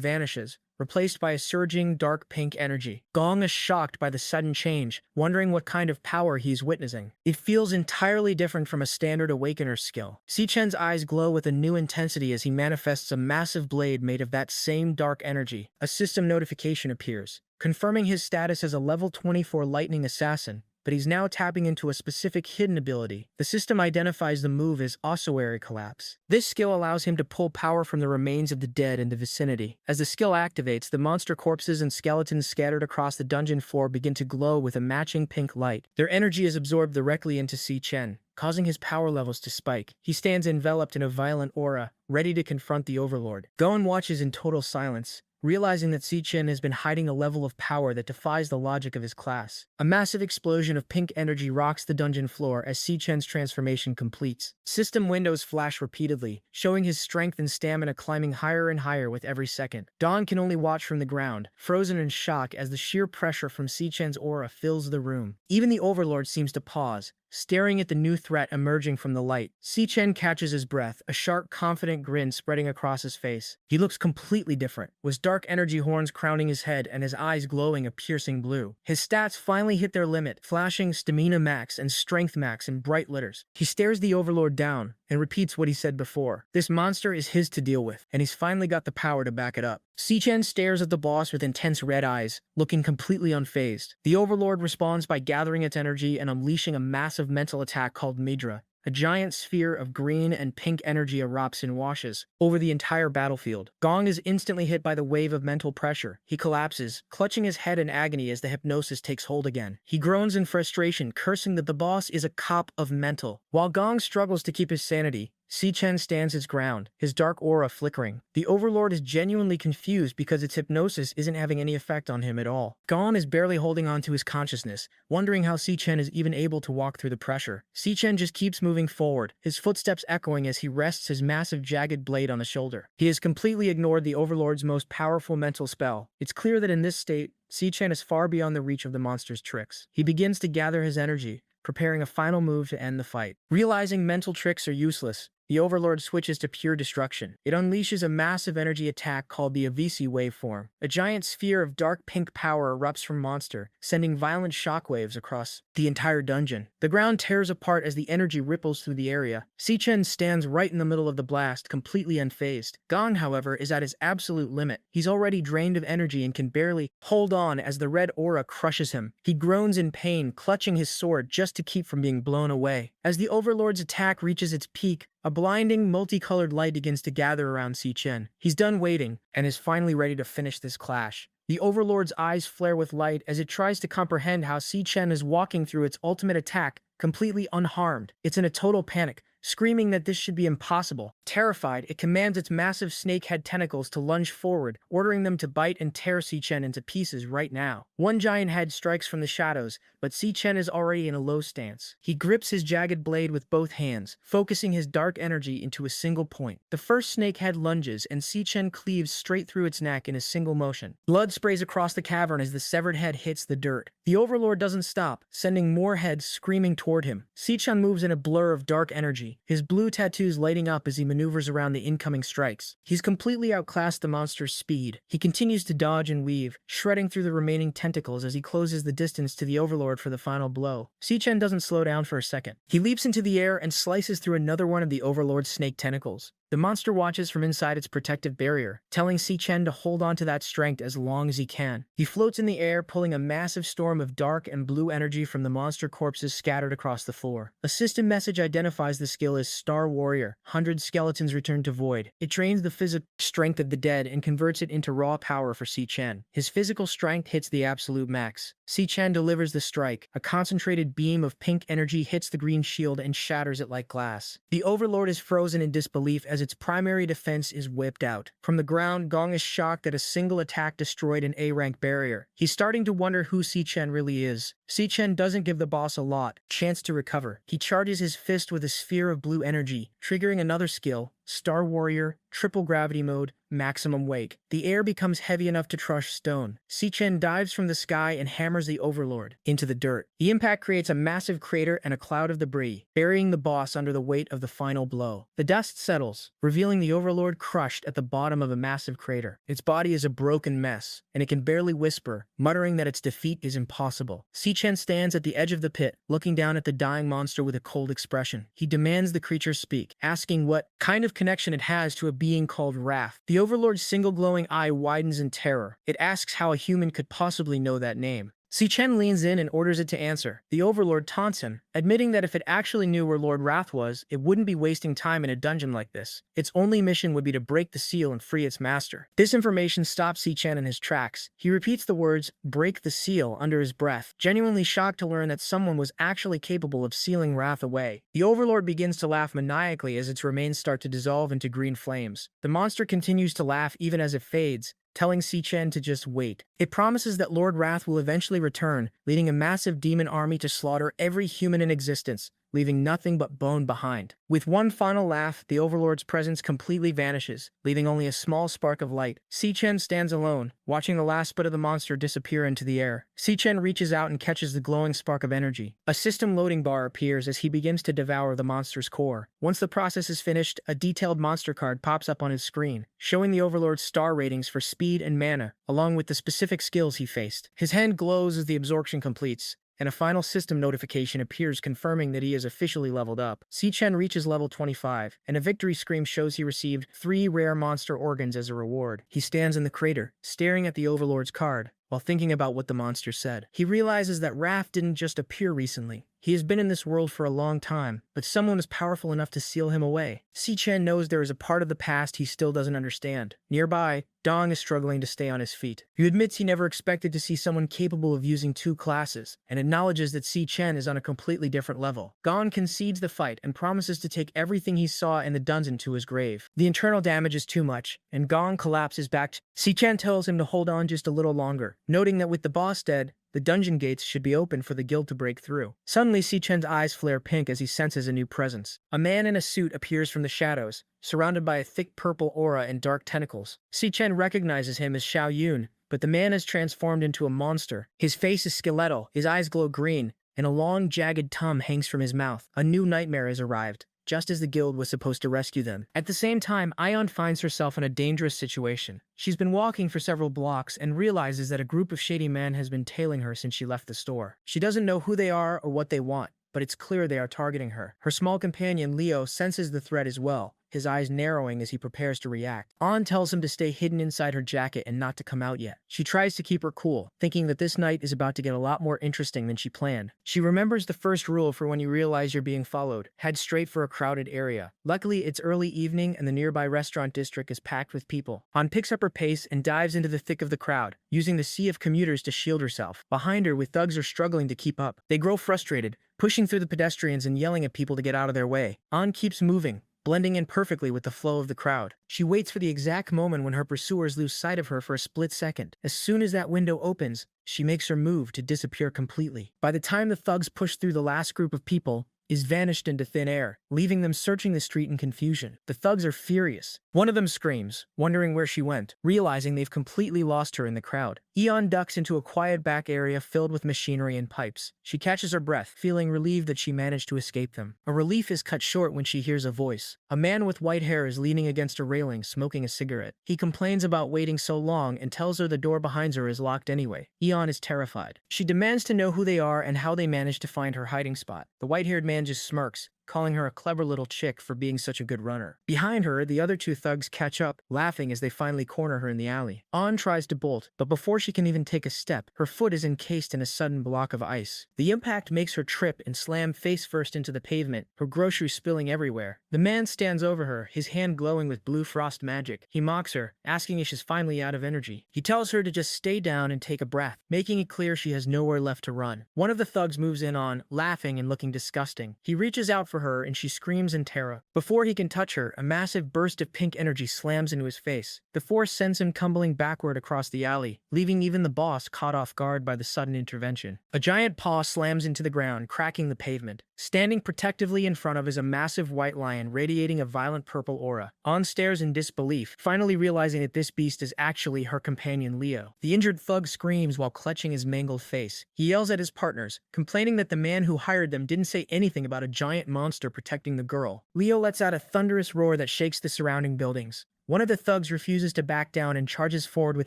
S1: vanishes, replaced by a surging, dark pink energy. Gong is shocked by the sudden change, wondering what kind of power he's witnessing. It feels entirely different from a standard Awakener skill. Si-Chen's eyes glow with a new intensity as he manifests a massive blade made of that same dark energy. A system notification appears, confirming his status as a level 24 lightning assassin, but he's now tapping into a specific hidden ability. The system identifies the move as Ossuary Collapse. This skill allows him to pull power from the remains of the dead in the vicinity. As the skill activates, the monster corpses and skeletons scattered across the dungeon floor begin to glow with a matching pink light. Their energy is absorbed directly into Si-Chen, causing his power levels to spike. He stands enveloped in a violent aura, ready to confront the Overlord. Gon watches in total silence, realizing that Si-Chen has been hiding a level of power that defies the logic of his class. A massive explosion of pink energy rocks the dungeon floor as Si-Chen's transformation completes. System windows flash repeatedly, showing his strength and stamina climbing higher and higher with every second. Dawn can only watch from the ground, frozen in shock as the sheer pressure from Si-Chen's aura fills the room. Even the Overlord seems to pause, staring at the new threat emerging from the light. Si-Chen catches his breath, a sharp, confident grin spreading across his face. He looks completely different, with dark energy horns crowning his head and his eyes glowing a piercing blue. His stats finally hit their limit, flashing stamina max and strength max in bright letters. He stares the Overlord down and repeats what he said before. This monster is his to deal with, and he's finally got the power to back it up. Si-Chen stares at the boss with intense red eyes, looking completely unfazed. The Overlord responds by gathering its energy and unleashing a massive mental attack called Midra. A giant sphere of green and pink energy erupts and washes over the entire battlefield. Gong is instantly hit by the wave of mental pressure. He collapses, clutching his head in agony as the hypnosis takes hold again. He groans in frustration, cursing that the boss is a cop of mental. While Gong struggles to keep his sanity, Si-Chen stands his ground, his dark aura flickering. The Overlord is genuinely confused because its hypnosis isn't having any effect on him at all. Gon is barely holding on to his consciousness, wondering how Si-Chen is even able to walk through the pressure. Si-Chen just keeps moving forward, his footsteps echoing as he rests his massive jagged blade on the shoulder. He has completely ignored the Overlord's most powerful mental spell. It's clear that in this state, Si-Chen is far beyond the reach of the monster's tricks. He begins to gather his energy, preparing a final move to end the fight. Realizing mental tricks are useless, the Overlord switches to pure destruction. It unleashes a massive energy attack called the Avicii waveform. A giant sphere of dark pink power erupts from Monster, sending violent shockwaves across the entire dungeon. The ground tears apart as the energy ripples through the area. Si-Chen stands right in the middle of the blast, completely unfazed. Gong, however, is at his absolute limit. He's already drained of energy and can barely hold on as the red aura crushes him. He groans in pain, clutching his sword just to keep from being blown away. As the Overlord's attack reaches its peak, a blinding, multicolored light begins to gather around Si-Chen. He's done waiting, and is finally ready to finish this clash. The Overlord's eyes flare with light as it tries to comprehend how Si-Chen is walking through its ultimate attack, completely unharmed. It's in a total panic, screaming that this should be impossible. Terrified, it commands its massive snakehead tentacles to lunge forward, ordering them to bite and tear Si-Chen into pieces right now. One giant head strikes from the shadows, but Si-Chen is already in a low stance. He grips his jagged blade with both hands, focusing his dark energy into a single point. The first snakehead lunges, and Si-Chen cleaves straight through its neck in a single motion. Blood sprays across the cavern as the severed head hits the dirt. The Overlord doesn't stop, sending more heads screaming toward him. Si-Chen moves in a blur of dark energy, his blue tattoos lighting up as he maneuvers around the incoming strikes. He's completely outclassed the monster's speed. He continues to dodge and weave, shredding through the remaining tentacles as he closes the distance to the Overlord for the final blow. Si-Chen doesn't slow down for a second. He leaps into the air and slices through another one of the Overlord's snake tentacles. The monster watches from inside its protective barrier, telling Si-Chen to hold on to that strength as long as he can. He floats in the air, pulling a massive storm of dark and blue energy from the monster corpses scattered across the floor. A system message identifies the skill as Star Warrior. 100 skeletons return to void. It drains the physical strength of the dead and converts it into raw power for Si-Chen. His physical strength hits the absolute max. Si-Chen delivers the strike. A concentrated beam of pink energy hits the green shield and shatters it like glass. The Overlord is frozen in disbelief as its primary defense is whipped out. From the ground, Gong is shocked that a single attack destroyed an A-rank barrier. He's starting to wonder who Si-Chen really is. Si-Chen doesn't give the boss a chance to recover. He charges his fist with a sphere of blue energy, triggering another skill, Star Warrior, Triple Gravity Mode, Maximum Wake. The air becomes heavy enough to crush stone. Si-Chen dives from the sky and hammers the Overlord into the dirt. The impact creates a massive crater and a cloud of debris, burying the boss under the weight of the final blow. The dust settles, revealing the Overlord crushed at the bottom of a massive crater. Its body is a broken mess, and it can barely whisper, muttering that its defeat is impossible. Si-Chen stands at the edge of the pit, looking down at the dying monster with a cold expression. He demands the creature speak, asking what kind of connection it has to a being called Wrath. The Overlord's single glowing eye widens in terror. It asks how a human could possibly know that name. Si-Chen leans in and orders it to answer. The Overlord taunts him, admitting that if it actually knew where Lord Wrath was, it wouldn't be wasting time in a dungeon like this. Its only mission would be to break the seal and free its master. This information stops Si-Chen in his tracks. He repeats the words, "break the seal," under his breath, genuinely shocked to learn that someone was actually capable of sealing Wrath away. The Overlord begins to laugh maniacally as its remains start to dissolve into green flames. The monster continues to laugh even as it fades, telling Si-Chen to just wait. It promises that Lord Wrath will eventually return, leading a massive demon army to slaughter every human in existence, leaving nothing but bone behind. With one final laugh, the Overlord's presence completely vanishes, leaving only a small spark of light. Si-Chen stands alone, watching the last bit of the monster disappear into the air. Si-Chen reaches out and catches the glowing spark of energy. A system loading bar appears as he begins to devour the monster's core. Once the process is finished, a detailed monster card pops up on his screen, showing the Overlord's star ratings for speed and mana, along with the specific skills he faced. His hand glows as the absorption completes, and a final system notification appears confirming that he is officially leveled up. Si-Chen reaches level 25, and a victory scream shows he received 3 rare monster organs as a reward. He stands in the crater, staring at the Overlord's card, while thinking about what the monster said. He realizes that Wrath didn't just appear recently. He has been in this world for a long time, but someone is powerful enough to seal him away. Si-Chen knows there is a part of the past he still doesn't understand. Nearby, Dong is struggling to stay on his feet. He admits he never expected to see someone capable of using 2 classes, and acknowledges that Si-Chen is on a completely different level. Gon concedes the fight and promises to take everything he saw in the dungeon to his grave. The internal damage is too much, and Gon collapses back. Si-Chen tells him to hold on just a little longer, noting that with the boss dead, the dungeon gates should be open for the guild to break through. Suddenly, Si-Chen's eyes flare pink as he senses a new presence. A man in a suit appears from the shadows, surrounded by a thick purple aura and dark tentacles. Si-Chen recognizes him as Xiao Yun, but the man has transformed into a monster. His face is skeletal, his eyes glow green, and a long, jagged tongue hangs from his mouth. A new nightmare has arrived, just as the guild was supposed to rescue them. At the same time, Aion finds herself in a dangerous situation. She's been walking for several blocks and realizes that a group of shady men has been tailing her since she left the store. She doesn't know who they are or what they want, but it's clear they are targeting her. Her small companion, Leo, senses the threat as well, his eyes narrowing as he prepares to react. An tells him to stay hidden inside her jacket and not to come out yet. She tries to keep her cool, thinking that this night is about to get a lot more interesting than she planned. She remembers the first rule for when you realize you're being followed: head straight for a crowded area. Luckily, it's early evening and the nearby restaurant district is packed with people. An picks up her pace and dives into the thick of the crowd, using the sea of commuters to shield herself. Behind her, with thugs are struggling to keep up. They grow frustrated, pushing through the pedestrians and yelling at people to get out of their way. An keeps moving, blending in perfectly with the flow of the crowd. She waits for the exact moment when her pursuers lose sight of her for a split second. As soon as that window opens, she makes her move to disappear completely. By the time the thugs push through the last group of people, is vanished into thin air, leaving them searching the street in confusion. The thugs are furious. One of them screams, wondering where she went, realizing they've completely lost her in the crowd. Aion ducks into a quiet back area filled with machinery and pipes. She catches her breath, feeling relieved that she managed to escape them. Her relief is cut short when she hears a voice. A man with white hair is leaning against a railing, smoking a cigarette. He complains about waiting so long and tells her the door behind her is locked anyway. Aion is terrified. She demands to know who they are and how they managed to find her hiding spot. The white-haired man just smirks, calling her a clever little chick for being such a good runner. Behind her, the other 2 thugs catch up, laughing as they finally corner her in the alley. An tries to bolt, but before she can even take a step, her foot is encased in a sudden block of ice. The impact makes her trip and slam face first into the pavement, her groceries spilling everywhere. The man stands over her, his hand glowing with blue frost magic. He mocks her, asking if she's finally out of energy. He tells her to just stay down and take a breath, making it clear she has nowhere left to run. One of the thugs moves in on, laughing and looking disgusting. He reaches out for her and she screams in terror. Before he can touch her, a massive burst of pink energy slams into his face. The force sends him tumbling backward across the alley, leaving even the boss caught off guard by the sudden intervention. A giant paw slams into the ground, cracking the pavement. Standing protectively in front of is a massive white lion radiating a violent purple aura. An stares in disbelief, finally realizing that this beast is actually her companion Leo. The injured thug screams while clutching his mangled face. He yells at his partners, complaining that the man who hired them didn't say anything about a giant monster protecting the girl. Leo lets out a thunderous roar that shakes the surrounding buildings. One of the thugs refuses to back down and charges forward with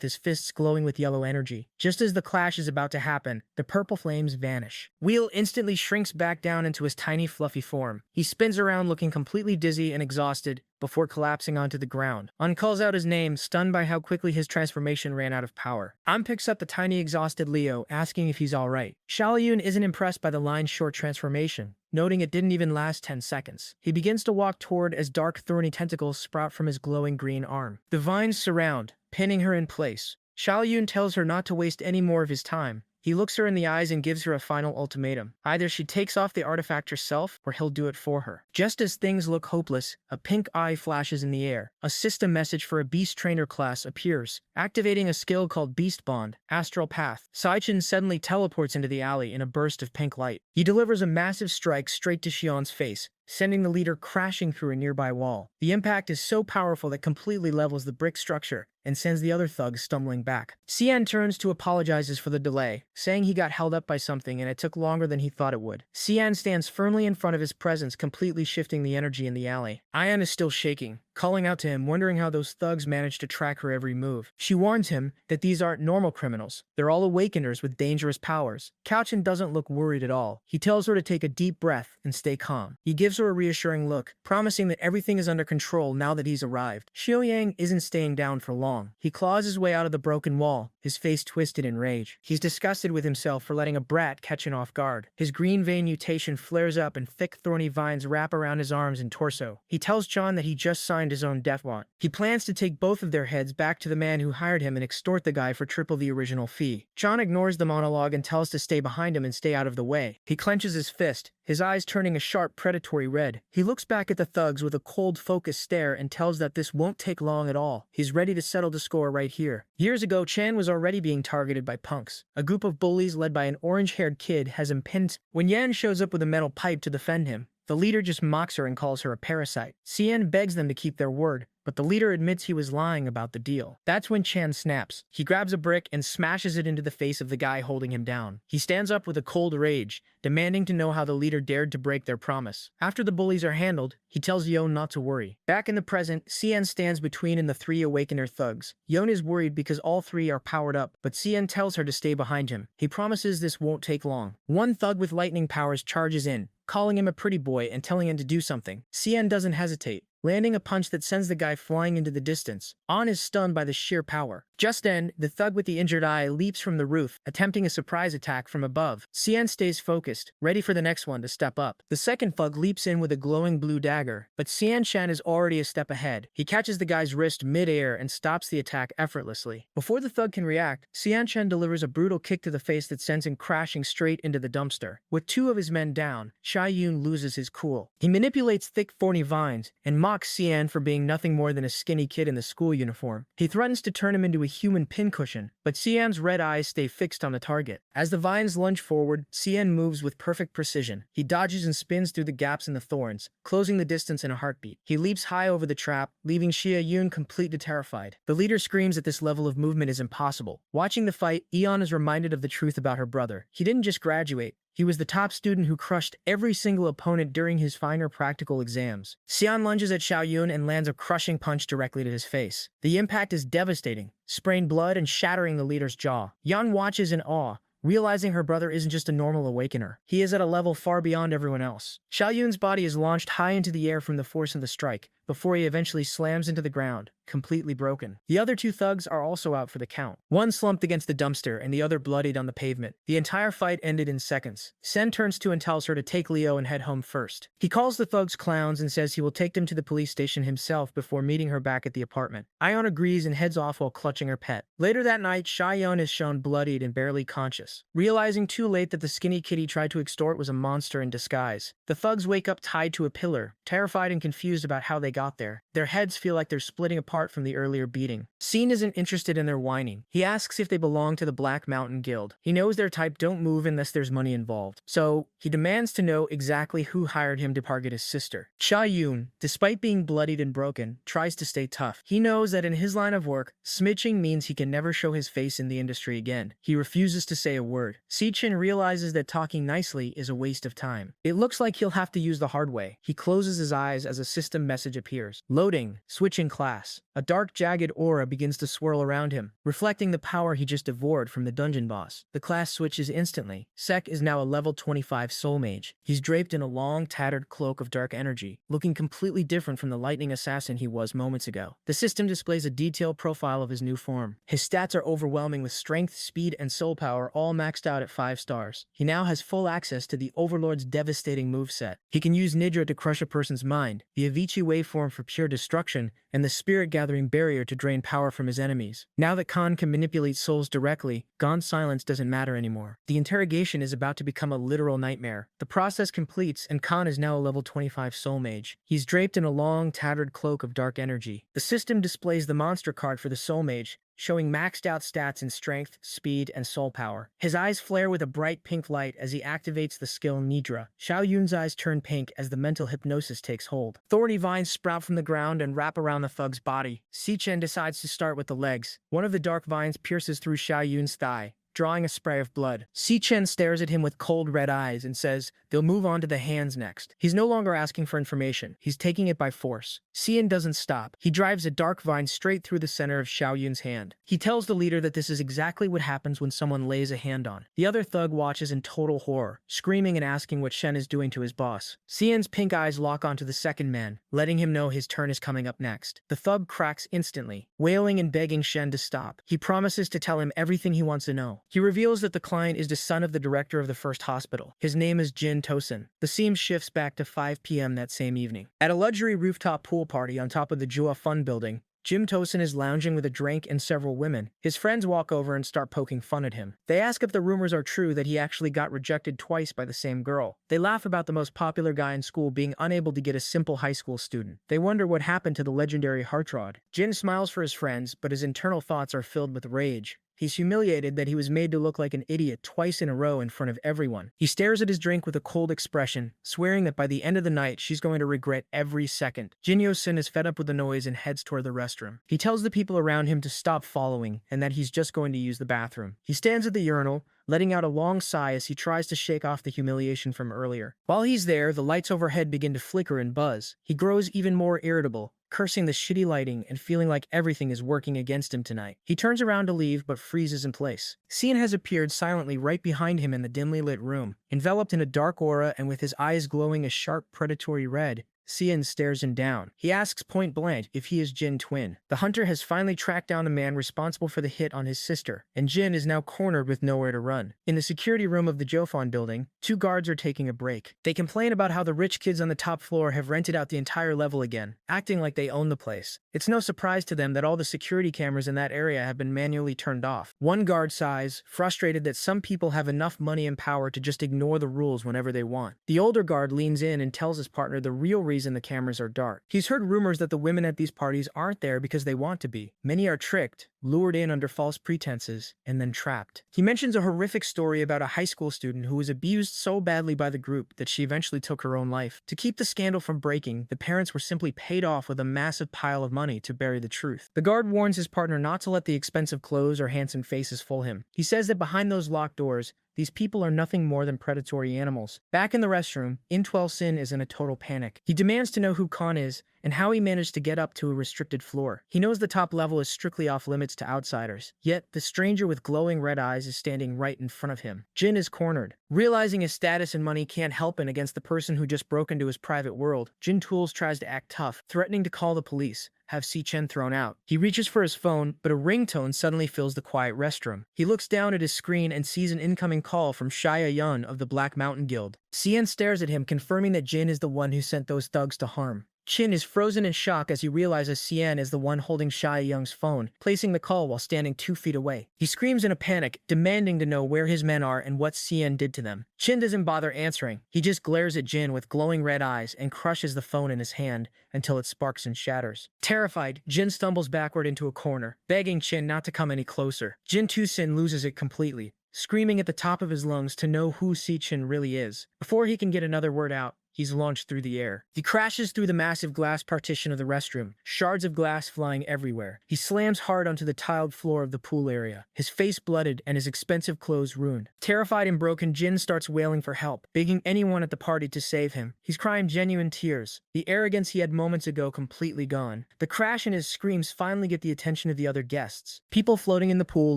S1: his fists glowing with yellow energy. Just as the clash is about to happen, the purple flames vanish. Wheel instantly shrinks back down into his tiny fluffy form. He spins around looking completely dizzy and exhausted before collapsing onto the ground. An calls out his name, stunned by how quickly his transformation ran out of power. An picks up the tiny exhausted Leo, asking if he's alright. Xiaoyun isn't impressed by the line's short transformation, noting it didn't even last 10 seconds. He begins to walk toward as dark thorny tentacles sprout from his glowing green arm. The vines surround, pinning her in place. Xiaoyun tells her not to waste any more of his time. He looks her in the eyes and gives her a final ultimatum. Either she takes off the artifact herself, or he'll do it for her. Just as things look hopeless, a pink eye flashes in the air. A system message for a beast trainer class appears, activating a skill called Beast Bond, Astral Path. Saichin suddenly teleports into the alley in a burst of pink light. He delivers a massive strike straight to Xion's face, sending the leader crashing through a nearby wall. The impact is so powerful that completely levels the brick structure and sends the other thugs stumbling back. Xian turns to apologizes for the delay, saying he got held up by something and it took longer than he thought it would. Xian stands firmly in front of his presence, completely shifting the energy in the alley. Ayan is still shaking, calling out to him, wondering how those thugs managed to track her every move. She warns him that these aren't normal criminals. They're all awakeners with dangerous powers. Kaochin doesn't look worried at all. He tells her to take a deep breath and stay calm. He gives her a reassuring look, promising that everything is under control now that he's arrived. Xiaoyang isn't staying down for long. He claws his way out of the broken wall, his face twisted in rage. He's disgusted with himself for letting a brat catch him off guard. His green vein mutation flares up and thick thorny vines wrap around his arms and torso. He tells John that he just signed his own death warrant. He plans to take both of their heads back to the man who hired him and extort the guy for triple the original fee. John ignores the monologue and tells to stay behind him and stay out of the way. He clenches his fist, his eyes turning a sharp predatory red. He looks back at the thugs with a cold, focused stare and tells that this won't take long at all. He's ready to settle the score right here. Years ago, Chan was already being targeted by punks. A group of bullies led by an orange-haired kid has him pinned. When Yan shows up with a metal pipe to defend him, the leader just mocks her and calls her a parasite. Xian begs them to keep their word, but the leader admits he was lying about the deal. That's when Chan snaps. He grabs a brick and smashes it into the face of the guy holding him down. He stands up with a cold rage, demanding to know how the leader dared to break their promise. After the bullies are handled, he tells Yon not to worry. Back in the present, Xian stands between and the three awakener thugs. Yon is worried because all three are powered up, but Xian tells her to stay behind him. He promises this won't take long. One thug with lightning powers charges in, calling him a pretty boy and telling him to do something. Xian doesn't hesitate, landing a punch that sends the guy flying into the distance. An is stunned by the sheer power. Just then, the thug with the injured eye leaps from the roof, attempting a surprise attack from above. Xian stays focused, ready for the next one to step up. The second thug leaps in with a glowing blue dagger, but Xian Shan is already a step ahead. He catches the guy's wrist mid-air and stops the attack effortlessly. Before the thug can react, Xian Shan delivers a brutal kick to the face that sends him crashing straight into the dumpster. With two of his men down, Shai Yun loses his cool. He manipulates thick thorny vines and mocks Xian for being nothing more than a skinny kid in the school uniform. He threatens to turn him into a human pincushion, but Xian's red eyes stay fixed on the target. As the vines lunge forward, Xian moves with perfect precision. He dodges and spins through the gaps in the thorns, closing the distance in a heartbeat. He leaps high over the trap, leaving Xia Yun completely terrified. The leader screams that this level of movement is impossible. Watching the fight, Eon is reminded of the truth about her brother. He didn't just graduate. He was the top student who crushed every single opponent during his final practical exams. Xian lunges at Xiao Yun and lands a crushing punch directly to his face. The impact is devastating, spraying blood and shattering the leader's jaw. Yan watches in awe, realizing her brother isn't just a normal awakener. He is at a level far beyond everyone else. Xiao Yun's body is launched high into the air from the force of the strike, before he eventually slams into the ground, completely broken. The other two thugs are also out for the count. One slumped against the dumpster and the other bloodied on the pavement. The entire fight ended in seconds. Sen turns to and tells her to take Leo and head home first. He calls the thugs clowns and says he will take them to the police station himself before meeting her back at the apartment. Ion agrees and heads off while clutching her pet. Later that night, Shai-Yun is shown bloodied and barely conscious. Realizing too late that the skinny kid he tried to extort was a monster in disguise, the thugs wake up tied to a pillar, terrified and confused about how they got there. Their heads feel like they're splitting apart from the earlier beating. Scene isn't interested in their whining. He asks if they belong to the Black Mountain Guild. He knows their type don't move unless there's money involved. So, he demands to know exactly who hired him to target his sister. Cha Yun, despite being bloodied and broken, tries to stay tough. He knows that in his line of work, smitching means he can never show his face in the industry again. He refuses to say a word. Si-Chin realizes that talking nicely is a waste of time. It looks like he'll have to use the hard way. He closes his eyes as a system message appears. Loading. Switching class. A dark, jagged aura begins to swirl around him, reflecting the power he just devoured from the dungeon boss. The class switches instantly. Sek is now a level 25 soul mage. He's draped in a long, tattered cloak of dark energy, looking completely different from the lightning assassin he was moments ago. The system displays a detailed profile of his new form. His stats are overwhelming with strength, speed, and soul power all maxed out at 5 stars. He now has full access to the Overlord's devastating moveset. He can use Nidra to crush a person's mind, the Avicii waveform for pure destruction, and the spirit-gathering barrier to drain power from his enemies. Now that Khan can manipulate souls directly, Gon's silence doesn't matter anymore. The interrogation is about to become a literal nightmare. The process completes, and Khan is now a level 25 soul mage. He's draped in a long, tattered cloak of dark energy. The system displays the monster card for the soul mage, showing maxed out stats in strength, speed, and soul power. His eyes flare with a bright pink light as he activates the skill Nidra. Xiao Yun's eyes turn pink as the mental hypnosis takes hold. Thorny vines sprout from the ground and wrap around the thug's body. Si Chen decides to start with the legs. One of the dark vines pierces through Xiao Yun's thigh, drawing a spray of blood. Si Chen stares at him with cold red eyes and says they'll move on to the hands next. He's no longer asking for information. He's taking it by force. Xian doesn't stop. He drives a dark vine straight through the center of Xiao Yun's hand. He tells the leader that this is exactly what happens when someone lays a hand on. The other thug watches in total horror, screaming and asking what Shen is doing to his boss. Xian's pink eyes lock onto the second man, letting him know his turn is coming up next. The thug cracks instantly, wailing and begging Shen to stop. He promises to tell him everything he wants to know. He reveals that the client is the son of the director of the first hospital. His name is Jin Tosin. The scene shifts back to 5 p.m. that same evening. At a luxury rooftop pool party on top of the Jua Fun building, Jim Tosin is lounging with a drink and several women. His friends walk over and start poking fun at him. They ask if the rumors are true that he actually got rejected twice by the same girl. They laugh about the most popular guy in school being unable to get a simple high school student. They wonder what happened to the legendary Heartrod. Jin smiles for his friends, but his internal thoughts are filled with rage. He's humiliated that he was made to look like an idiot twice in a row in front of everyone. He stares at his drink with a cold expression, swearing that by the end of the night, she's going to regret every second. Jin Yo-sin is fed up with the noise and heads toward the restroom. He tells the people around him to stop following and that he's just going to use the bathroom. He stands at the urinal, letting out a long sigh as he tries to shake off the humiliation from earlier. While he's there, the lights overhead begin to flicker and buzz. He grows even more irritable, cursing the shitty lighting and feeling like everything is working against him tonight. He turns around to leave but freezes in place. Xian has appeared silently right behind him in the dimly lit room. Enveloped in a dark aura and with his eyes glowing a sharp predatory red, Xian stares him down. He asks point blank if he is Jin Twin. The hunter has finally tracked down the man responsible for the hit on his sister, and Jin is now cornered with nowhere to run. In the security room of the Jofon building, 2 guards are taking a break. They complain about how the rich kids on the top floor have rented out the entire level again, acting like they own the place. It's no surprise to them that all the security cameras in that area have been manually turned off. One guard sighs, frustrated that some people have enough money and power to just ignore the rules whenever they want. The older guard leans in and tells his partner the real reason the cameras are dark. He's heard rumors that the women at these parties aren't there because they want to be. Many are tricked, lured in under false pretenses, and then trapped. He mentions a horrific story about a high school student who was abused so badly by the group that she eventually took her own life. To keep the scandal from breaking, the parents were simply paid off with a massive pile of money to bury the truth. The guard warns his partner not to let the expensive clothes or handsome faces fool him. He says that behind those locked doors, these people are nothing more than predatory animals. Back in the restroom, Intwell Sin is in a total panic. He demands to know who Khan is and how he managed to get up to a restricted floor. He knows the top level is strictly off limits to outsiders, yet the stranger with glowing red eyes is standing right in front of him. Jin is cornered. Realizing his status and money can't help him against the person who just broke into his private world, Jin Tools tries to act tough, threatening to call the police, have Si Chen thrown out. He reaches for his phone, but a ringtone suddenly fills the quiet restroom. He looks down at his screen and sees an incoming call from Shia Yun of the Black Mountain Guild. Xian stares at him, confirming that Jin is the one who sent those thugs to harm. Chin is frozen in shock as he realizes Xian is the one holding Shia Young's phone, placing the call while standing 2 feet away. He screams in a panic, demanding to know where his men are and what Xian did to them. Chin doesn't bother answering. He just glares at Jin with glowing red eyes and crushes the phone in his hand until it sparks and shatters. Terrified, Jin stumbles backward into a corner, begging Chin not to come any closer. Jin Tusin loses it completely, screaming at the top of his lungs to know who Si Chin really is. Before he can get another word out, he's launched through the air. He crashes through the massive glass partition of the restroom, shards of glass flying everywhere. He slams hard onto the tiled floor of the pool area, his face blooded and his expensive clothes ruined. Terrified and broken, Jin starts wailing for help, begging anyone at the party to save him. He's crying genuine tears, the arrogance he had moments ago completely gone. The crash and his screams finally get the attention of the other guests. People floating in the pool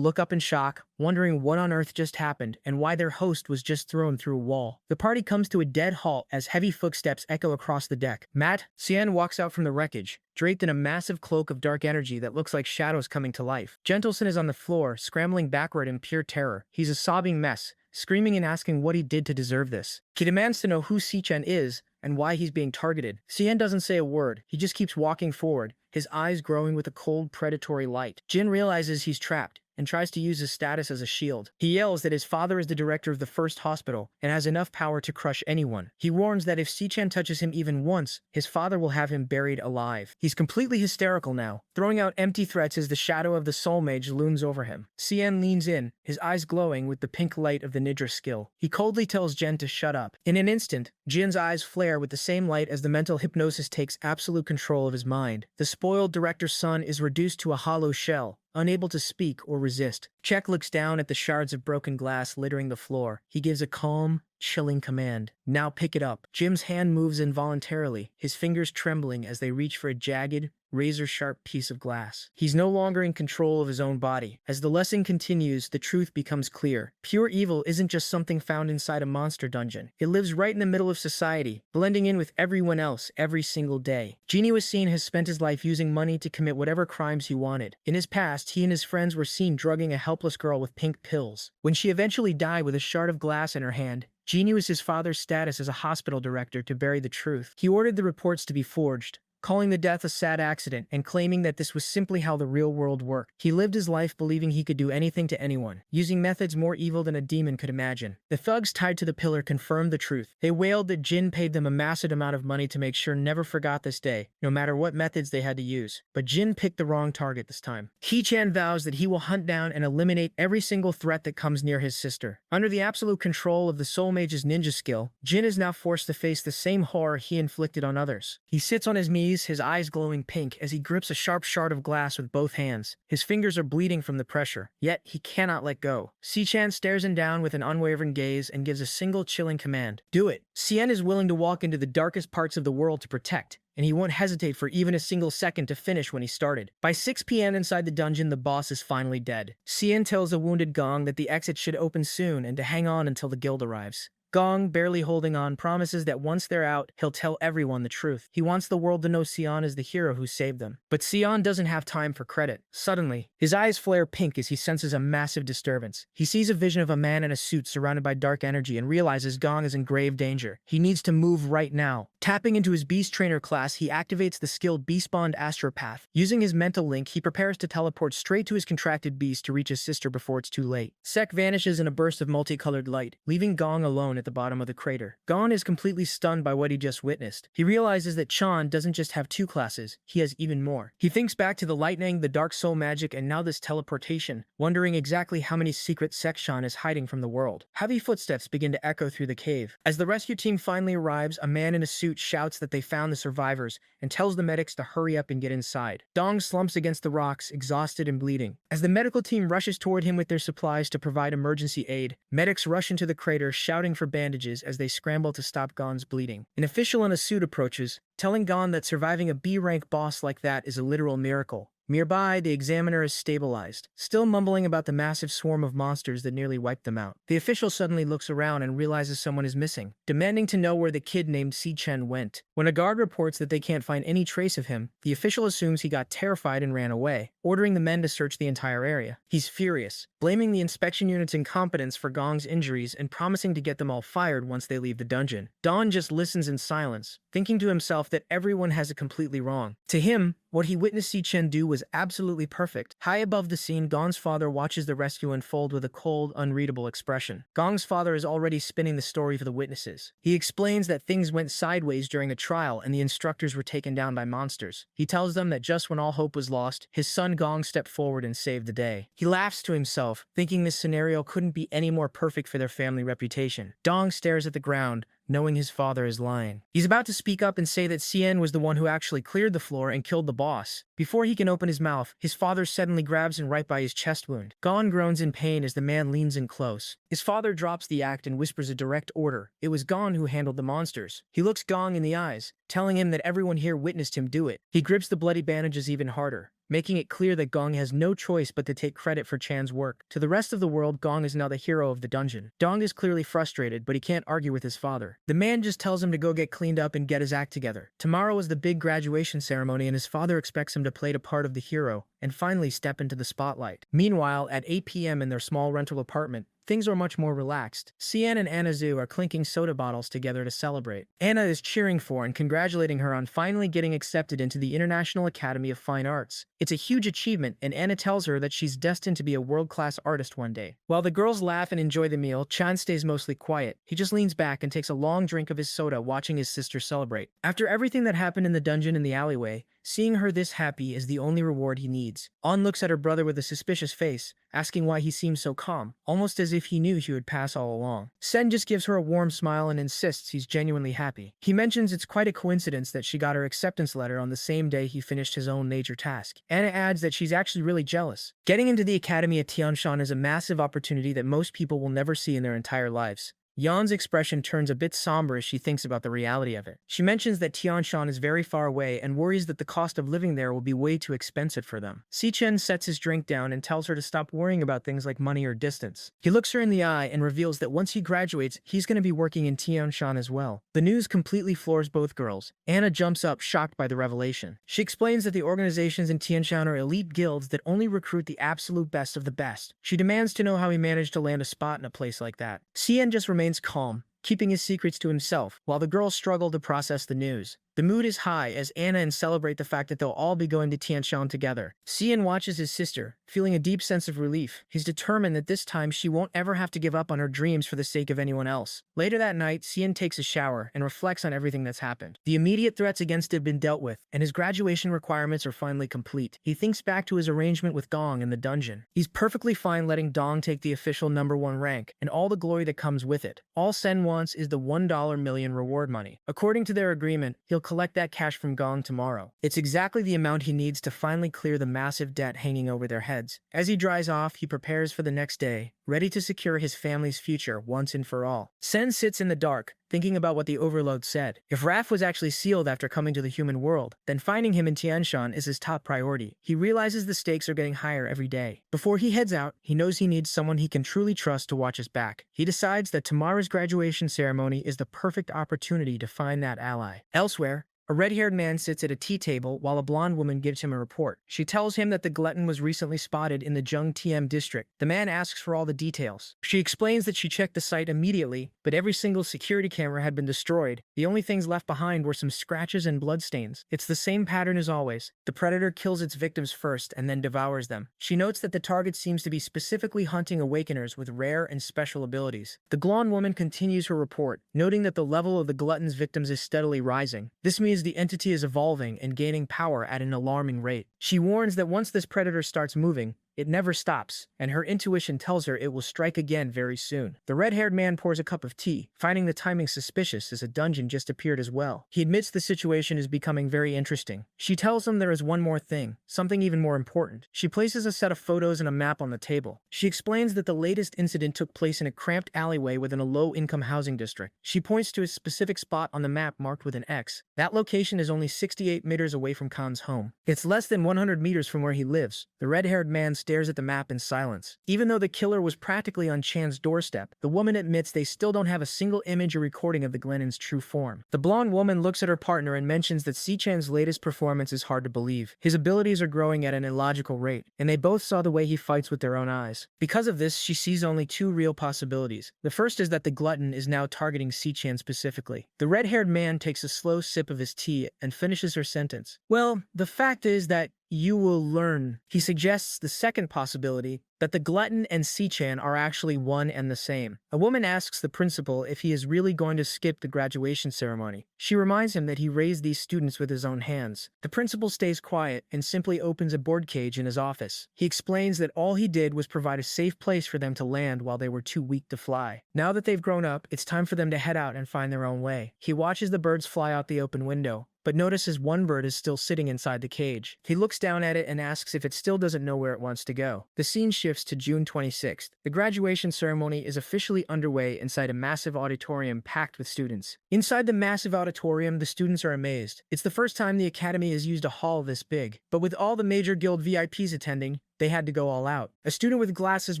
S1: look up in shock, wondering what on earth just happened and why their host was just thrown through a wall. The party comes to a dead halt as heavy footsteps echo across the deck. Matt, Xian walks out from the wreckage, draped in a massive cloak of dark energy that looks like shadows coming to life. Gentleson is on the floor, scrambling backward in pure terror. He's a sobbing mess, screaming and asking what he did to deserve this. He demands to know who Si Chen is, and why he's being targeted. Cien doesn't say a word. He just keeps walking forward, his eyes growing with a cold, predatory light. Jin realizes he's trapped and tries to use his status as a shield. He yells that his father is the director of the first hospital and has enough power to crush anyone. He warns that if Sichan touches him even once, his father will have him buried alive. He's completely hysterical now, throwing out empty threats as the shadow of the soul mage looms over him. Cien leans in, his eyes glowing with the pink light of the Nidra skill. He coldly tells Jin to shut up. In an instant, Jin's eyes flare with the same light as the mental hypnosis takes absolute control of his mind. The spoiled director's son is reduced to a hollow shell, unable to speak or resist. Chek looks down at the shards of broken glass littering the floor. He gives a calm, chilling command. Now pick it up. Jim's hand moves involuntarily, his fingers trembling as they reach for a jagged, razor-sharp piece of glass. He's no longer in control of his own body. As the lesson continues, the truth becomes clear. Pure evil isn't just something found inside a monster dungeon. It lives right in the middle of society, blending in with everyone else every single day. Genie was seen has spent his life using money to commit whatever crimes he wanted. In his past, he and his friends were seen drugging a helpless girl with pink pills. When she eventually died with a shard of glass in her hand, Genie used his father's status as a hospital director to bury the truth. He ordered the reports to be forged, calling the death a sad accident and claiming that this was simply how the real world worked. He lived his life believing he could do anything to anyone, using methods more evil than a demon could imagine. The thugs tied to the pillar confirmed the truth. They wailed that Jin paid them a massive amount of money to make sure never forgot this day, no matter what methods they had to use. But Jin picked the wrong target this time. Hee-chan vows that he will hunt down and eliminate every single threat that comes near his sister. Under the absolute control of the Soul Mage's ninja skill, Jin is now forced to face the same horror he inflicted on others. He sits on his knees, his eyes glowing pink as he grips a sharp shard of glass with both hands. His fingers are bleeding from the pressure, yet he cannot let go. Sichan stares him down with an unwavering gaze and gives a single chilling command. Do it. Cien is willing to walk into the darkest parts of the world to protect, and he won't hesitate for even a single second to finish when he started. By 6 p.m. inside the dungeon, the boss is finally dead. Cien tells the wounded Gong that the exit should open soon and to hang on until the guild arrives. Gong, barely holding on, promises that once they're out, he'll tell everyone the truth. He wants the world to know Sion is the hero who saved them. But Sion doesn't have time for credit. Suddenly, his eyes flare pink as he senses a massive disturbance. He sees a vision of a man in a suit surrounded by dark energy and realizes Gong is in grave danger. He needs to move right now. Tapping into his Beast Trainer class, he activates the skill Beast Bond Astropath. Using his mental link, he prepares to teleport straight to his contracted beast to reach his sister before it's too late. Sek vanishes in a burst of multicolored light, leaving Gong alone at the bottom of the crater. Gong is completely stunned by what he just witnessed. He realizes that Chan doesn't just have 2 classes, he has even more. He thinks back to the lightning, the dark soul magic, and now this teleportation, wondering exactly how many secrets Sek-chan is hiding from the world. Heavy footsteps begin to echo through the cave. As the rescue team finally arrives, a man in a suit shouts that they found the survivors and tells the medics to hurry up and get inside. Dong slumps against the rocks, exhausted and bleeding. As the medical team rushes toward him with their supplies to provide emergency aid, medics rush into the crater shouting for bandages as they scramble to stop Gon's bleeding. An official in a suit approaches, telling Gon that surviving a B-rank boss like that is a literal miracle. Nearby, the examiner is stabilized, still mumbling about the massive swarm of monsters that nearly wiped them out. The official suddenly looks around and realizes someone is missing, demanding to know where the kid named Si-Chen went. When a guard reports that they can't find any trace of him, the official assumes he got terrified and ran away, ordering the men to search the entire area. He's furious, blaming the inspection unit's incompetence for Gong's injuries and promising to get them all fired once they leave the dungeon. Don just listens in silence, thinking to himself that everyone has it completely wrong. To him, what he witnessed Si-Chen do was absolutely perfect. High above the scene, Gong's father watches the rescue unfold with a cold, unreadable expression. Gong's father is already spinning the story for the witnesses. He explains that things went sideways during the trial and the instructors were taken down by monsters. He tells them that just when all hope was lost, his son Gong stepped forward and saved the day. He laughs to himself, thinking this scenario couldn't be any more perfect for their family reputation. Dong stares at the ground, knowing his father is lying. He's about to speak up and say that Cien was the one who actually cleared the floor and killed the boss. Before he can open his mouth, his father suddenly grabs him right by his chest wound. Gon groans in pain as the man leans in close. His father drops the act and whispers a direct order. It was Gon who handled the monsters. He looks Gong in the eyes, telling him that everyone here witnessed him do it. He grips the bloody bandages even harder, making it clear that Gong has no choice but to take credit for Chan's work. To the rest of the world, Gong is now the hero of the dungeon. Dong is clearly frustrated, but he can't argue with his father. The man just tells him to go get cleaned up and get his act together. Tomorrow is the big graduation ceremony and his father expects him to play the part of the hero and finally step into the spotlight. Meanwhile, at 8 p.m. in their small rental apartment, things are much more relaxed. Cien and Anazu are clinking soda bottles together to celebrate. Anna is cheering for and congratulating her on finally getting accepted into the International Academy of Fine Arts. It's a huge achievement, and Anna tells her that she's destined to be a world-class artist one day. While the girls laugh and enjoy the meal, Chan stays mostly quiet. He just leans back and takes a long drink of his soda, watching his sister celebrate. After everything that happened in the dungeon in the alleyway, seeing her this happy is the only reward he needs. An looks at her brother with a suspicious face, asking why he seems so calm, almost as if he knew she would pass all along. Sen just gives her a warm smile and insists he's genuinely happy. He mentions it's quite a coincidence that she got her acceptance letter on the same day he finished his own major task. Anna adds that she's actually really jealous. Getting into the academy at Tianshan is a massive opportunity that most people will never see in their entire lives. Yan's expression turns a bit somber as she thinks about the reality of it. She mentions that Tianshan is very far away and worries that the cost of living there will be way too expensive for them. Sichen sets his drink down and tells her to stop worrying about things like money or distance. He looks her in the eye and reveals that once he graduates, he's going to be working in Tianshan as well. The news completely floors both girls. Anna jumps up, shocked by the revelation. She explains that the organizations in Tianshan are elite guilds that only recruit the absolute best of the best. She demands to know how he managed to land a spot in a place like that. Cien just remains calm, keeping his secrets to himself, while the girls struggle to process the news. The mood is high as Anna and celebrate the fact that they'll all be going to Tianshan together. Cien watches his sister, feeling a deep sense of relief. He's determined that this time she won't ever have to give up on her dreams for the sake of anyone else. Later that night, Cien takes a shower and reflects on everything that's happened. The immediate threats against him have been dealt with, and his graduation requirements are finally complete. He thinks back to his arrangement with Dong in the dungeon. He's perfectly fine letting Dong take the official #1 rank, and all the glory that comes with it. All Sen wants is the $1 million reward money. According to their agreement, he'll collect that cash from Gong tomorrow. It's exactly the amount he needs to finally clear the massive debt hanging over their heads. As he dries off, he prepares for the next day, ready to secure his family's future once and for all. Sen sits in the dark, thinking about what the overload said. If Raph was actually sealed after coming to the human world, then finding him in Tianshan is his top priority. He realizes the stakes are getting higher every day. Before he heads out, he knows he needs someone he can truly trust to watch his back. He decides that tomorrow's graduation ceremony is the perfect opportunity to find that ally. Elsewhere, a red-haired man sits at a tea table while a blonde woman gives him a report. She tells him that the glutton was recently spotted in the Jung TM district. The man asks for all the details. She explains that she checked the site immediately, but every single security camera had been destroyed. The only things left behind were some scratches and bloodstains. It's the same pattern as always. The predator kills its victims first and then devours them. She notes that the target seems to be specifically hunting awakeners with rare and special abilities. The blonde woman continues her report, noting that the level of the glutton's victims is steadily rising. This means the entity is evolving and gaining power at an alarming rate. She warns that once this predator starts moving, it never stops, and her intuition tells her it will strike again very soon. The red-haired man pours a cup of tea, finding the timing suspicious as a dungeon just appeared as well. He admits the situation is becoming very interesting. She tells him there is one more thing, something even more important. She places a set of photos and a map on the table. She explains that the latest incident took place in a cramped alleyway within a low-income housing district. She points to a specific spot on the map marked with an X. That location is only 68 meters away from Khan's home. It's less than 100 meters from where he lives. The red-haired man stares at the map in silence. Even though the killer was practically on Chan's doorstep, the woman admits they still don't have a single image or recording of the Glennon's true form. The blonde woman looks at her partner and mentions that Si-Chan's latest performance is hard to believe. His abilities are growing at an illogical rate, and they both saw the way he fights with their own eyes. Because of this, she sees only two real possibilities. The first is that the glutton is now targeting Si-Chan specifically. The red-haired man takes a slow sip of his tea and finishes her sentence. Well, the fact is that you will learn. He suggests the second possibility, that the glutton and Si-Chan are actually one and the same. A woman asks the principal if he is really going to skip the graduation ceremony. She reminds him that he raised these students with his own hands. The principal stays quiet and simply opens a bird cage in his office. He explains that all he did was provide a safe place for them to land while they were too weak to fly. Now that they've grown up, it's time for them to head out and find their own way. He watches the birds fly out the open window, but notices one bird is still sitting inside the cage. He looks down at it and asks if it still doesn't know where it wants to go. The scene shifts to June 26th. The graduation ceremony is officially underway inside a massive auditorium packed with students. Inside the massive auditorium, the students are amazed. It's the first time the academy has used a hall this big. But with all the major guild VIPs attending, they had to go all out. A student with glasses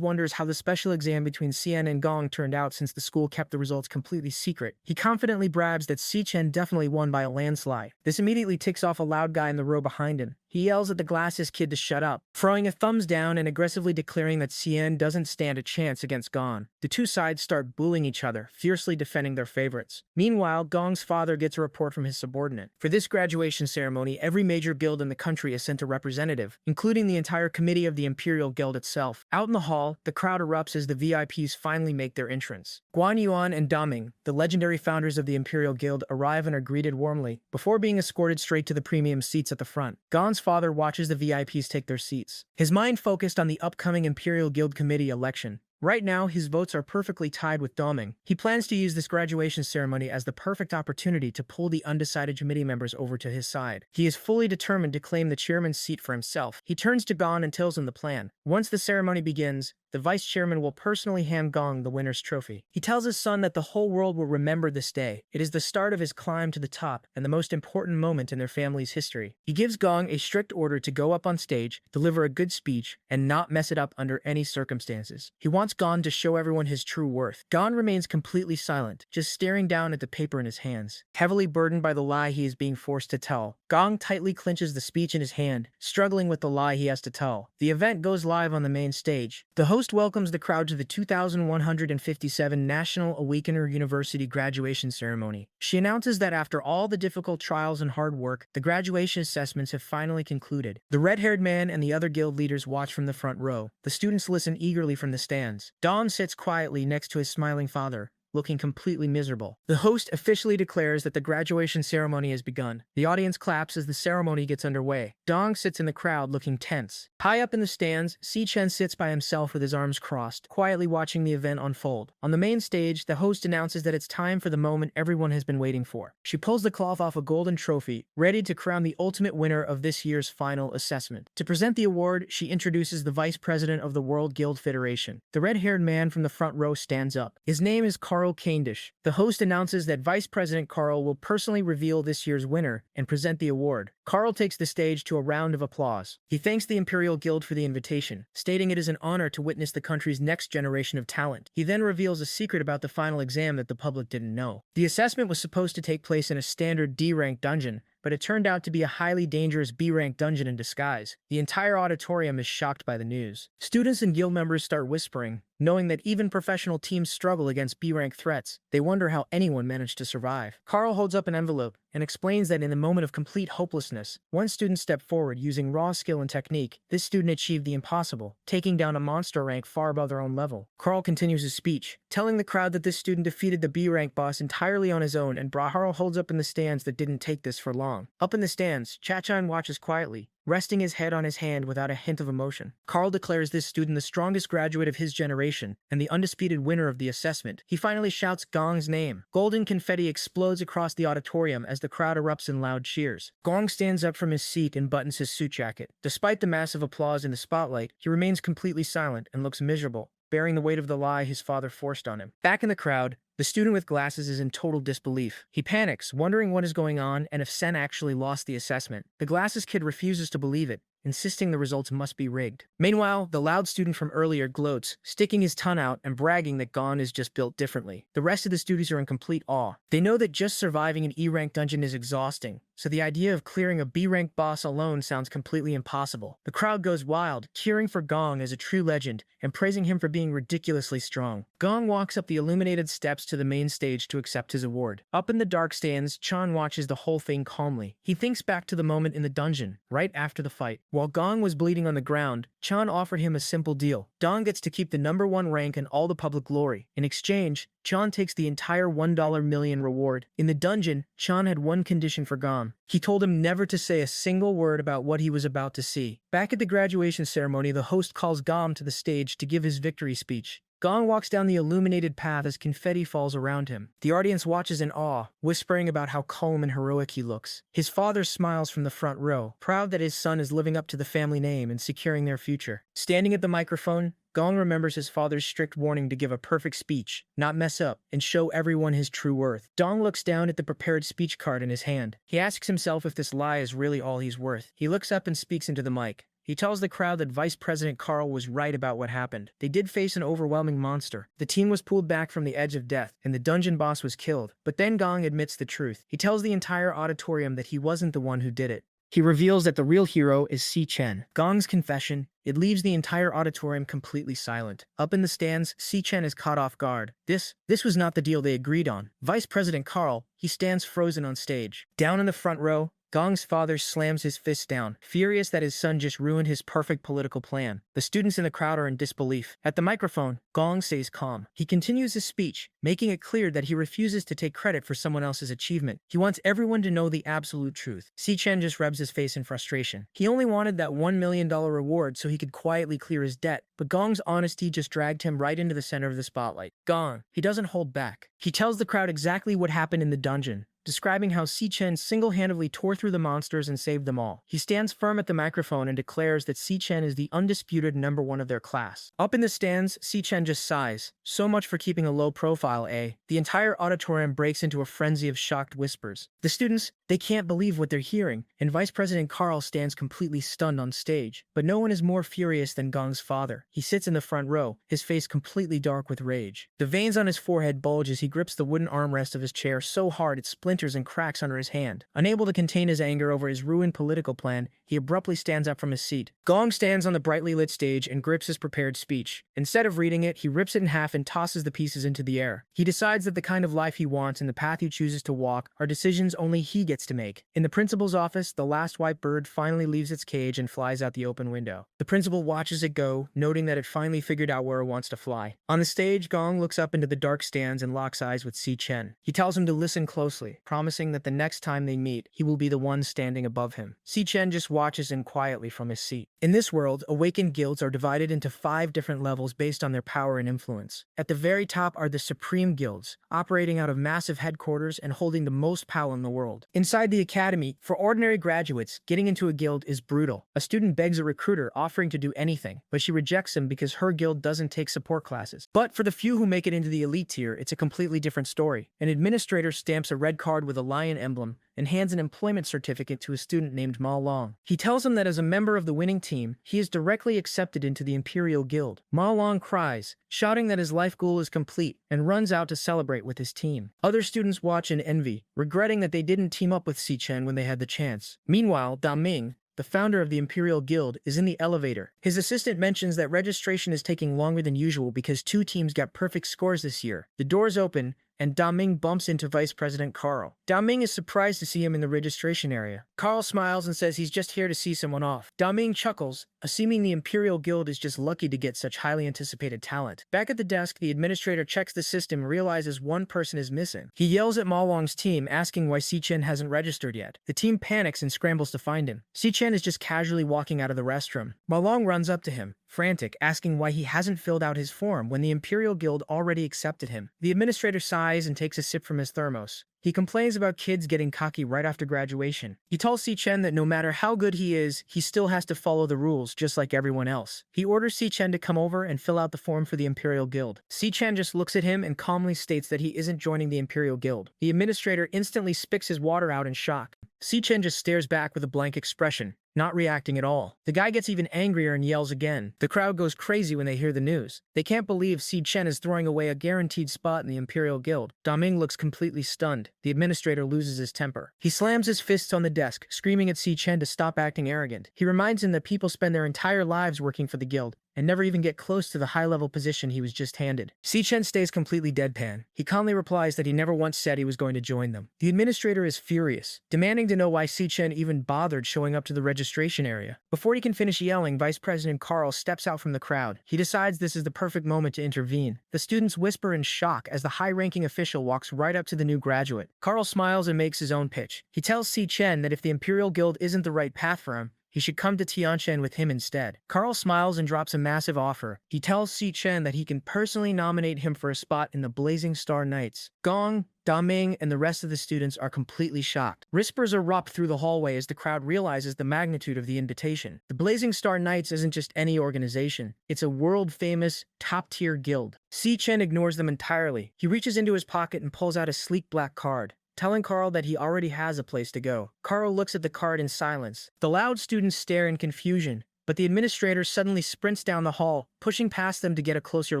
S1: wonders how the special exam between Xian and Gong turned out since the school kept the results completely secret. He confidently brabs that Xichen definitely won by a landslide. This immediately ticks off a loud guy in the row behind him. He yells at the glasses kid to shut up, throwing a thumbs down and aggressively declaring that Xian doesn't stand a chance against Gong. The two sides start bullying each other, fiercely defending their favorites. Meanwhile, Gong's father gets a report from his subordinate. For this graduation ceremony, every major guild in the country is sent a representative, including the entire committee of the Imperial Guild itself. Out in the hall, the crowd erupts as the VIPs finally make their entrance. Guan Yuan and Daming, the legendary founders of the Imperial Guild, arrive and are greeted warmly, before being escorted straight to the premium seats at the front. Gong's father watches the VIPs take their seats, his mind focused on the upcoming Imperial Guild Committee election. Right now, his votes are perfectly tied with Daming. He plans to use this graduation ceremony as the perfect opportunity to pull the undecided committee members over to his side. He is fully determined to claim the chairman's seat for himself. He turns to Gong and tells him the plan. Once the ceremony begins, the vice chairman will personally hand Gong the winner's trophy. He tells his son that the whole world will remember this day. It is the start of his climb to the top and the most important moment in their family's history. He gives Gong a strict order to go up on stage, deliver a good speech, and not mess it up under any circumstances. He wants Gong to show everyone his true worth. Gong remains completely silent, just staring down at the paper in his hands. Heavily burdened by the lie he is being forced to tell, Gong tightly clenches the speech in his hand, struggling with the lie he has to tell. The event goes live on the main stage. The host welcomes the crowd to the 2157 National Awakener University graduation ceremony. She announces that after all the difficult trials and hard work, the graduation assessments have finally concluded. The red-haired man and the other guild leaders watch from the front row. The students listen eagerly from the stands. Dong sits quietly next to his smiling father, looking completely miserable. The host officially declares that the graduation ceremony has begun. The audience claps as the ceremony gets underway. Dong sits in the crowd looking tense. High up in the stands, Xichen sits by himself with his arms crossed, quietly watching the event unfold. On the main stage, the host announces that it's time for the moment everyone has been waiting for. She pulls the cloth off a golden trophy, ready to crown the ultimate winner of this year's final assessment. To present the award, she introduces the vice president of the World Guild Federation. The red-haired man from the front row stands up. His name is Carl Cavendish. The host announces that Vice President Carl will personally reveal this year's winner and present the award. Carl takes the stage to a round of applause. He thanks the Imperial Guild for the invitation, stating it is an honor to witness the country's next generation of talent. He then reveals a secret about the final exam that the public didn't know. The assessment was supposed to take place in a standard D-rank dungeon, but it turned out to be a highly dangerous B-rank dungeon in disguise. The entire auditorium is shocked by the news. Students and guild members start whispering, knowing that even professional teams struggle against B-rank threats. They wonder how anyone managed to survive. Carl holds up an envelope and explains that in the moment of complete hopelessness, one student stepped forward using raw skill and technique. This student achieved the impossible, taking down a monster rank far above their own level. Carl continues his speech, telling the crowd that this student defeated the B-rank boss entirely on his own, and Carl holds up in the stands that didn't take this for long. Up in the stands, Chachan watches quietly, resting his head on his hand without a hint of emotion. Carl declares this student the strongest graduate of his generation and the undisputed winner of the assessment. He finally shouts Gong's name. Golden confetti explodes across the auditorium as the crowd erupts in loud cheers. Gong stands up from his seat and buttons his suit jacket. Despite the massive applause in the spotlight, he remains completely silent and looks miserable, bearing the weight of the lie his father forced on him. Back in the crowd, the student with glasses is in total disbelief. He panics, wondering what is going on and if Sen actually lost the assessment. The glasses kid refuses to believe it, insisting the results must be rigged. Meanwhile, the loud student from earlier gloats, sticking his tongue out and bragging that Gon is just built differently. The rest of the students are in complete awe. They know that just surviving an E-rank dungeon is exhausting, so the idea of clearing a B-rank boss alone sounds completely impossible. The crowd goes wild, cheering for Gong as a true legend and praising him for being ridiculously strong. Gong walks up the illuminated steps to the main stage to accept his award. Up in the dark stands, Chan watches the whole thing calmly. He thinks back to the moment in the dungeon, right after the fight. While Gong was bleeding on the ground, Chan offered him a simple deal. Dong gets to keep the #1 rank and all the public glory. In exchange, Chan takes the entire $1 million reward. In the dungeon, Chan had one condition for Gong. He told him never to say a single word about what he was about to see. Back at the graduation ceremony, the host calls Gong to the stage to give his victory speech. Gong walks down the illuminated path as confetti falls around him. The audience watches in awe, whispering about how calm and heroic he looks. His father smiles from the front row, proud that his son is living up to the family name and securing their future. Standing at the microphone, Gong remembers his father's strict warning to give a perfect speech, not mess up, and show everyone his true worth. Dong looks down at the prepared speech card in his hand. He asks himself if this lie is really all he's worth. He looks up and speaks into the mic. He tells the crowd that Vice President Carl was right about what happened. They did face an overwhelming monster. The team was pulled back from the edge of death, and the dungeon boss was killed. But then Gong admits the truth. He tells the entire auditorium that he wasn't the one who did it. He reveals that the real hero is Si Chen. Gong's confession, it leaves the entire auditorium completely silent. Up in the stands, Si Chen is caught off guard. This was not the deal they agreed on. Vice President Carl, he stands frozen on stage. Down in the front row, Gong's father slams his fist down, furious that his son just ruined his perfect political plan. The students in the crowd are in disbelief. At the microphone, Gong stays calm. He continues his speech, making it clear that he refuses to take credit for someone else's achievement. He wants everyone to know the absolute truth. Si Chen just rubs his face in frustration. He only wanted that $1 million reward so he could quietly clear his debt, but Gong's honesty just dragged him right into the center of the spotlight. Gong, he doesn't hold back. He tells the crowd exactly what happened in the dungeon, describing how Si Chen single-handedly tore through the monsters and saved them all. He stands firm at the microphone and declares that Si Chen is the undisputed #1 of their class. Up in the stands, Si Chen just sighs. So much for keeping a low profile, eh? The entire auditorium breaks into a frenzy of shocked whispers. The students, they can't believe what they're hearing, and Vice President Carl stands completely stunned on stage. But no one is more furious than Gong's father. He sits in the front row, his face completely dark with rage. The veins on his forehead bulge as he grips the wooden armrest of his chair so hard it splinters and cracks under his hand. Unable to contain his anger over his ruined political plan, he abruptly stands up from his seat. Gong stands on the brightly lit stage and grips his prepared speech. Instead of reading it, he rips it in half and tosses the pieces into the air. He decides that the kind of life he wants and the path he chooses to walk are decisions only he gets to make. In the principal's office, the last white bird finally leaves its cage and flies out the open window. The principal watches it go, noting that it finally figured out where it wants to fly. On the stage, Gong looks up into the dark stands and locks eyes with Si Chen. He tells him to listen closely, promising that the next time they meet, he will be the one standing above him. Si Chen just watches him quietly from his seat. In this world, awakened guilds are divided into 5 different levels based on their power and influence. At the very top are the Supreme Guilds, operating out of massive headquarters and holding the most power in the world. Inside the academy, for ordinary graduates, getting into a guild is brutal. A student begs a recruiter offering to do anything, but she rejects him because her guild doesn't take support classes. But for the few who make it into the elite tier, it's a completely different story. An administrator stamps a red card with a lion emblem and hands an employment certificate to a student named Ma Long. He tells him that as a member of the winning team, he is directly accepted into the Imperial Guild. Ma Long cries, shouting that his life goal is complete, and runs out to celebrate with his team. Other students watch in envy, regretting that they didn't team up with Si Chen when they had the chance. Meanwhile, Da Ming, the founder of the Imperial Guild, is in the elevator. His assistant mentions that registration is taking longer than usual because 2 teams got perfect scores this year. The doors open, and Da Ming bumps into Vice President Carl. Da Ming is surprised to see him in the registration area. Carl smiles and says he's just here to see someone off. Da Ming chuckles, assuming the Imperial Guild is just lucky to get such highly anticipated talent. Back at the desk, the administrator checks the system and realizes one person is missing. He yells at Ma Long's team, asking why Si Chen hasn't registered yet. The team panics and scrambles to find him. Si Chen is just casually walking out of the restroom. Ma Long runs up to him, frantic, asking why he hasn't filled out his form when the Imperial Guild already accepted him. The administrator sighs and takes a sip from his thermos. He complains about kids getting cocky right after graduation. He tells Si Chen that no matter how good he is, he still has to follow the rules just like everyone else. He orders Si Chen to come over and fill out the form for the Imperial Guild. Si Chen just looks at him and calmly states that he isn't joining the Imperial Guild. The administrator instantly spits his water out in shock. Si Chen just stares back with a blank expression, not reacting at all. The guy gets even angrier and yells again. The crowd goes crazy when they hear the news. They can't believe Si Chen is throwing away a guaranteed spot in the Imperial Guild. Da Ming looks completely stunned. The administrator loses his temper. He slams his fists on the desk, screaming at Si Chen to stop acting arrogant. He reminds him that people spend their entire lives working for the guild and never even get close to the high-level position he was just handed. Si Chen stays completely deadpan. He calmly replies that he never once said he was going to join them. The administrator is furious, demanding to know why Si Chen even bothered showing up to the registration area. Before he can finish yelling, Vice President Carl steps out from the crowd. He decides this is the perfect moment to intervene. The students whisper in shock as the high-ranking official walks right up to the new graduate. Carl smiles and makes his own pitch. He tells Si Chen that if the Imperial Guild isn't the right path for him, he should come to Tianshan with him instead. Carl smiles and drops a massive offer. He tells Si Chen that he can personally nominate him for a spot in the Blazing Star Knights. Gong, Da Ming, and the rest of the students are completely shocked. Whispers erupt through the hallway as the crowd realizes the magnitude of the invitation. The Blazing Star Knights isn't just any organization. It's a world-famous, top-tier guild. Si Chen ignores them entirely. He reaches into his pocket and pulls out a sleek black card, telling Carl that he already has a place to go. Carl looks at the card in silence. The loud students stare in confusion, but the administrator suddenly sprints down the hall, pushing past them to get a closer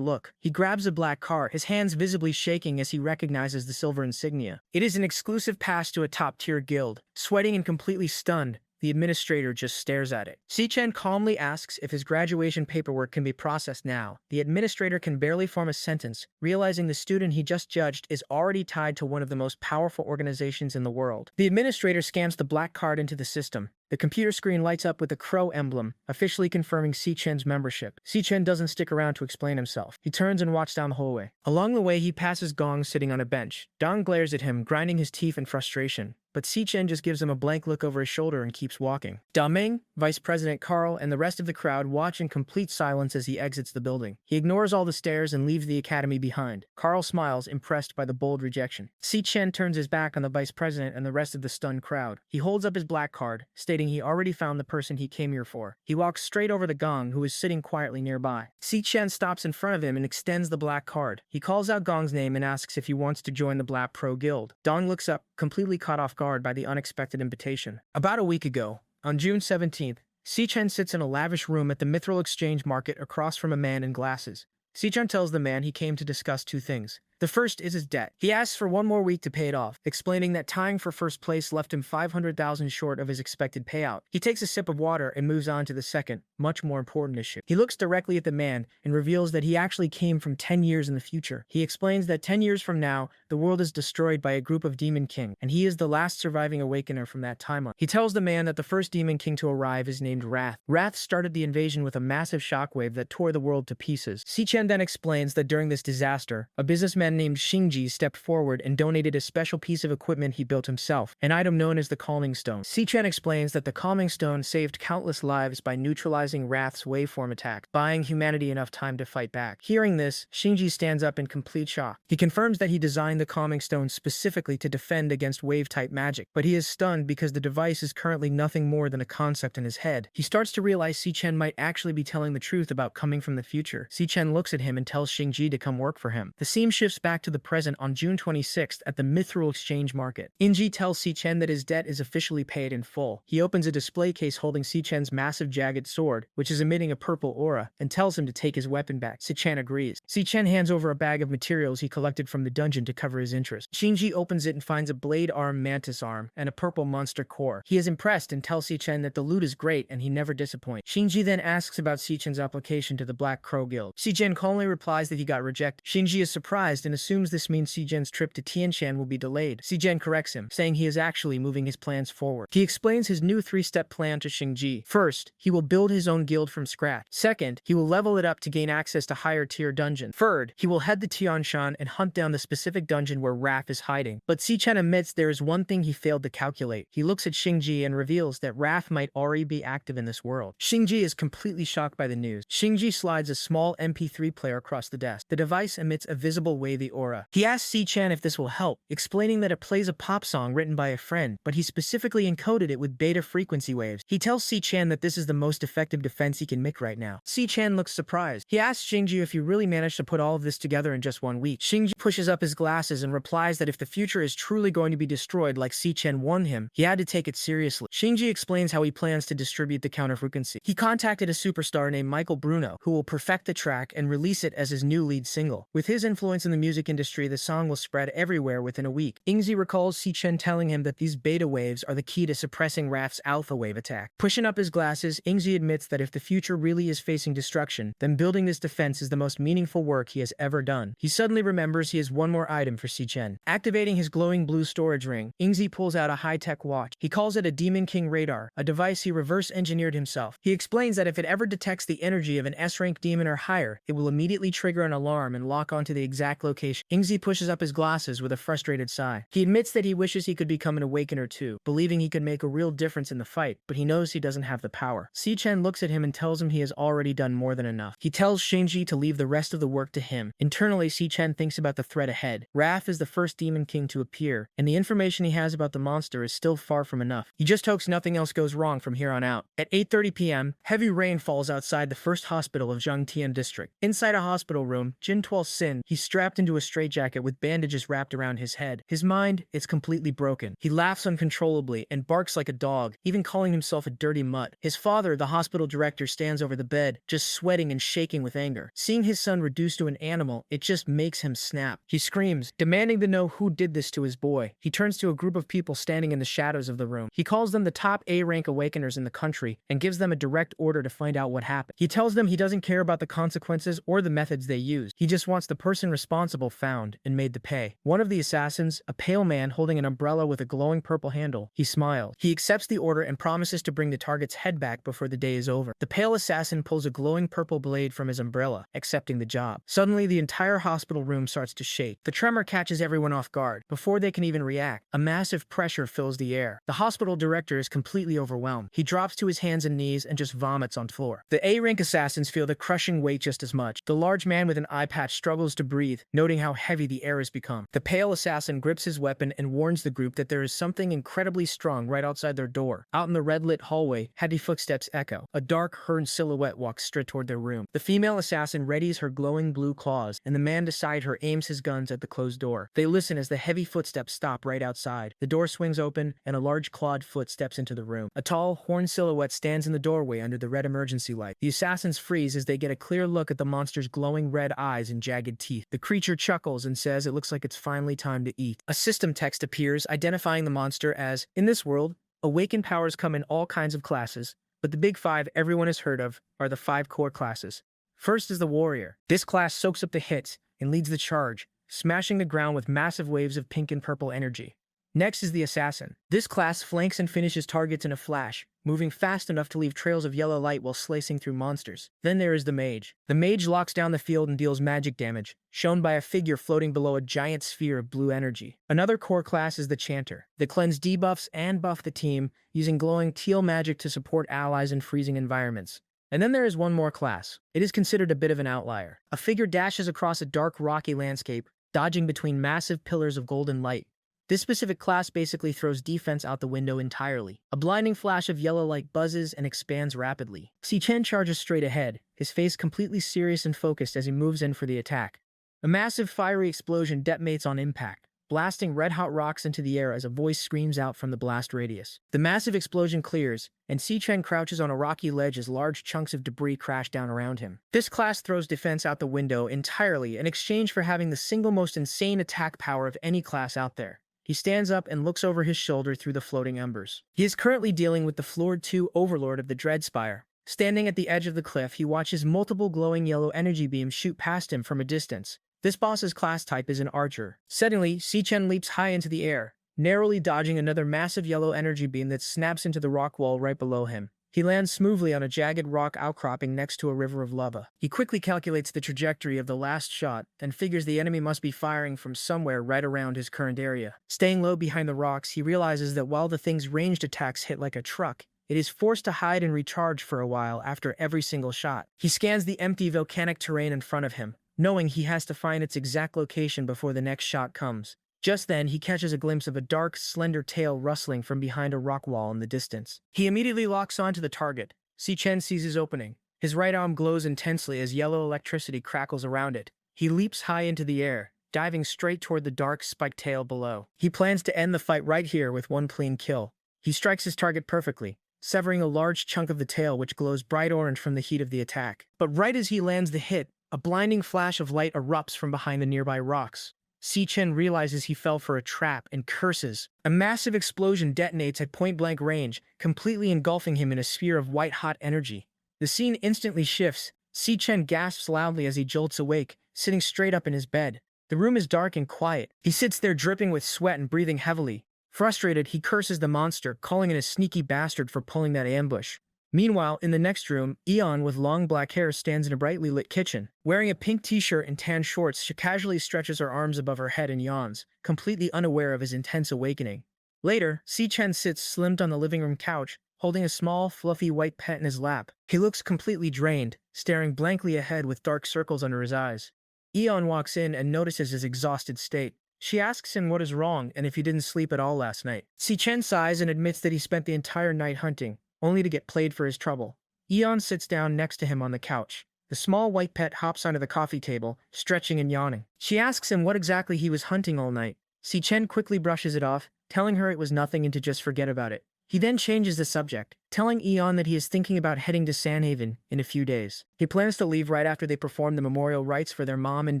S1: look. He grabs a black card, his hands visibly shaking as he recognizes the silver insignia. It is an exclusive pass to a top-tier guild. Sweating and completely stunned, the administrator just stares at it. Si-Chen calmly asks if his graduation paperwork can be processed now. The administrator can barely form a sentence, realizing the student he just judged is already tied to one of the most powerful organizations in the world. The administrator scans the black card into the system. The computer screen lights up with a crow emblem, officially confirming Si-Chen's membership. Si-Chen doesn't stick around to explain himself. He turns and walks down the hallway. Along the way, he passes Gong sitting on a bench. Dong glares at him, grinding his teeth in frustration. But Si-Chen just gives him a blank look over his shoulder and keeps walking. Da Ming, Vice President Carl, and the rest of the crowd watch in complete silence as he exits the building. He ignores all the stares and leaves the academy behind. Carl smiles, impressed by the bold rejection. Si-Chen turns his back on the Vice President and the rest of the stunned crowd. He holds up his black card, stating he already found the person he came here for. He walks straight over to Gong, who is sitting quietly nearby. Si-Chen stops in front of him and extends the black card. He calls out Gong's name and asks if he wants to join the Black Pro Guild. Dong looks up, completely caught off guard by the unexpected invitation. About a week ago, on June 17th, Si-Chen sits in a lavish room at the Mithril Exchange Market across from a man in glasses. Si-Chen tells the man he came to discuss two things. The first is his debt. He asks for one more week to pay it off, explaining that tying for first place left him 500,000 short of his expected payout. He takes a sip of water and moves on to the second, much more important issue. He looks directly at the man and reveals that he actually came from 10 years in the future. He explains that 10 years from now, the world is destroyed by a group of Demon King, and he is the last surviving Awakener from that timeline. He tells the man that the first Demon King to arrive is named Wrath. Wrath started the invasion with a massive shockwave that tore the world to pieces. Si-Chen then explains that during this disaster, a businessman named Xingji stepped forward and donated a special piece of equipment he built himself, an item known as the Calming Stone. Si-Chen explains that the Calming Stone saved countless lives by neutralizing Wrath's waveform attack, buying humanity enough time to fight back. Hearing this, Xingji stands up in complete shock. He confirms that he designed the Calming Stone specifically to defend against wave-type magic, but he is stunned because the device is currently nothing more than a concept in his head. He starts to realize Si-Chen might actually be telling the truth about coming from the future. Si-Chen looks at him and tells Xingji to come work for him. The scene shifts back to the present on June 26th at the Mithril Exchange Market. Xingji tells Si-Chen that his debt is officially paid in full. He opens a display case holding Si-Chen's massive jagged sword, which is emitting a purple aura, and tells him to take his weapon back. Si-Chen agrees. Si-Chen hands over a bag of materials he collected from the dungeon to cover his interest. Xingji opens it and finds a blade arm mantis arm and a purple monster core. He is impressed and tells Si-Chen that the loot is great and he never disappoints. Xingji then asks about Si-Chen's application to the Black Crow Guild. Si-Chen calmly replies that he got rejected. Xingji is surprised and assumes this means Si-Chen's trip to Tianshan will be delayed. Si-Chen corrects him, saying he is actually moving his plans forward. He explains his new 3-step plan to Xingji. First, he will build his own guild from scratch. Second, he will level it up to gain access to higher tier dungeons. Third, he will head to Tianshan and hunt down the specific dungeon where Wrath is hiding. But Si-Chen admits there is one thing he failed to calculate. He looks at Xingji and reveals that Wrath might already be active in this world. Xingji is completely shocked by the news. Xingji slides a small MP3 player across the desk. The device emits a visible wavy aura. He asks Si-Chen if this will help, explaining that it plays a pop song written by a friend, but he specifically encoded it with beta frequency waves. He tells Si-Chen that this is the most effective defense he can make right now. Si-Chen looks surprised. He asks Xingji if he really managed to put all of this together in just 1 week. Xingji pushes up his glasses and replies that if the future is truly going to be destroyed like Si-Chen warned him, he had to take it seriously. Xingji explains how he plans to distribute the counter-frequency. He contacted a superstar named Michael Bruno, who will perfect the track and release it as his new lead single. With his influence in the music industry, the song will spread everywhere within a week. Xingji recalls Si-Chen telling him that these beta waves are the key to suppressing Wrath's alpha wave attack. Pushing up his glasses, Xingji admits that if the future really is facing destruction, then building this defense is the most meaningful work he has ever done. He suddenly remembers he has one more item for Si-Chen. Activating his glowing blue storage ring, Xingji pulls out a high-tech watch. He calls it a Demon King radar, a device he reverse-engineered himself. He explains that if it ever detects the energy of an S-rank demon or higher, it will immediately trigger an alarm and lock onto the exact location. Xingji pushes up his glasses with a frustrated sigh. He admits that he wishes he could become an Awakener too, believing he could make a real difference in the fight, but he knows he doesn't have the power. Si-Chen looks at him and tells him he has already done more than enough. He tells Xingji to leave the rest of the work to him. Internally, Si-Chen thinks about the threat ahead. Wrath is the first Demon King to appear, and the information he has about the monster is still far from enough. He just hopes nothing else goes wrong from here on out. At 8:30 p.m., heavy rain falls outside the first hospital of Zhangtian district. Inside a hospital room, Jin Tuol Sin, he's strapped into a straitjacket with bandages wrapped around his head. His mind is completely broken. He laughs uncontrollably and barks like a dog, even calling himself a dirty mutt. His father, the hospital director, stands over the bed, just sweating and shaking with anger. Seeing his son reduced to an animal, it just makes him snap. He screams, demanding to know who did this to his boy. He turns to a group of people standing in the shadows of the room. He calls them the top A-rank awakeners in the country and gives them a direct order to find out what happened. He tells them he doesn't care about the consequences or the methods they use. He just wants the person responsible found and made to pay. One of the assassins, a pale man holding an umbrella with a glowing purple handle, he smiles. He accepts the order and promises to bring the target's head back before the day is over. The pale assassin pulls a glowing purple blade from his umbrella, accepting the job. Suddenly, the entire hospital room starts to shake. The tremor catches everyone off guard. Before they can even react, a massive pressure fills the air. The hospital director is completely overwhelmed. He drops to his hands and knees and just vomits on the floor. The A-rank assassins feel the crushing weight just as much. The large man with an eye patch struggles to breathe, noting how heavy the air has become. The pale assassin grips his weapon and warns the group that there is something incredibly strong right outside their door. Out in the red-lit hallway, heavy footsteps echo. A dark, herd silhouette walks straight toward their room. The female assassin readies her glowing blue claws, and the man beside her aims his guns at the closed door. They listen as the heavy footsteps stop right outside. The door swings open, and a large clawed foot steps into the room. A tall, horned silhouette stands in the doorway under the red emergency light. The assassins freeze as they get a clear look at the monster's glowing red eyes and jagged teeth. The creature chuckles and says it looks like it's finally time to eat. A system text appears, identifying the monster as, in this world, awakened powers come in all kinds of classes, but the big five everyone has heard of are the 5 core classes. First is the warrior. This class soaks up the hits and leads the charge, smashing the ground with massive waves of pink and purple energy. Next is the assassin. This class flanks and finishes targets in a flash, moving fast enough to leave trails of yellow light while slicing through monsters. Then there is the mage. The mage locks down the field and deals magic damage, shown by a figure floating below a giant sphere of blue energy. Another core class is the chanter. They cleanse debuffs and buff the team, using glowing teal magic to support allies in freezing environments. And then there is one more class. It is considered a bit of an outlier. A figure dashes across a dark, rocky landscape, dodging between massive pillars of golden light. This specific class basically throws defense out the window entirely. A blinding flash of yellow light buzzes and expands rapidly. Si-Chen charges straight ahead, his face completely serious and focused as he moves in for the attack. A massive fiery explosion detonates on impact, blasting red-hot rocks into the air as a voice screams out from the blast radius. The massive explosion clears, and Si-Chen crouches on a rocky ledge as large chunks of debris crash down around him. This class throws defense out the window entirely in exchange for having the single most insane attack power of any class out there. He stands up and looks over his shoulder through the floating embers. He is currently dealing with the Floor 2 Overlord of the Dreadspire. Standing at the edge of the cliff, he watches multiple glowing yellow energy beams shoot past him from a distance. This boss's class type is an archer. Suddenly, Si-Chen leaps high into the air, narrowly dodging another massive yellow energy beam that snaps into the rock wall right below him. He lands smoothly on a jagged rock outcropping next to a river of lava. He quickly calculates the trajectory of the last shot and figures the enemy must be firing from somewhere right around his current area. Staying low behind the rocks, he realizes that while the thing's ranged attacks hit like a truck, it is forced to hide and recharge for a while after every single shot. He scans the empty volcanic terrain in front of him, knowing he has to find its exact location before the next shot comes. Just then, he catches a glimpse of a dark, slender tail rustling from behind a rock wall in the distance. He immediately locks onto the target. Si-Chen sees his opening. His right arm glows intensely as yellow electricity crackles around it. He leaps high into the air, diving straight toward the dark, spiked tail below. He plans to end the fight right here with one clean kill. He strikes his target perfectly, severing a large chunk of the tail which glows bright orange from the heat of the attack. But right as he lands the hit, a blinding flash of light erupts from behind the nearby rocks. Si-Chen realizes he fell for a trap and curses. A massive explosion detonates at point-blank range, completely engulfing him in a sphere of white-hot energy. The scene instantly shifts. Si-Chen gasps loudly as he jolts awake, sitting straight up in his bed. The room is dark and quiet. He sits there dripping with sweat and breathing heavily. Frustrated, he curses the monster, calling it a sneaky bastard for pulling that ambush. Meanwhile, in the next room, Eon with long black hair stands in a brightly lit kitchen. Wearing a pink t-shirt and tan shorts, she casually stretches her arms above her head and yawns, completely unaware of his intense awakening. Later, Si-Chen sits slimmed on the living room couch, holding a small, fluffy white pet in his lap. He looks completely drained, staring blankly ahead with dark circles under his eyes. Eon walks in and notices his exhausted state. She asks him what is wrong and if he didn't sleep at all last night. Si-Chen sighs and admits that he spent the entire night hunting, only to get played for his trouble. Eon sits down next to him on the couch, The small white pet hops onto the coffee table, stretching and yawning. She asks him what exactly he was hunting all night. Si Chen quickly brushes it off, telling her it was nothing and to just forget about it. He then changes the subject, telling Eon that he is thinking about heading to Sanhaven in a few days. He plans to leave right after they perform the memorial rites for their mom and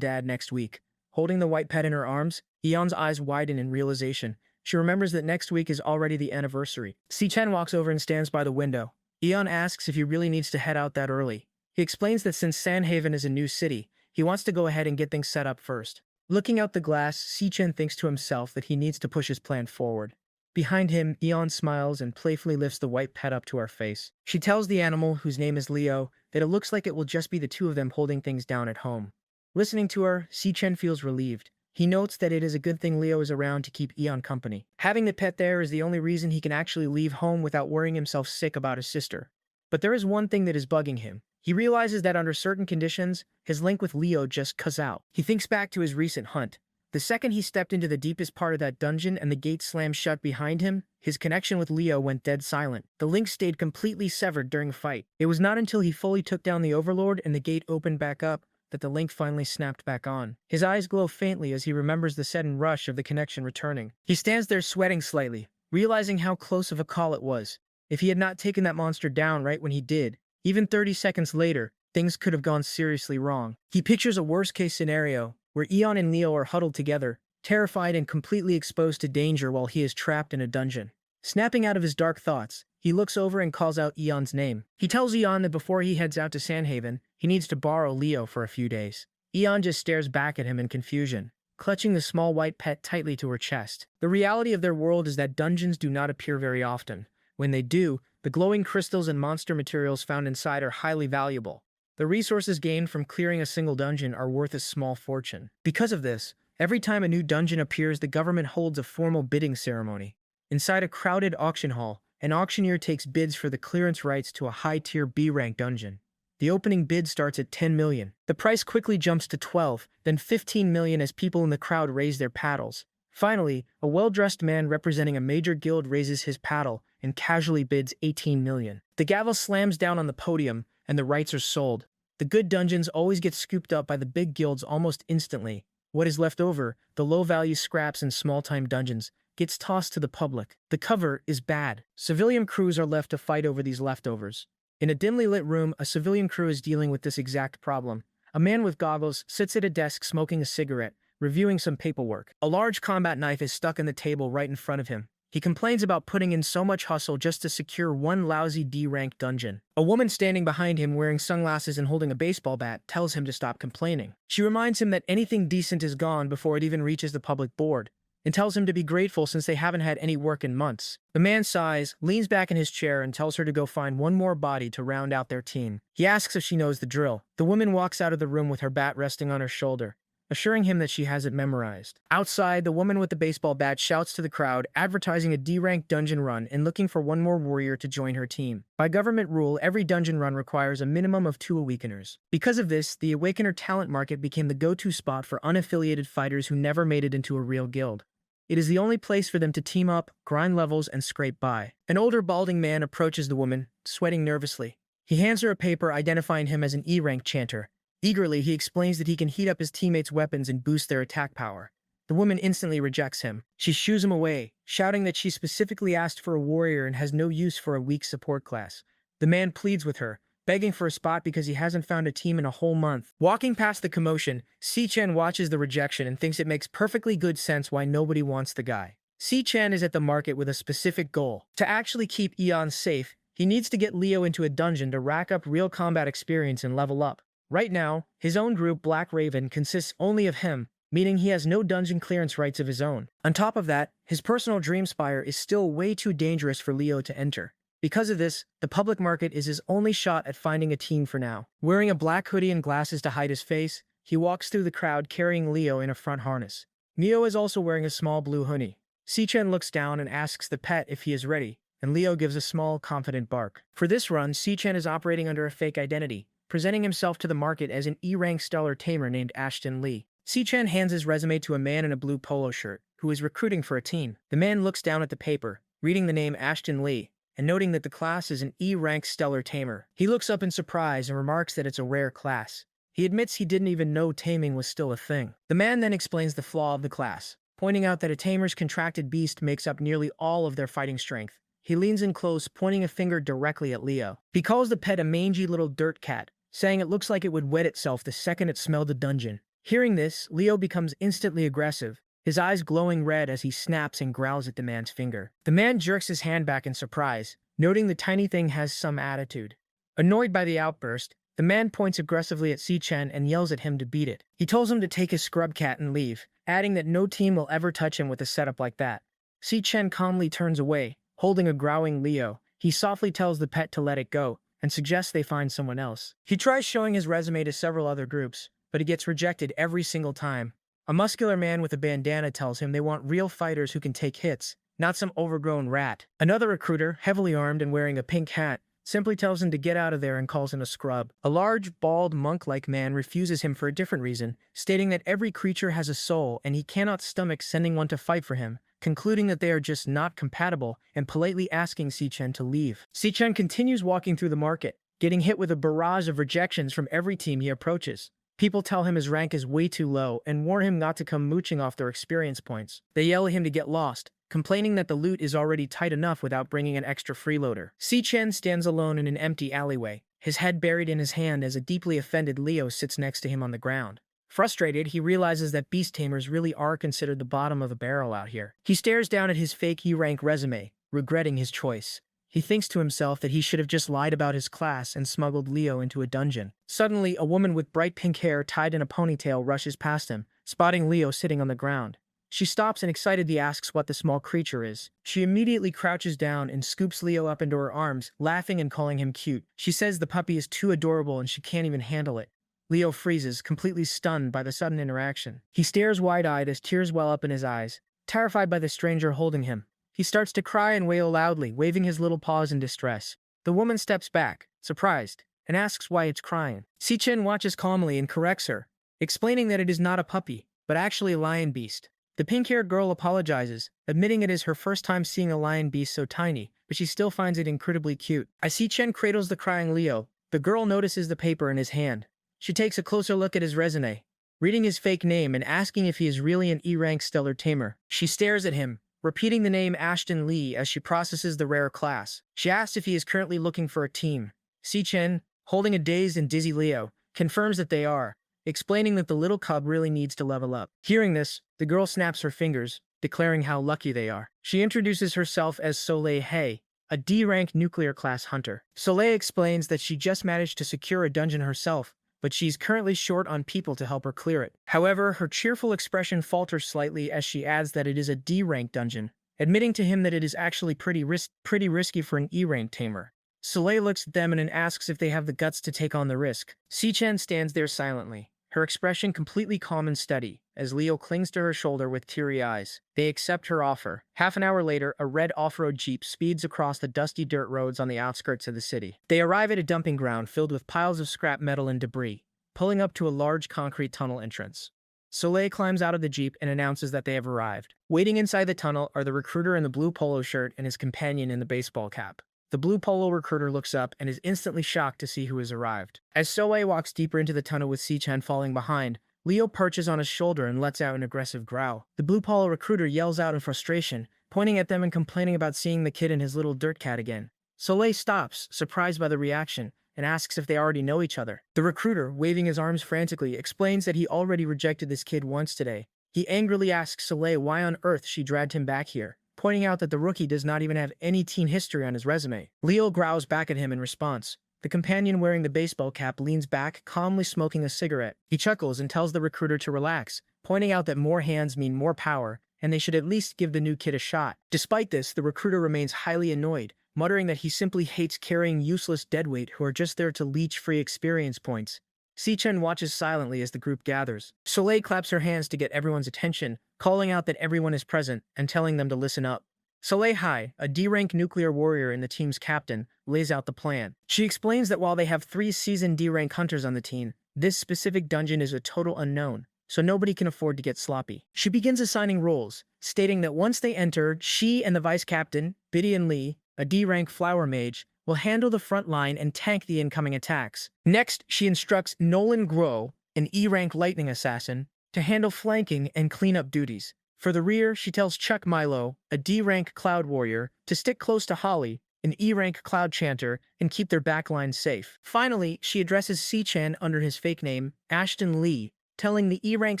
S1: dad next week. Holding the white pet in her arms, Eon's eyes widen in realization. She remembers that next week is already the anniversary. Si Chen walks over and stands by the window. Eon asks if he really needs to head out that early. He explains that since Sanhaven is a new city, he wants to go ahead and get things set up first. Looking out the glass, Si Chen thinks to himself that he needs to push his plan forward. Behind him, Eon smiles and playfully lifts the white pet up to her face. She tells the animal, whose name is Leo, that it looks like it will just be the two of them holding things down at home. Listening to her, Si Chen feels relieved. He notes that it is a good thing Leo is around to keep Eon company. Having the pet there is the only reason he can actually leave home without worrying himself sick about his sister. But there is one thing that is bugging him. He realizes that under certain conditions, his link with Leo just cuts out. He thinks back to his recent hunt. The second he stepped into the deepest part of that dungeon and the gate slammed shut behind him, his connection with Leo went dead silent. The link stayed completely severed during the fight. It was not until he fully took down the Overlord and the gate opened back up that the link finally snapped back on. His eyes glow faintly as he remembers the sudden rush of the connection returning. He stands there sweating slightly, realizing how close of a call it was. If he had not taken that monster down right when he did, even 30 seconds later, things could have gone seriously wrong. He pictures a worst-case scenario, where Eon and Leo are huddled together, terrified and completely exposed to danger while he is trapped in a dungeon. Snapping out of his dark thoughts, he looks over and calls out Eon's name. He tells Eon that before he heads out to Sanhaven, he needs to borrow Leo for a few days. Eon just stares back at him in confusion, clutching the small white pet tightly to her chest. The reality of their world is that dungeons do not appear very often. When they do, the glowing crystals and monster materials found inside are highly valuable. The resources gained from clearing a single dungeon are worth a small fortune. Because of this, every time a new dungeon appears, the government holds a formal bidding ceremony. Inside a crowded auction hall, an auctioneer takes bids for the clearance rights to a high-tier B-rank dungeon. The opening bid starts at 10 million. The price quickly jumps to 12, then 15 million as people in the crowd raise their paddles. Finally, a well-dressed man representing a major guild raises his paddle and casually bids 18 million. The gavel slams down on the podium, and the rights are sold. The good dungeons always get scooped up by the big guilds almost instantly. What is left over, the low-value scraps and small-time dungeons, gets tossed to the public. The cover is bad. Civilian crews are left to fight over these leftovers. In a dimly lit room, a civilian crew is dealing with this exact problem. A man with goggles sits at a desk smoking a cigarette, reviewing some paperwork. A large combat knife is stuck in the table right in front of him. He complains about putting in so much hustle just to secure one lousy D-rank dungeon. A woman standing behind him wearing sunglasses and holding a baseball bat tells him to stop complaining. She reminds him that anything decent is gone before it even reaches the public board, and tells him to be grateful since they haven't had any work in months. The man sighs, leans back in his chair, and tells her to go find one more body to round out their team. He asks if she knows the drill. The woman walks out of the room with her bat resting on her shoulder, assuring him that she has it memorized. Outside, the woman with the baseball bat shouts to the crowd, advertising a D-rank dungeon run and looking for one more warrior to join her team. By government rule, every dungeon run requires a minimum of 2 awakeners. Because of this, the awakener talent market became the go-to spot for unaffiliated fighters who never made it into a real guild. It is the only place for them to team up, grind levels, and scrape by. An older balding man approaches the woman, sweating nervously. He hands her a paper identifying him as an E-rank chanter. Eagerly, he explains that he can heat up his teammates' weapons and boost their attack power. The woman instantly rejects him. She shoos him away, shouting that she specifically asked for a warrior and has no use for a weak support class. The man pleads with her, begging for a spot because he hasn't found a team in a whole month. Walking past the commotion, Si Chen watches the rejection and thinks it makes perfectly good sense why nobody wants the guy. Si Chen is at the market with a specific goal. To actually keep Eon safe, he needs to get Leo into a dungeon to rack up real combat experience and level up. Right now, his own group, Black Raven, consists only of him, meaning he has no dungeon clearance rights of his own. On top of that, his personal Dreamspire is still way too dangerous for Leo to enter. Because of this, the public market is his only shot at finding a team for now. Wearing a black hoodie and glasses to hide his face, he walks through the crowd carrying Leo in a front harness. Leo is also wearing a small blue hoodie. Si Chen looks down and asks the pet if he is ready, and Leo gives a small, confident bark. For this run, Si Chen is operating under a fake identity, presenting himself to the market as an E-rank stellar tamer named Ashton Lee. Si Chen hands his resume to a man in a blue polo shirt, who is recruiting for a team. The man looks down at the paper, reading the name Ashton Lee, and noting that the class is an E-rank stellar tamer. He looks up in surprise and remarks that it's a rare class. He admits he didn't even know taming was still a thing. The man then explains the flaw of the class, pointing out that a tamer's contracted beast makes up nearly all of their fighting strength. He leans in close, pointing a finger directly at Leo. He calls the pet a mangy little dirt cat, saying it looks like it would wet itself the second it smelled the dungeon. Hearing this, Leo becomes instantly aggressive, his eyes glowing red as he snaps and growls at the man's finger. The man jerks his hand back in surprise, noting the tiny thing has some attitude. Annoyed by the outburst, the man points aggressively at Si-Chen and yells at him to beat it. He tells him to take his scrub cat and leave, adding that no team will ever touch him with a setup like that. Si-Chen calmly turns away, holding a growling Leo. He softly tells the pet to let it go, and suggests they find someone else. He tries showing his resume to several other groups, but he gets rejected every single time. A muscular man with a bandana tells him they want real fighters who can take hits, not some overgrown rat. Another recruiter, heavily armed and wearing a pink hat, simply tells him to get out of there and calls him a scrub. A large, bald, monk-like man refuses him for a different reason, stating that every creature has a soul and he cannot stomach sending one to fight for him, concluding that they are just not compatible and politely asking Si-Chen to leave. Si-Chen continues walking through the market, getting hit with a barrage of rejections from every team he approaches. People tell him his rank is way too low and warn him not to come mooching off their experience points. They yell at him to get lost, complaining that the loot is already tight enough without bringing an extra freeloader. Si-Chen stands alone in an empty alleyway, his head buried in his hand as a deeply offended Leo sits next to him on the ground. Frustrated, he realizes that beast tamers really are considered the bottom of the barrel out here. He stares down at his fake E-rank resume, regretting his choice. He thinks to himself that he should have just lied about his class and smuggled Leo into a dungeon. Suddenly, a woman with bright pink hair tied in a ponytail rushes past him, spotting Leo sitting on the ground. She stops and excitedly asks what the small creature is. She immediately crouches down and scoops Leo up into her arms, laughing and calling him cute. She says the puppy is too adorable and she can't even handle it. Leo freezes, completely stunned by the sudden interaction. He stares wide-eyed as tears well up in his eyes, terrified by the stranger holding him. He starts to cry and wail loudly, waving his little paws in distress. The woman steps back, surprised, and asks why it's crying. Si-Chen watches calmly and corrects her, explaining that it is not a puppy, but actually a lion beast. The pink-haired girl apologizes, admitting it is her first time seeing a lion beast so tiny, but she still finds it incredibly cute. As Si-Chen cradles the crying Leo, the girl notices the paper in his hand. She takes a closer look at his resume, reading his fake name and asking if he is really an E-rank stellar tamer. She stares at him, repeating the name Ashton Lee as she processes the rare class. She asks if he is currently looking for a team. Si-Chen, holding a dazed and dizzy Leo, confirms that they are, explaining that the little cub really needs to level up. Hearing this, the girl snaps her fingers, declaring how lucky they are. She introduces herself as Soleil Hay, a D-rank nuclear class hunter. Soleil explains that she just managed to secure a dungeon herself, but she's currently short on people to help her clear it. However, her cheerful expression falters slightly as she adds that it is a D-rank dungeon, admitting to him that it is actually pretty risky for an E-rank tamer. Soleil looks at them and asks if they have the guts to take on the risk. Si-Chen stands there silently, her expression completely calm and steady, as Leo clings to her shoulder with teary eyes. They accept her offer. Half an hour later, a red off-road jeep speeds across the dusty dirt roads on the outskirts of the city. They arrive at a dumping ground filled with piles of scrap metal and debris, pulling up to a large concrete tunnel entrance. Soleil climbs out of the jeep and announces that they have arrived. Waiting inside the tunnel are the recruiter in the blue polo shirt and his companion in the baseball cap. The blue polo recruiter looks up and is instantly shocked to see who has arrived. As Soleil walks deeper into the tunnel with Si-Chen falling behind, Leo perches on his shoulder and lets out an aggressive growl. The blue polo recruiter yells out in frustration, pointing at them and complaining about seeing the kid and his little dirt cat again. Soleil stops, surprised by the reaction, and asks if they already know each other. The recruiter, waving his arms frantically, explains that he already rejected this kid once today. He angrily asks Soleil why on earth she dragged him back here, pointing out that the rookie does not even have any teen history on his resume. Leo growls back at him in response. The companion wearing the baseball cap leans back, calmly smoking a cigarette. He chuckles and tells the recruiter to relax, pointing out that more hands mean more power, and they should at least give the new kid a shot. Despite this, the recruiter remains highly annoyed, muttering that he simply hates carrying useless deadweight who are just there to leech free experience points. Si-Chen watches silently as the group gathers. Soleil claps her hands to get everyone's attention, calling out that everyone is present and telling them to listen up. Soleil Hai, a D-rank nuclear warrior and the team's captain, lays out the plan. She explains that while they have 3 seasoned D-rank hunters on the team, this specific dungeon is a total unknown, so nobody can afford to get sloppy. She begins assigning roles, stating that once they enter, she and the vice captain, Bidian Lee, a D-rank flower mage, will handle the front line and tank the incoming attacks. Next, she instructs Nolan Grow, an E-rank lightning assassin, to handle flanking and cleanup duties. For the rear, she tells Chuck Milo, a D-rank cloud warrior, to stick close to Holly, an E-rank cloud chanter, and keep their backlines safe. Finally, she addresses C-Chan under his fake name, Ashton Lee, telling the E-rank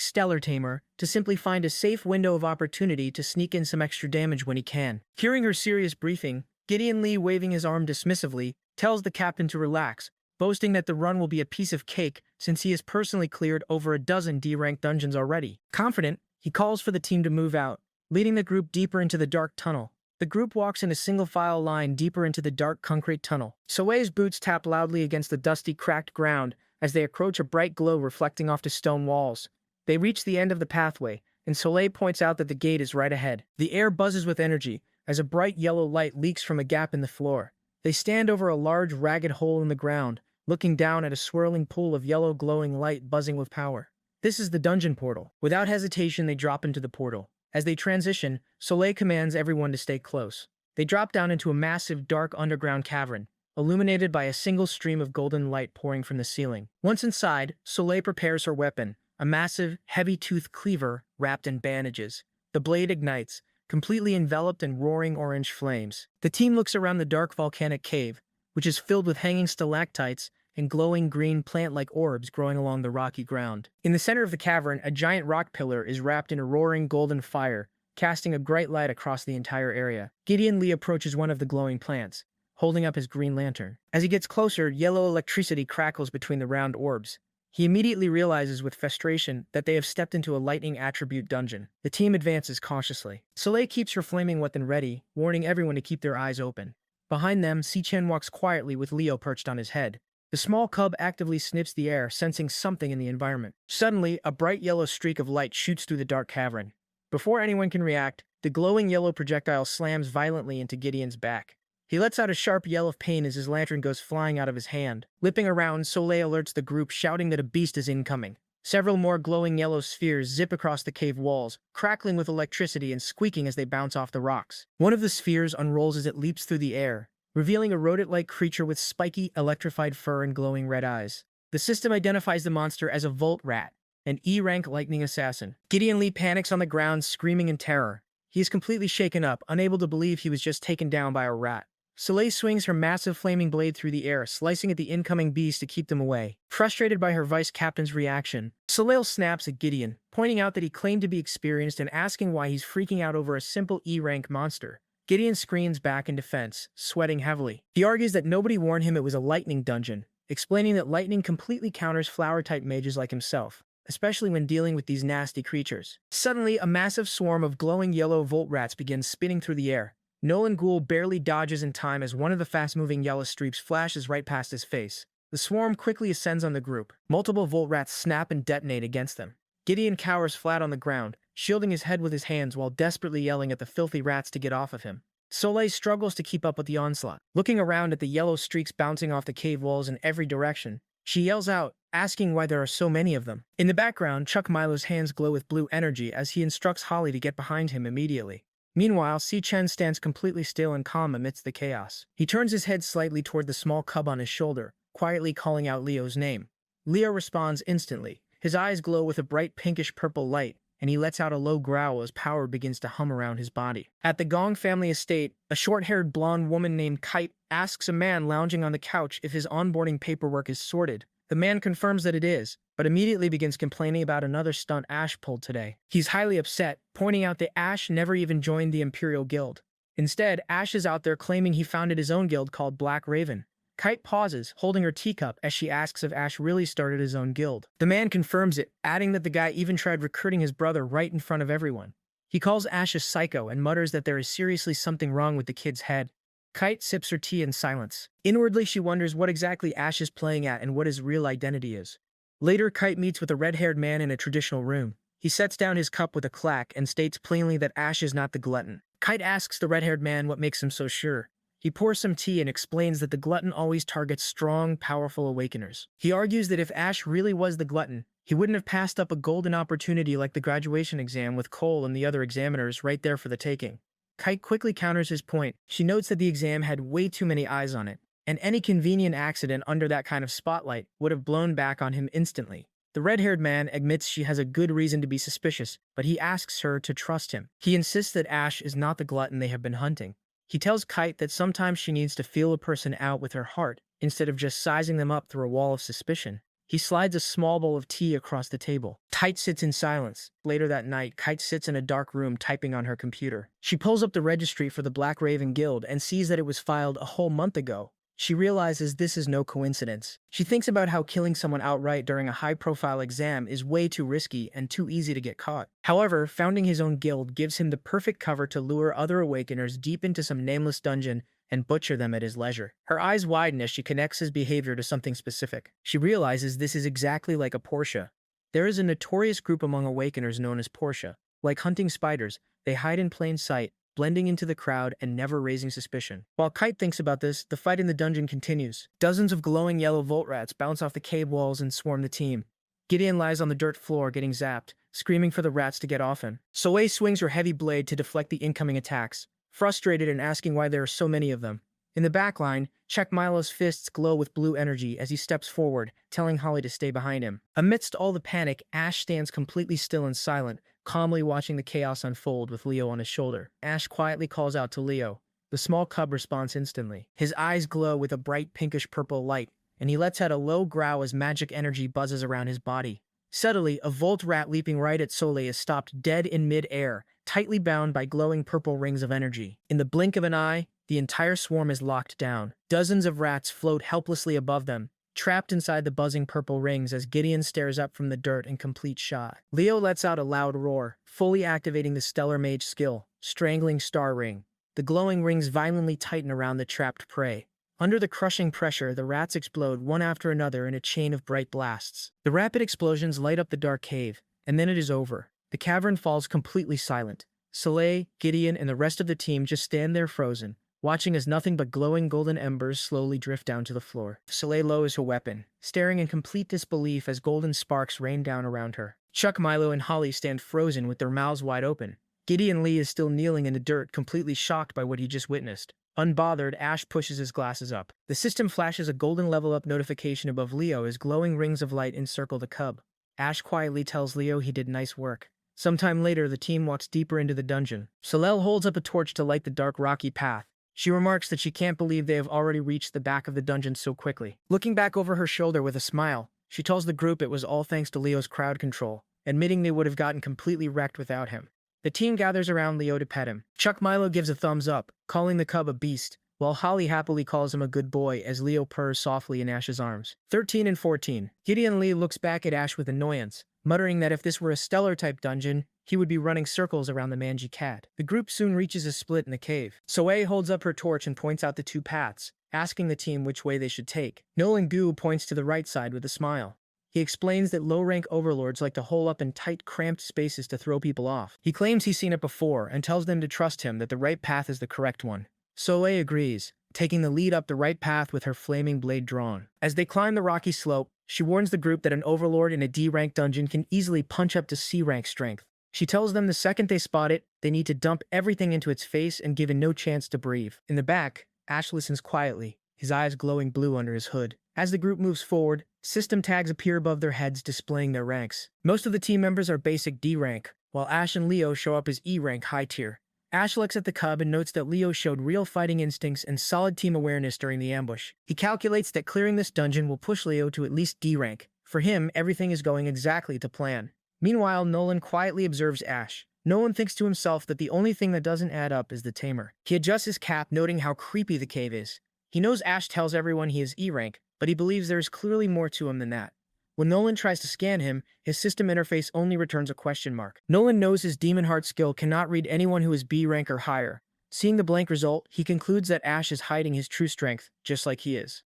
S1: stellar tamer to simply find a safe window of opportunity to sneak in some extra damage when he can. Hearing her serious briefing, Gideon Lee, waving his arm dismissively, tells the captain to relax, boasting that the run will be a piece of cake since he has personally cleared over a dozen D-rank dungeons already. Confident, he calls for the team to move out, leading the group deeper into the dark tunnel. The group walks in a single-file line deeper into the dark concrete tunnel. Soleil's boots tap loudly against the dusty, cracked ground as they approach a bright glow reflecting off the stone walls. They reach the end of the pathway, and Soleil points out that the gate is right ahead. The air buzzes with energy as a bright yellow light leaks from a gap in the floor. They stand over a large, ragged hole in the ground, looking down at a swirling pool of yellow glowing light buzzing with power. This is the dungeon portal. Without hesitation, they drop into the portal. As they transition, Soleil commands everyone to stay close. They drop down into a massive, dark underground cavern, illuminated by a single stream of golden light pouring from the ceiling. Once inside, Soleil prepares her weapon, a massive, heavy-toothed cleaver wrapped in bandages. The blade ignites, completely enveloped in roaring orange flames. The team looks around the dark volcanic cave, which is filled with hanging stalactites and glowing green plant-like orbs growing along the rocky ground. In the center of the cavern, a giant rock pillar is wrapped in a roaring golden fire, casting a bright light across the entire area. Gideon Lee approaches one of the glowing plants, holding up his green lantern. As he gets closer, yellow electricity crackles between the round orbs. He immediately realizes with frustration that they have stepped into a lightning attribute dungeon. The team advances cautiously. Soleil keeps her flaming weapon ready, warning everyone to keep their eyes open. Behind them, Si-Chen walks quietly with Leo perched on his head. The small cub actively sniffs the air, sensing something in the environment. Suddenly, a bright yellow streak of light shoots through the dark cavern. Before anyone can react, the glowing yellow projectile slams violently into Gideon's back. He lets out a sharp yell of pain as his lantern goes flying out of his hand. Lipping around, Soleil alerts the group, shouting that a beast is incoming. Several more glowing yellow spheres zip across the cave walls, crackling with electricity and squeaking as they bounce off the rocks. One of the spheres unrolls as it leaps through the air, revealing a rodent-like creature with spiky, electrified fur and glowing red eyes. The system identifies the monster as a Volt Rat, an E-rank lightning assassin. Gideon Lee panics on the ground, screaming in terror. He is completely shaken up, unable to believe he was just taken down by a rat. Soleil swings her massive flaming blade through the air, slicing at the incoming beast to keep them away. Frustrated by her vice captain's reaction, Soleil snaps at Gideon, pointing out that he claimed to be experienced and asking why he's freaking out over a simple E-rank monster. Gideon screams back in defense, sweating heavily. He argues that nobody warned him it was a lightning dungeon, explaining that lightning completely counters flower-type mages like himself, especially when dealing with these nasty creatures. Suddenly, a massive swarm of glowing yellow Volt Rats begins spinning through the air. Nolan Ghoul barely dodges in time as one of the fast-moving yellow streaks flashes right past his face. The swarm quickly ascends on the group. Multiple Volt Rats snap and detonate against them. Gideon cowers flat on the ground, shielding his head with his hands while desperately yelling at the filthy rats to get off of him. Soleil struggles to keep up with the onslaught. Looking around at the yellow streaks bouncing off the cave walls in every direction, she yells out, asking why there are so many of them. In the background, Chuck Milo's hands glow with blue energy as he instructs Holly to get behind him immediately. Meanwhile, Si-Chen stands completely still and calm amidst the chaos. He turns his head slightly toward the small cub on his shoulder, quietly calling out Leo's name. Leo responds instantly. His eyes glow with a bright pinkish-purple light, and he lets out a low growl as power begins to hum around his body. At the Gong family estate, a short-haired blonde woman named Kite asks a man lounging on the couch if his onboarding paperwork is sorted. The man confirms that it is, but immediately begins complaining about another stunt Ash pulled today. He's highly upset, pointing out that Ash never even joined the Imperial Guild. Instead, Ash is out there claiming he founded his own guild called Black Raven. Kite pauses, holding her teacup as she asks if Ash really started his own guild. The man confirms it, adding that the guy even tried recruiting his brother right in front of everyone. He calls Ash a psycho and mutters that there is seriously something wrong with the kid's head. Kite sips her tea in silence. Inwardly, she wonders what exactly Ash is playing at and what his real identity is. Later, Kite meets with a red-haired man in a traditional room. He sets down his cup with a clack and states plainly that Ash is not the glutton. Kite asks the red-haired man what makes him so sure. He pours some tea and explains that the glutton always targets strong, powerful awakeners. He argues that if Ash really was the glutton, he wouldn't have passed up a golden opportunity like the graduation exam with Cole and the other examiners right there for the taking. Kite quickly counters his point. She notes that the exam had way too many eyes on it, and any convenient accident under that kind of spotlight would have blown back on him instantly. The red-haired man admits she has a good reason to be suspicious, but he asks her to trust him. He insists that Ash is not the glutton they have been hunting. He tells Kite that sometimes she needs to feel a person out with her heart, instead of just sizing them up through a wall of suspicion. He slides a small bowl of tea across the table. Kite sits in silence. Later that night, Kite sits in a dark room typing on her computer. She pulls up the registry for the Black Raven Guild and sees that it was filed a whole month ago. She realizes this is no coincidence. She thinks about how killing someone outright during a high-profile exam is way too risky and too easy to get caught. However, founding his own guild gives him the perfect cover to lure other Awakeners deep into some nameless dungeon and butcher them at his leisure. Her eyes widen as she connects his behavior to something specific. She realizes this is exactly like a Portia. There is a notorious group among Awakeners known as Portia. Like hunting spiders, they hide in plain sight, blending into the crowd and never raising suspicion. While Kite thinks about this, the fight in the dungeon continues. Dozens of glowing yellow volt rats bounce off the cave walls and swarm the team. Gideon lies on the dirt floor getting zapped, screaming for the rats to get off him. Soleil swings her heavy blade to deflect the incoming attacks, frustrated and asking why there are so many of them. In the back line, Check Milo's fists glow with blue energy as he steps forward, telling Holly to stay behind him. Amidst all the panic, Ash stands completely still and silent, calmly watching the chaos unfold with Leo on his shoulder. Ash quietly calls out to Leo. The small cub responds instantly. His eyes glow with a bright pinkish-purple light, and he lets out a low growl as magic energy buzzes around his body. Suddenly, a Volt rat leaping right at Soleil is stopped dead in mid-air, tightly bound by glowing purple rings of energy. In the blink of an eye, the entire swarm is locked down. Dozens of rats float helplessly above them, trapped inside the buzzing purple rings as Gideon stares up from the dirt in complete shock. Leo lets out a loud roar, fully activating the Stellar Mage skill, Strangling Star Ring. The glowing rings violently tighten around the trapped prey. Under the crushing pressure, the rats explode one after another in a chain of bright blasts. The rapid explosions light up the dark cave, and then it is over. The cavern falls completely silent. Soleil, Gideon, and the rest of the team just stand there frozen, watching as nothing but glowing golden embers slowly drift down to the floor. Soleil lowers her weapon, staring in complete disbelief as golden sparks rain down around her. Chuck, Milo, and Holly stand frozen with their mouths wide open. Gideon Lee is still kneeling in the dirt, completely shocked by what he just witnessed. Unbothered, Ash pushes his glasses up. The system flashes a golden level-up notification above Leo as glowing rings of light encircle the cub. Ash quietly tells Leo he did nice work. Sometime later, the team walks deeper into the dungeon. Soleil holds up a torch to light the dark, rocky path. She remarks that she can't believe they have already reached the back of the dungeon so quickly. Looking back over her shoulder with a smile, she tells the group it was all thanks to Leo's crowd control, admitting they would have gotten completely wrecked without him. The team gathers around Leo to pet him. Chuck Milo gives a thumbs up, calling the cub a beast, while Holly happily calls him a good boy as Leo purrs softly in Ash's arms. 13 and 14. Gideon Lee looks back at Ash with annoyance, muttering that if this were a stellar-type dungeon, he would be running circles around the mangy cat. The group soon reaches a split in the cave. Soleil holds up her torch and points out the two paths, asking the team which way they should take. Nolan Gu points to the right side with a smile. He explains that low-rank overlords like to hole up in tight, cramped spaces to throw people off. He claims he's seen it before and tells them to trust him that the right path is the correct one. Soleil agrees, taking the lead up the right path with her flaming blade drawn. As they climb the rocky slope, she warns the group that an overlord in a D-rank dungeon can easily punch up to C-rank strength. She tells them the second they spot it, they need to dump everything into its face and give it no chance to breathe. In the back, Ash listens quietly, his eyes glowing blue under his hood. As the group moves forward, system tags appear above their heads displaying their ranks. Most of the team members are basic D rank, while Ash and Leo show up as E rank high tier. Ash looks at the cub and notes that Leo showed real fighting instincts and solid team awareness during the ambush. He calculates that clearing this dungeon will push Leo to at least D rank. For him, everything is going exactly to plan. Meanwhile, Nolan quietly observes Ash. Nolan thinks to himself that the only thing that doesn't add up is the tamer. He adjusts his cap, noting how creepy the cave is. He knows Ash tells everyone he is E rank, but he believes there is clearly more to him than that. When Nolan tries to scan him, his system interface only returns a question mark. Nolan knows his Demon Heart skill cannot read anyone who is B rank or higher. Seeing the blank result, he concludes that Ash is hiding his true strength, just like he is.